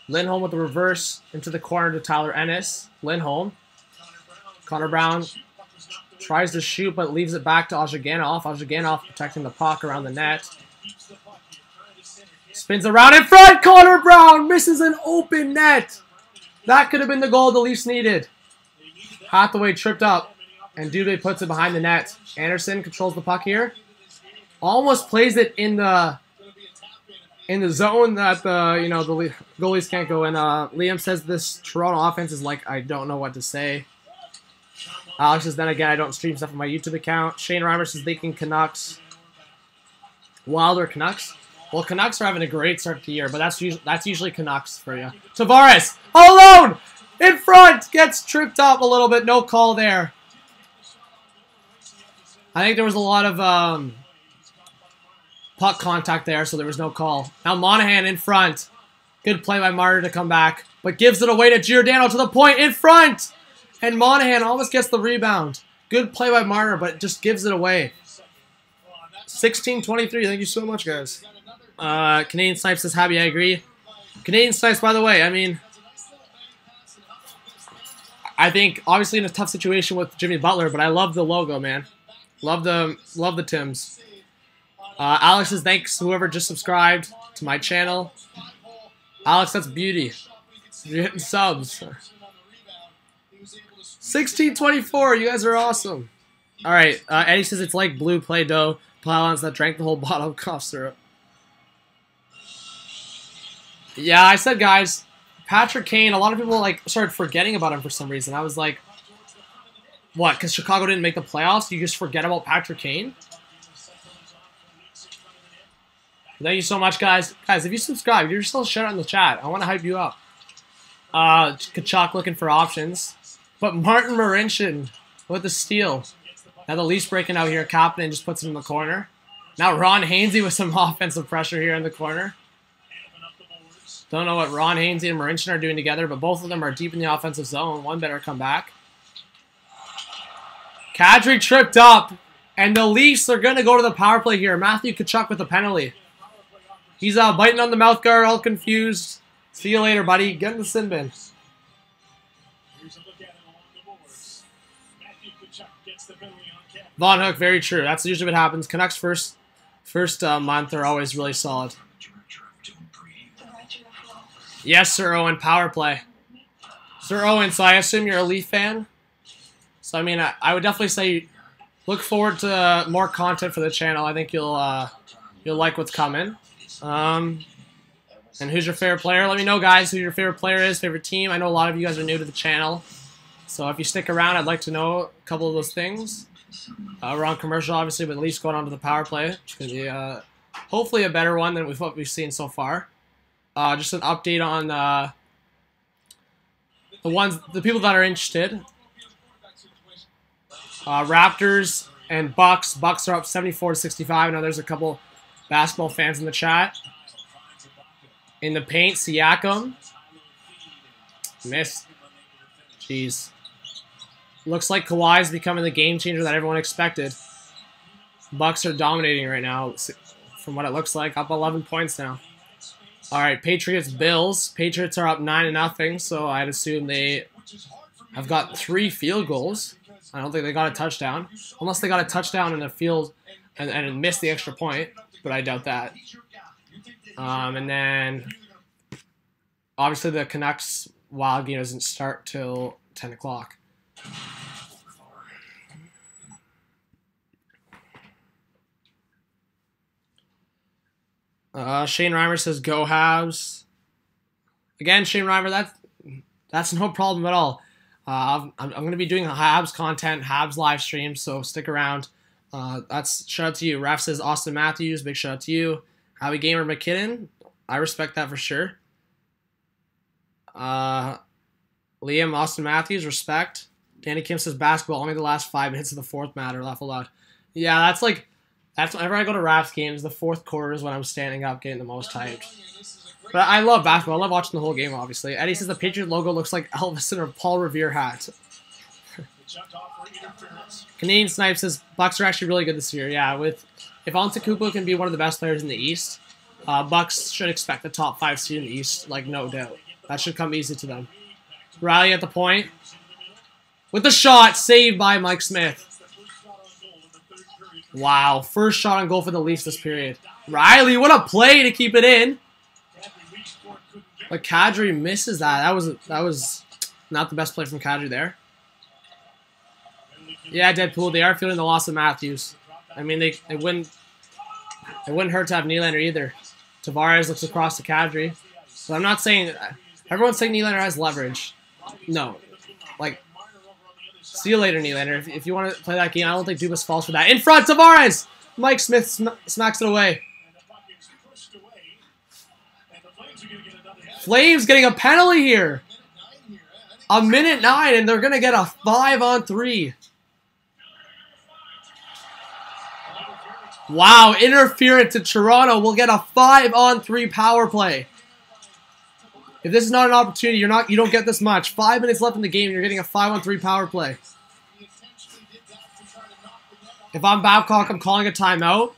Lindholm with the reverse into the corner to Tyler Ennis. Lindholm. Connor Brown tries to shoot but leaves it back to Ozhiganov. Ozhiganov protecting the puck around the net. Spins around in front. Connor Brown misses an open net. That could have been the goal the Leafs needed. Hathaway tripped up and Dubé puts it behind the net. Anderson controls the puck here. Almost plays it in the zone that the goalies can't go in. Liam says this Toronto offense is like, I don't know what to say. Alex says, then again, I don't stream stuff on my YouTube account. Shane Reimer says, thinking Canucks. Wilder Canucks. Well, Canucks are having a great start to the year, but that's usually Canucks for you. Tavares, all alone, in front, gets tripped up a little bit. No call there. I think there was a lot of puck contact there, so there was no call. Now Monahan in front. Good play by Marner to come back, but gives it away to Giordano to the point in front. And Monahan almost gets the rebound. Good play by Marner, but just gives it away. 16-23. Thank you so much, guys. Canadian Snipes says, happy, I agree. Canadian Snipes, by the way, I mean, I think obviously in a tough situation with Jimmy Butler, but I love the logo, man. Love the Tims. Alex says thanks whoever just subscribed to my channel. Alex, that's beauty. You're hitting subs. 1624, you guys are awesome. All right, Eddie says it's like blue Play-Doh pylons that drank the whole bottle of cough syrup. Yeah, I said, guys, Patrick Kane, a lot of people like started forgetting about him for some reason. I was like, what, because Chicago didn't make the playoffs? You just forget about Patrick Kane? Thank you so much, guys. Guys, if you subscribe, you're still shut out in the chat. I want to hype you up. Kachuk looking for options. But Martin Marincin with the steal. Now the Leafs breaking out here. Kapanen just puts it in the corner. Now Ron Hainsey with some offensive pressure here in the corner. Don't know what Ron Hainsey and Marincin are doing together, but both of them are deep in the offensive zone. One better come back. Kadri tripped up, and the Leafs are going to go to the power play here. Matthew Kachuk with the penalty. He's biting on the mouth guard, all confused. See you later, buddy. Get in the sin bin. Von Hook, very true. That's usually what happens. Canucks first month are always really solid. Yes, Sir Owen, power play. Sir Owen, so I assume you're a Leaf fan? So, I mean, I would definitely say look forward to more content for the channel. I think you'll like what's coming. And who's your favorite player? Let me know, guys, who your favorite player is, favorite team. I know a lot of you guys are new to the channel. So if you stick around, I'd like to know a couple of those things. We're on commercial, obviously, but at least going on to the power play. It's going to be hopefully a better one than what we've seen so far. Just an update on the people that are interested. Raptors and Bucks. Bucks are up 74-65. I know there's a couple basketball fans in the chat. In the paint, Siakam. Missed. Jeez. Looks like Kawhi's becoming the game changer that everyone expected. Bucks are dominating right now, from what it looks like. Up 11 points now. All right, Patriots, Bills. Patriots are up 9-0, so I'd assume they have got 3 field goals. I don't think they got a touchdown. Unless they got a touchdown in the field and missed the extra point, but I doubt that. And then, obviously, the Canucks Wild game doesn't start till 10 o'clock. Shane Reimer says, go Habs. Again, Shane Reimer, that's no problem at all. I'm going to be doing Habs content, Habs live streams, so stick around. That's shout out to you. Raf says, Austin Matthews, big shout out to you. Howie Gamer McKinnon, I respect that for sure. Liam, Austin Matthews, respect. Danny Kim says, basketball, only the last 5 minutes of the fourth matter, laugh aloud. Yeah, that's whenever I go to Raps games, the fourth quarter is when I'm standing up getting the most hyped. But I love basketball. I love watching the whole game, obviously. Eddie says the Patriot logo looks like Elvis in a Paul Revere hat. Canadian Snipe says Bucks are actually really good this year. Yeah, if Antetokounmpo can be one of the best players in the East, Bucks should expect the top 5 seed in the East, like no doubt. That should come easy to them. Riley at the point. With the shot, saved by Mike Smith. Wow, first shot on goal for the Leafs this period. Riley, what a play to keep it in. But Kadri misses that. That was not the best play from Kadri there. Yeah, Deadpool, they are feeling the loss of Matthews. I mean, it wouldn't hurt to have Nylander either. Tavares looks across to Kadri. But I'm not saying everyone's saying Nylander has leverage. No, like. See you later, Nylander. If you want to play that game, I don't think Dubas falls for that. In front, Tavares! Mike Smith smacks it away. Flames getting a penalty here. A minute 9, and they're going to get a 5-on-3. Wow, interference to Toronto. We'll get a 5-on-3 power play. If this is not an opportunity, you don't get this much. 5 minutes left in the game, you're getting a 5-on-3 power play. If I'm Babcock, I'm calling a timeout.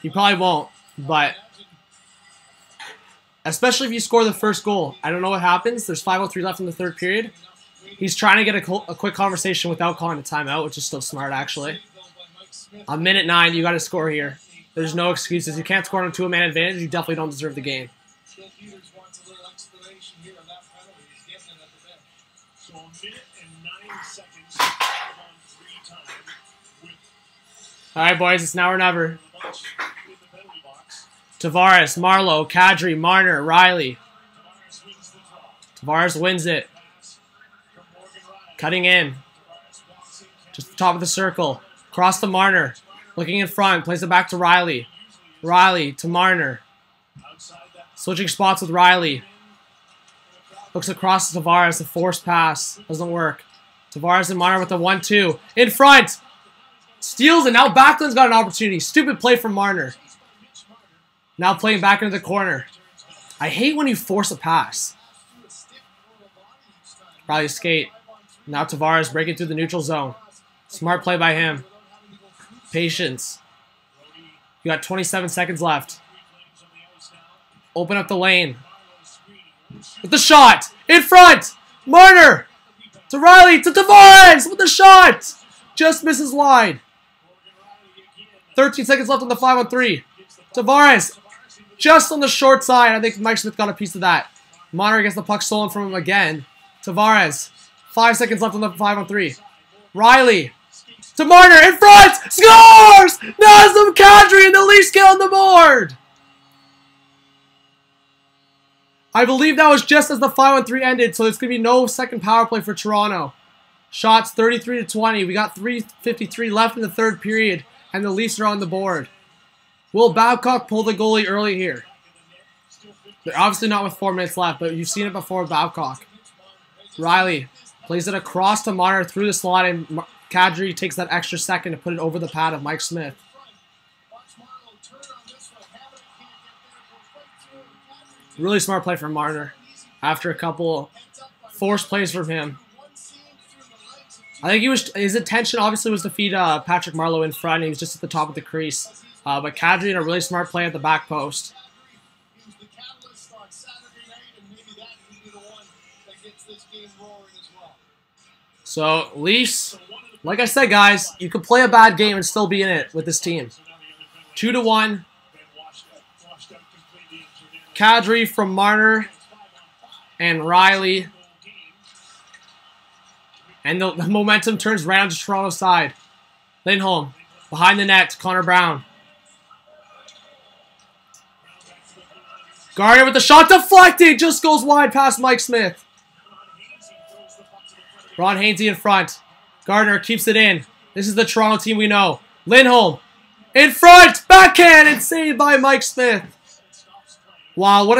He probably won't, but Especially if you score the first goal. I don't know what happens. There's 5:03 left in the third period. He's trying to get a quick conversation without calling a timeout, which is still smart, actually. On minute 9, you got to score here. There's no excuses. You can't score on a 2-man advantage. You definitely don't deserve the game. So a minute and 9 seconds, 5-on-3 time with All right, boys. It's now or never. the bunch in the penalty box. Tavares, Marlowe, Kadri, Marner, Riley. Tavares wins the draw. Tavares wins it. Pass from Morgan Ryan. Cutting in. Tavares walks in. Just the top of the circle. Cross to Marner. Looking in front. Plays it back to Riley. Riley to Marner. Outside that Switching spots with Riley. Looks across to Tavares. A forced pass. Doesn't work. Tavares and Marner with the 1-2. In front. Steals it. Now Backlund's got an opportunity. Stupid play from Marner. Now playing back into the corner. I hate when you force a pass. Riley skate. Now Tavares breaking through the neutral zone. Smart play by him. Patience. You got 27 seconds left. Open up the lane. With the shot. In front. Marner. To Riley. To Tavares. With the shot. Just misses wide. 13 seconds left on the 5-on-3. Tavares. Just on the short side. I think Mike Smith got a piece of that. Marner gets the puck stolen from him again. Tavares. 5 seconds left on the 5-on-3. Riley. To Marner. In front. Scores! Nazem Kadri and the Leafs get on the board. I believe that was just as the 5-on-3 ended, so there's going to be no second power play for Toronto. Shots 33-20. We got 3:53 left in the third period, and the Leafs are on the board. Will Babcock pull the goalie early here? They're obviously not with 4 minutes left, but you've seen it before with Babcock. Riley plays it across to Marner through the slot, and Kadri takes that extra second to put it over the pad of Mike Smith. Really smart play from Marner after a couple forced plays from him. I think his intention obviously was to feed Patrick Marleau in front. He was just at the top of the crease. But Kadri in a really smart play at the back post. So, Leafs, like I said, guys, you can play a bad game and still be in it with this team. 2-1. Kadri from Marner and Riley. And the momentum turns right onto Toronto's side. Lindholm behind the net to Connor Brown. Gardner with the shot deflected. Just goes wide past Mike Smith. Ron Hainsey in front. Gardner keeps it in. This is the Toronto team we know. Lindholm in front. Backhand and saved by Mike Smith. Wow, what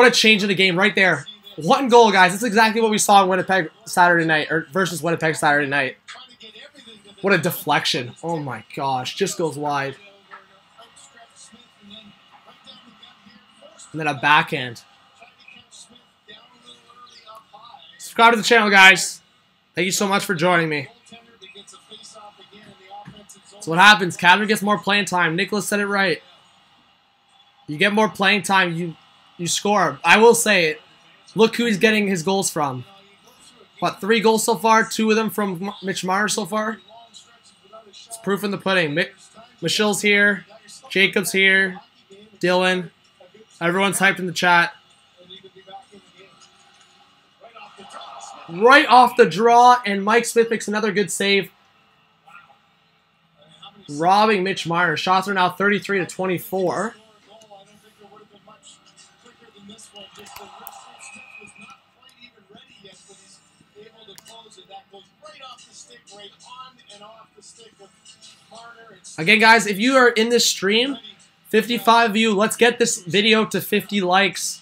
a change in the game right there. 1 goal, guys. That's exactly what we saw in Winnipeg Saturday night, or versus Winnipeg Saturday night. What a deflection. Oh my gosh, just goes wide. And then a backhand. Subscribe to the channel, guys. Thank you so much for joining me. So what happens? Calgary gets more playing time. Nicholas said it right. You get more playing time, you score. I will say it. Look who he's getting his goals from. What, 3 goals so far? 2 of them from Mitch Marner so far? It's proof in the pudding. Michelle's here. Jacob's here. Dylan. Everyone's hyped in the chat. Right off the draw, and Mike Smith makes another good save. Robbing Mitch Marner. Shots are now 33-24. Again, guys, if you are in this stream, 55 of you, let's get this video to 50 likes.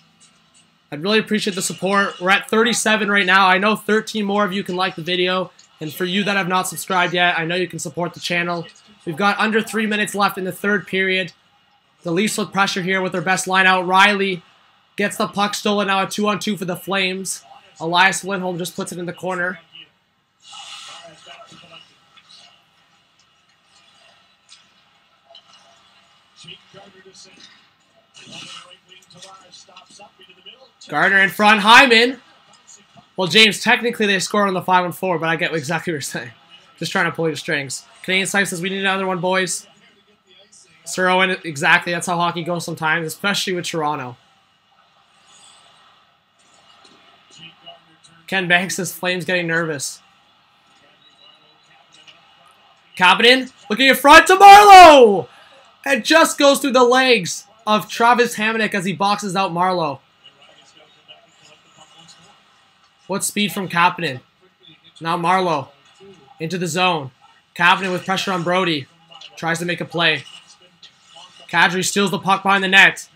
I'd really appreciate the support. We're at 37 right now. I know 13 more of you can like the video. And for you that have not subscribed yet, I know you can support the channel. We've got under 3 minutes left in the third period. The Leafs with pressure here with their best line out. Riley gets the puck stolen now, a 2-on-2 for the Flames. Elias Lindholm just puts it in the corner. Gardner in front. Hyman. Well, James, technically they scored on the 5-on-4, but I get exactly what you're saying. Just trying to pull your strings. Canadian Snipe says we need another one, boys. Sir Owen, exactly. That's how hockey goes sometimes, especially with Toronto. Ken Banks says Flames getting nervous. Kapanen looking in front to Marleau! And just goes through the legs of Travis Hamonic as he boxes out Marleau. What speed from Kapanen. Now Marleau into the zone. Kapanen with pressure on Brody. Tries to make a play. Kadri steals the puck behind the net.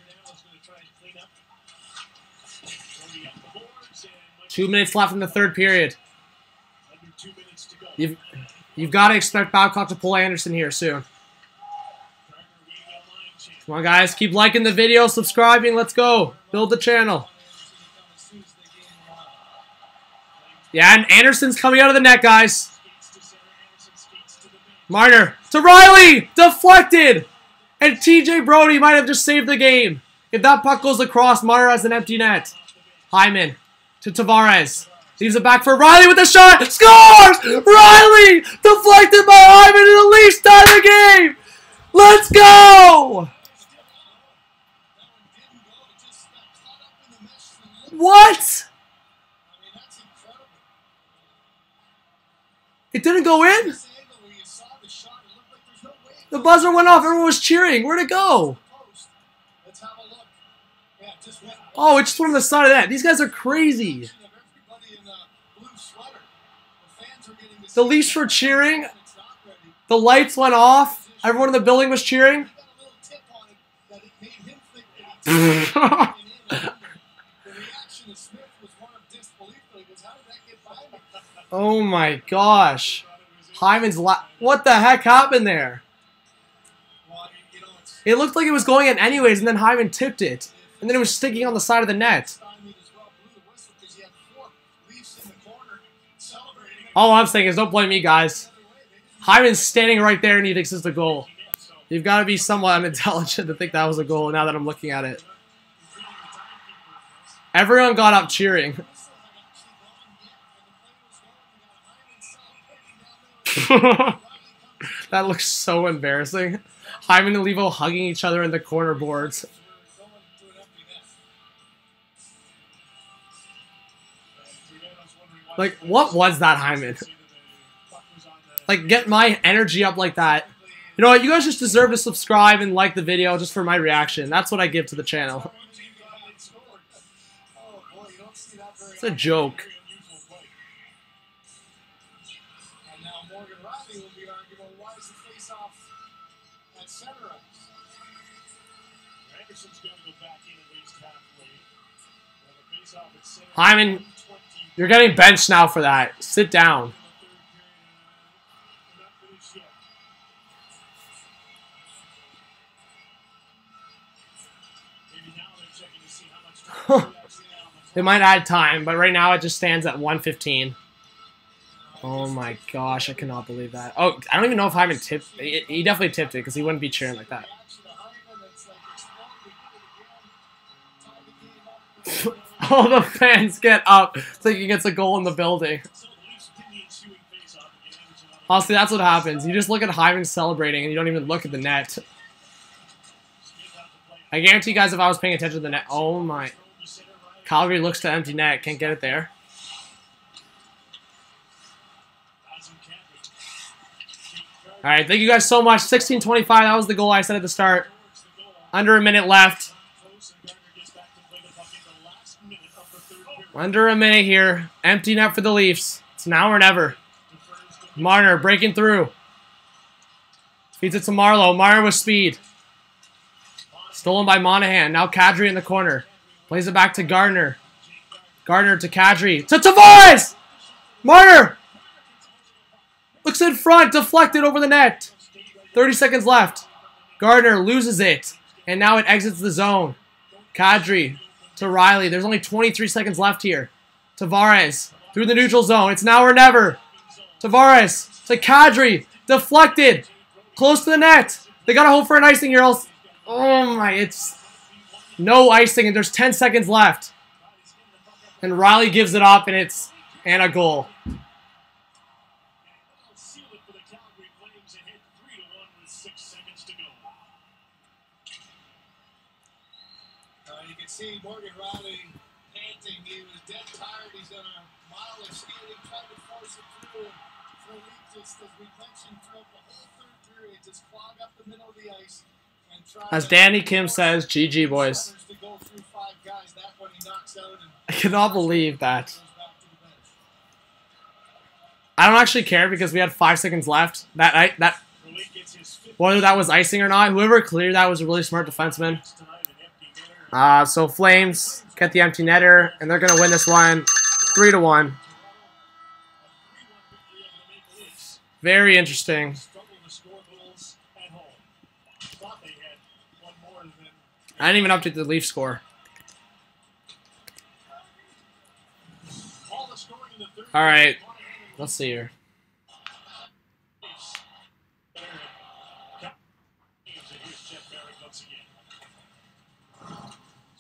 2 minutes left in the third period. You've got to expect Babcock to pull Anderson here soon. Come on, guys. Keep liking the video, subscribing. Let's go. Build the channel. Yeah, and Anderson's coming out of the net, guys. Marner to Riley. Deflected. And TJ Brody might have just saved the game. If that puck goes across, Marner has an empty net. Hyman to Tavares. Leaves it back for Riley with a shot. Scores! Riley! Deflected by Hyman and the Leafs tie the game! Let's go! What? It didn't go in? The buzzer went off. Everyone was cheering. Where'd it go? Oh, it just went on the side of that. These guys are crazy. The Leafs were cheering. The lights went off. Everyone in the building was cheering. Oh my gosh. Hyman's what the heck happened there? It looked like it was going in anyways, and then Hyman tipped it. And then it was sticking on the side of the net. All I'm saying is don't blame me, guys. Hyman's standing right there and he thinks it's a goal. You've got to be somewhat unintelligent to think that was a goal now that I'm looking at it. Everyone got up cheering. That looks so embarrassing. Hyman and Levo hugging each other in the corner boards. Like, what was that, Hyman? Like, get my energy up like that. You know what? You guys just deserve to subscribe and like the video just for my reaction. That's what I give to the channel. It's a joke. Hyman, you're getting benched now for that. Sit down. They might add time, but right now it just stands at 1:15. Oh my gosh, I cannot believe that. Oh, I don't even know if Hyman tipped. He definitely tipped it because he wouldn't be cheering like that. All the fans get up thinking it's a goal in the building. Honestly, that's what happens. You just look at Hyman celebrating and you don't even look at the net. I guarantee you guys if I was paying attention to the net. Oh my. Calgary looks to empty net. Can't get it there. Alright, thank you guys so much. 16:25. That was the goal I said at the start. Under a minute left. Under a minute here. Empty net for the Leafs. It's now or never. Marner breaking through. Feeds it to Marleau. Marner with speed. Stolen by Monahan. Now Kadri in the corner. Plays it back to Gardner. Gardner to Kadri. To Tavares! Marner! Looks in front. Deflected over the net. 30 seconds left. Gardner loses it. And now it exits the zone. Kadri to Riley. There's only 23 seconds left here. Tavares through the neutral zone. It's now or never. Tavares to Kadri. Deflected. Close to the net. They got to hope for an icing here else. Oh my, it's... No icing, and there's 10 seconds left. And Riley gives it up, and it's a goal. Seal it for the Calgary Flames ahead 3-1 with 6 seconds to go. You can see Morgan Riley panting. He was dead tired. He's done a mile of skating, trying to force it through. For Leaf, just as we mentioned throughout the whole third period, just clog up the middle of the ice and try. As Danny Kim says, GG boys. To go through 5 guys. That one he knocks out and I cannot believe that. goes back to the bench. I don't actually care because we had 5 seconds left. Raleigh gets his fifth Whether that was icing or not, whoever cleared that was a really smart defenseman. tonight, an empty netter. So Flames get the empty netter, and they're gonna win this one 3-1. Very interesting. Struggle to score goals at home. Thought they had one more than I didn't even update the Leaf score. all the scoring in the third. All right, let's see here.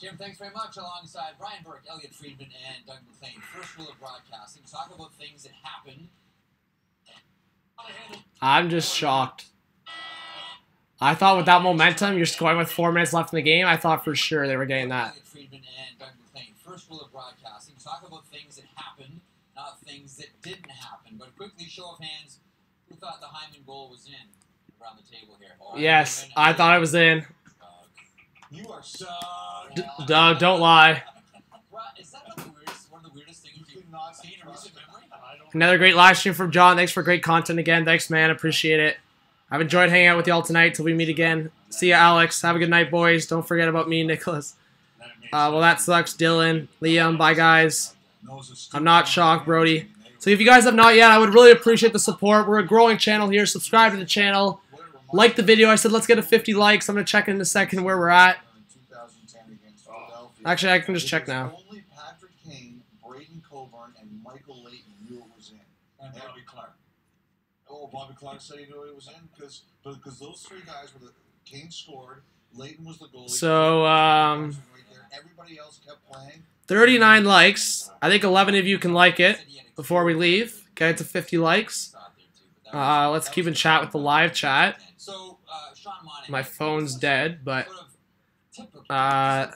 Jim, thanks very much. Alongside Brian Burke, Elliot Friedman, and Doug McLean. First rule of broadcasting: talk about things that happen. I'm just shocked. I thought with that momentum, you're scoring with 4 minutes left in the game. I thought for sure they were getting that. Elliot Friedman and Doug McLean. First rule of broadcasting: talk about things that happened, not things that didn't happen. But quickly, show of hands, who thought the Hyman goal was in around the table here? Yes, I thought it was in. You are so. Doug, don't lie. Is that one of the weirdest things you've seen in recent memory? Another great live stream from John. Thanks for great content again. Thanks, man. Appreciate it. I've enjoyed hanging out with y'all tonight till we meet again. See ya, Alex. Have a good night, boys. Don't forget about me, Nicholas. Well, that sucks. Dylan, Liam, bye, guys. I'm not shocked, Brody. So if you guys have not yet, I would really appreciate the support. We're a growing channel here. Subscribe to the channel. Like the video. I said let's get a 50 likes. I'm going to check in a second where we're at. Actually, I can just check now. Only Patrick Kane, Braden Coburn, and Michael Layton knew it was in. And Bobby Clark. Oh, Bobby Clark said he knew it was in because those 3 guys were the Kane scored. Layton was the goalie. So, Right there. Everybody else kept playing. 39 likes. I think 11 of you can like it before we leave. Get it to 50 likes. Let's keep in chat with the live chat. So, Sean Monahan, My phone's dead, but sort of typical-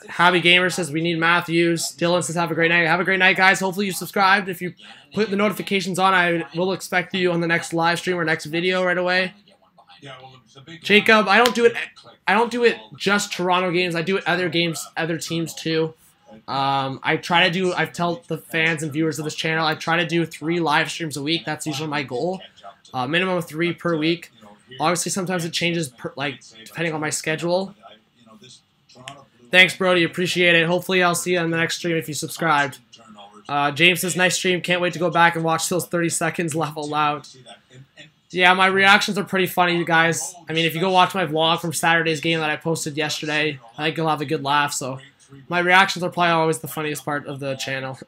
Happy Gamer says we need Matthews. Dylan says have a great night. Have a great night, guys. Hopefully you subscribed. If you put the notifications on, I will expect you on the next live stream or next video right away. Yeah, well, the big Jacob, I don't do it just Toronto games. I do it other games, other teams too. I tell the fans and viewers of this channel, I try to do 3 live streams a week. That's usually my goal. Minimum of 3 per week. Obviously, sometimes it changes depending on my schedule. Thanks, Brody. Appreciate it. Hopefully, I'll see you on the next stream if you subscribed. James says, nice stream. Can't wait to go back and watch those 30 seconds laugh out loud. Yeah, my reactions are pretty funny, you guys. I mean, if you go watch my vlog from Saturday's game that I posted yesterday, I think you'll have a good laugh. So my reactions are probably always the funniest part of the channel.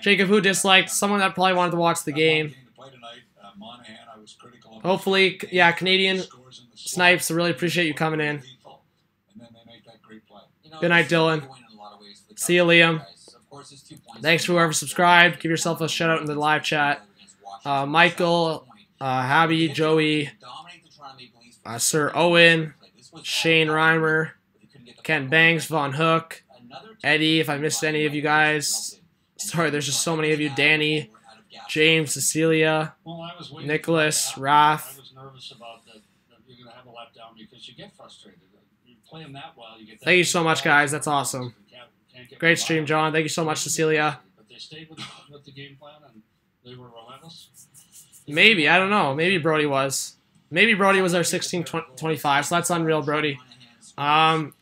Jacob, who disliked? Someone that probably wanted to watch the game. Hopefully, yeah, Canadian Snipes, I really appreciate you coming in. Good night, Dylan. See you, Liam. Thanks for whoever subscribed. Give yourself a shout out in the live chat. Michael, Habby, Joey, Sir Owen, Shane Reimer, Ken Banks, Von Hook, Eddie, if I missed any of you guys. Sorry, there's just so many of you. Danny, James, Cecilia, Nicholas, Raph. I was nervous about that you're going to have a letdown because you get frustrated. You play them that well, you get that. Thank you so much, guys. That's awesome. Great stream, John. Thank you so much, Cecilia. But they stayed with the game plan and they were relentless. Maybe. I don't know. Maybe Brody was. Maybe Brody was our 16-25, so that's unreal, Brody.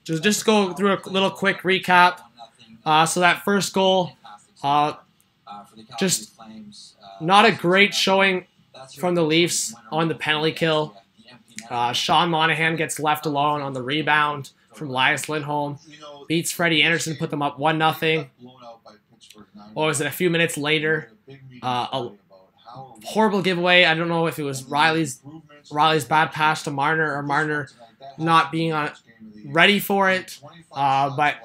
Just go through a little quick recap. So that first goal, just not a great showing from the Leafs on the penalty kill. Sean Monahan gets left alone on the rebound from Elias Lindholm. Beats Freddie Anderson, put them up 1-0. What was it, a few minutes later? A horrible giveaway. I don't know if it was Riley's bad pass to Marner or Marner not being on ready for it, but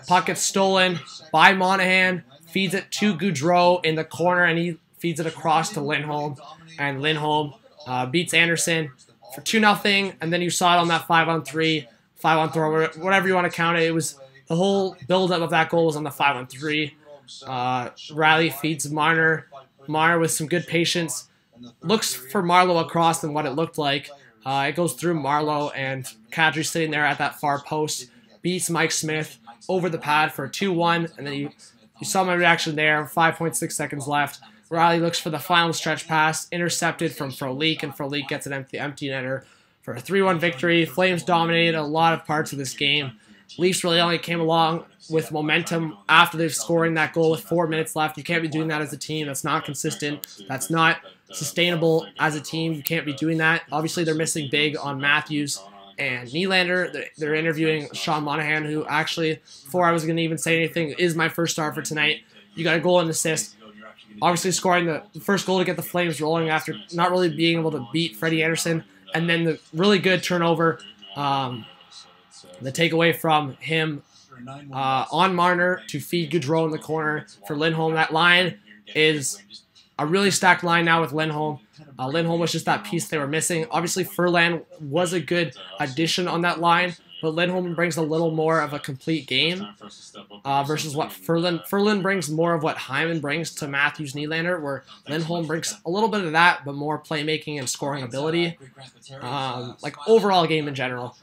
puck gets stolen by Monahan, feeds it to Goudreau in the corner, and he feeds it across to Lindholm, and Lindholm beats Anderson for 2-0, and then you saw it on that 5-on-3, 5-on-4, whatever you want to count it. It was the whole build-up of that goal was on the 5-on-3. Riley feeds Marner. Marner with some good patience looks for Marleau across than what it looked like. It goes through Marleau, and Kadri sitting there at that far post beats Mike Smith over the pad for a 2-1, and then you saw my reaction there. 5.6 seconds left. Riley looks for the final stretch pass, intercepted from Frolik, and Frolik gets an empty netter for a 3-1 victory. Flames dominated a lot of parts of this game. Leafs really only came along with momentum after they've scoring that goal with 4 minutes left. You can't be doing that as a team. That's not consistent. That's not sustainable as a team. You can't be doing that. Obviously, they're missing big on Matthews and Nylander. They're interviewing Sean Monahan, who actually, before I was going to even say anything, is my first star for tonight. You got a goal and assist. Obviously scoring the first goal to get the Flames rolling after not really being able to beat Freddie Anderson. And then the really good turnover, the takeaway from him on Marner to feed Goudreau in the corner for Lindholm. That line is a really stacked line now with Lindholm. Lindholm was just that piece they were missing. Obviously, Furlan was a good addition on that line, but Lindholm brings a little more of a complete game versus what Furlan brings more of what Hyman brings to Matthews Nylander, where Lindholm brings a little bit of that, but more playmaking and scoring ability, like overall game in general.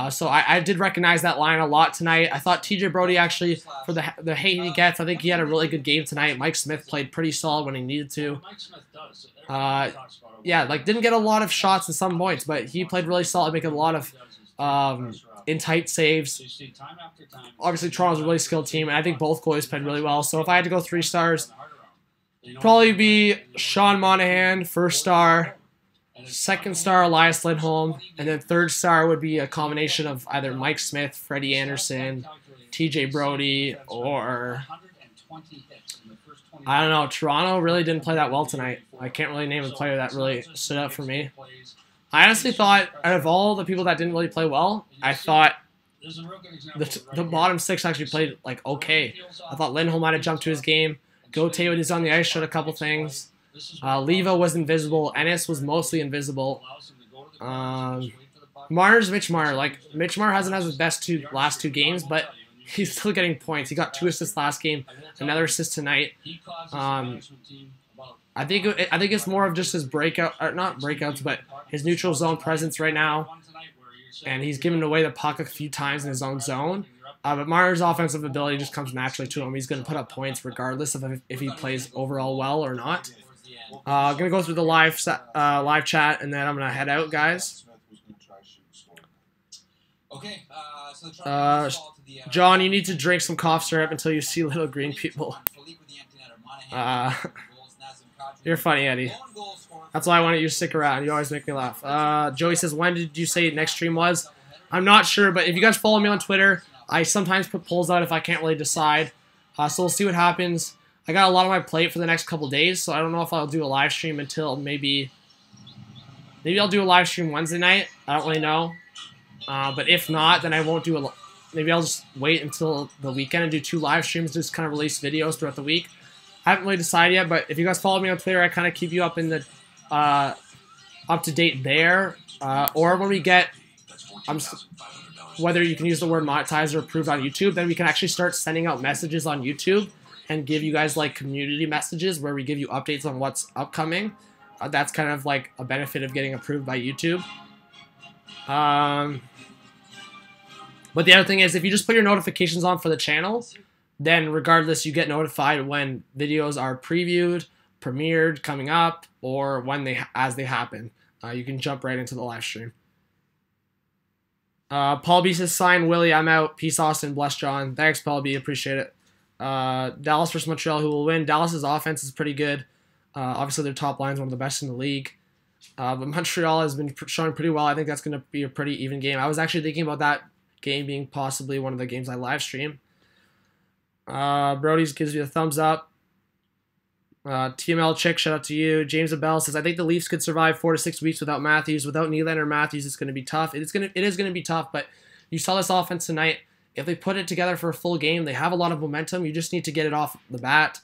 So I did recognize that line a lot tonight. I thought TJ Brody actually, for the hate he gets, I think he had a really good game tonight. Mike Smith played pretty solid when he needed to. Yeah, like didn't get a lot of shots at some points, but he played really solid, making a lot of in tight saves. Obviously, Toronto's a really skilled team, and I think both goalies played really well. So if I had to go 3 stars, probably be Sean Monahan, first star. Second star, Elias Lindholm, and then third star would be a combination of either Mike Smith, Freddie Anderson, TJ Brody, or I don't know. Toronto really didn't play that well tonight. I can't really name a player that really stood out for me. I honestly thought, out of all the people that didn't really play well, I thought the bottom 6 actually played like okay. I thought Lindholm might have jumped to his game. Gote, when he's on the ice, showed a couple things. Leva was invisible. Ennis was mostly invisible. Marner's Mitch Marner. Like, Mitch Marner hasn't had his best last 2 games, but he's still getting points. He got 2 assists last game, another assist tonight. I think it's more of just his breakout, or not breakouts, but his neutral zone presence right now. And he's given away the puck a few times in his own zone. But Marner's offensive ability just comes naturally to him. He's going to put up points regardless of if he plays overall well or not. I'm going to go through the live chat, and then I'm going to head out, guys. John, you need to drink some cough syrup until you see little green people. You're funny, Eddie. That's why I wanted you to stick around. You always make me laugh. Joey says, when did you say next stream was? I'm not sure, but if you guys follow me on Twitter, I sometimes put polls out if I can't really decide. So we'll see what happens. I got a lot on my plate for the next couple days, so I don't know if I'll do a live stream until maybe I'll do a live stream Wednesday night. I don't really know. But if not, then I won't do maybe I'll just wait until the weekend and do 2 live streams, just kind of release videos throughout the week. I haven't really decided yet, but if you guys follow me on Twitter, I kind of keep you up in the up to date there. Or when we get whether you can use the word monetize or approved on YouTube, then we can actually start sending out messages on YouTube and give you guys like community messages where we give you updates on what's upcoming. That's kind of like a benefit of getting approved by YouTube. But the other thing is, if you just put your notifications on for the channel, then regardless, you get notified when videos are previewed, premiered, coming up, or when as they happen. You can jump right into the live stream. Paul B says, sign Willie, I'm out. Peace, Austin. Bless John. Thanks, Paul B. Appreciate it. Dallas versus Montreal, who will win? Dallas's offense is pretty good. Obviously, their top line is one of the best in the league. But Montreal has been showing pretty well. I think that's going to be a pretty even game. I was actually thinking about that game being possibly one of the games I live stream. Brody's gives you a thumbs up. TML Chick, shout out to you. James Abell says, I think the Leafs could survive 4 to 6 weeks without Matthews. Without Nylander Matthews, it's going to be tough. It is going to be tough, but you saw this offense tonight. If they put it together for a full game, they have a lot of momentum. You just need to get it off the bat.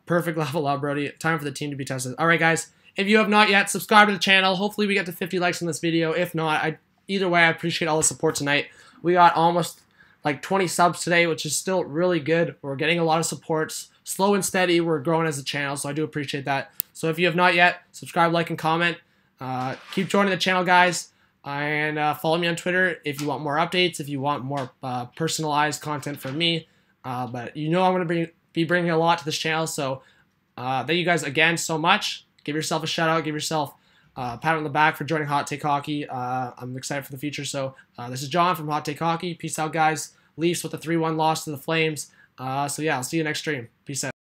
Perfect level up, Brody. Time for the team to be tested. All right, guys. If you have not yet, subscribe to the channel. Hopefully we get to 50 likes on this video. If not, either way, I appreciate all the support tonight. We got almost like 20 subs today, which is still really good. We're getting a lot of supports. Slow and steady. We're growing as a channel, so I do appreciate that. So if you have not yet, subscribe, like, and comment. Keep joining the channel, guys. And follow me on Twitter if you want more updates, if you want more personalized content from me. But you know I'm going to be bringing a lot to this channel, so thank you guys again so much. Give yourself a shout out. Give yourself a pat on the back for joining Hot Take Hockey. I'm excited for the future. So this is John from Hot Take Hockey. Peace out, guys. Leafs with a 3-1 loss to the Flames. So yeah, I'll see you next stream. Peace out.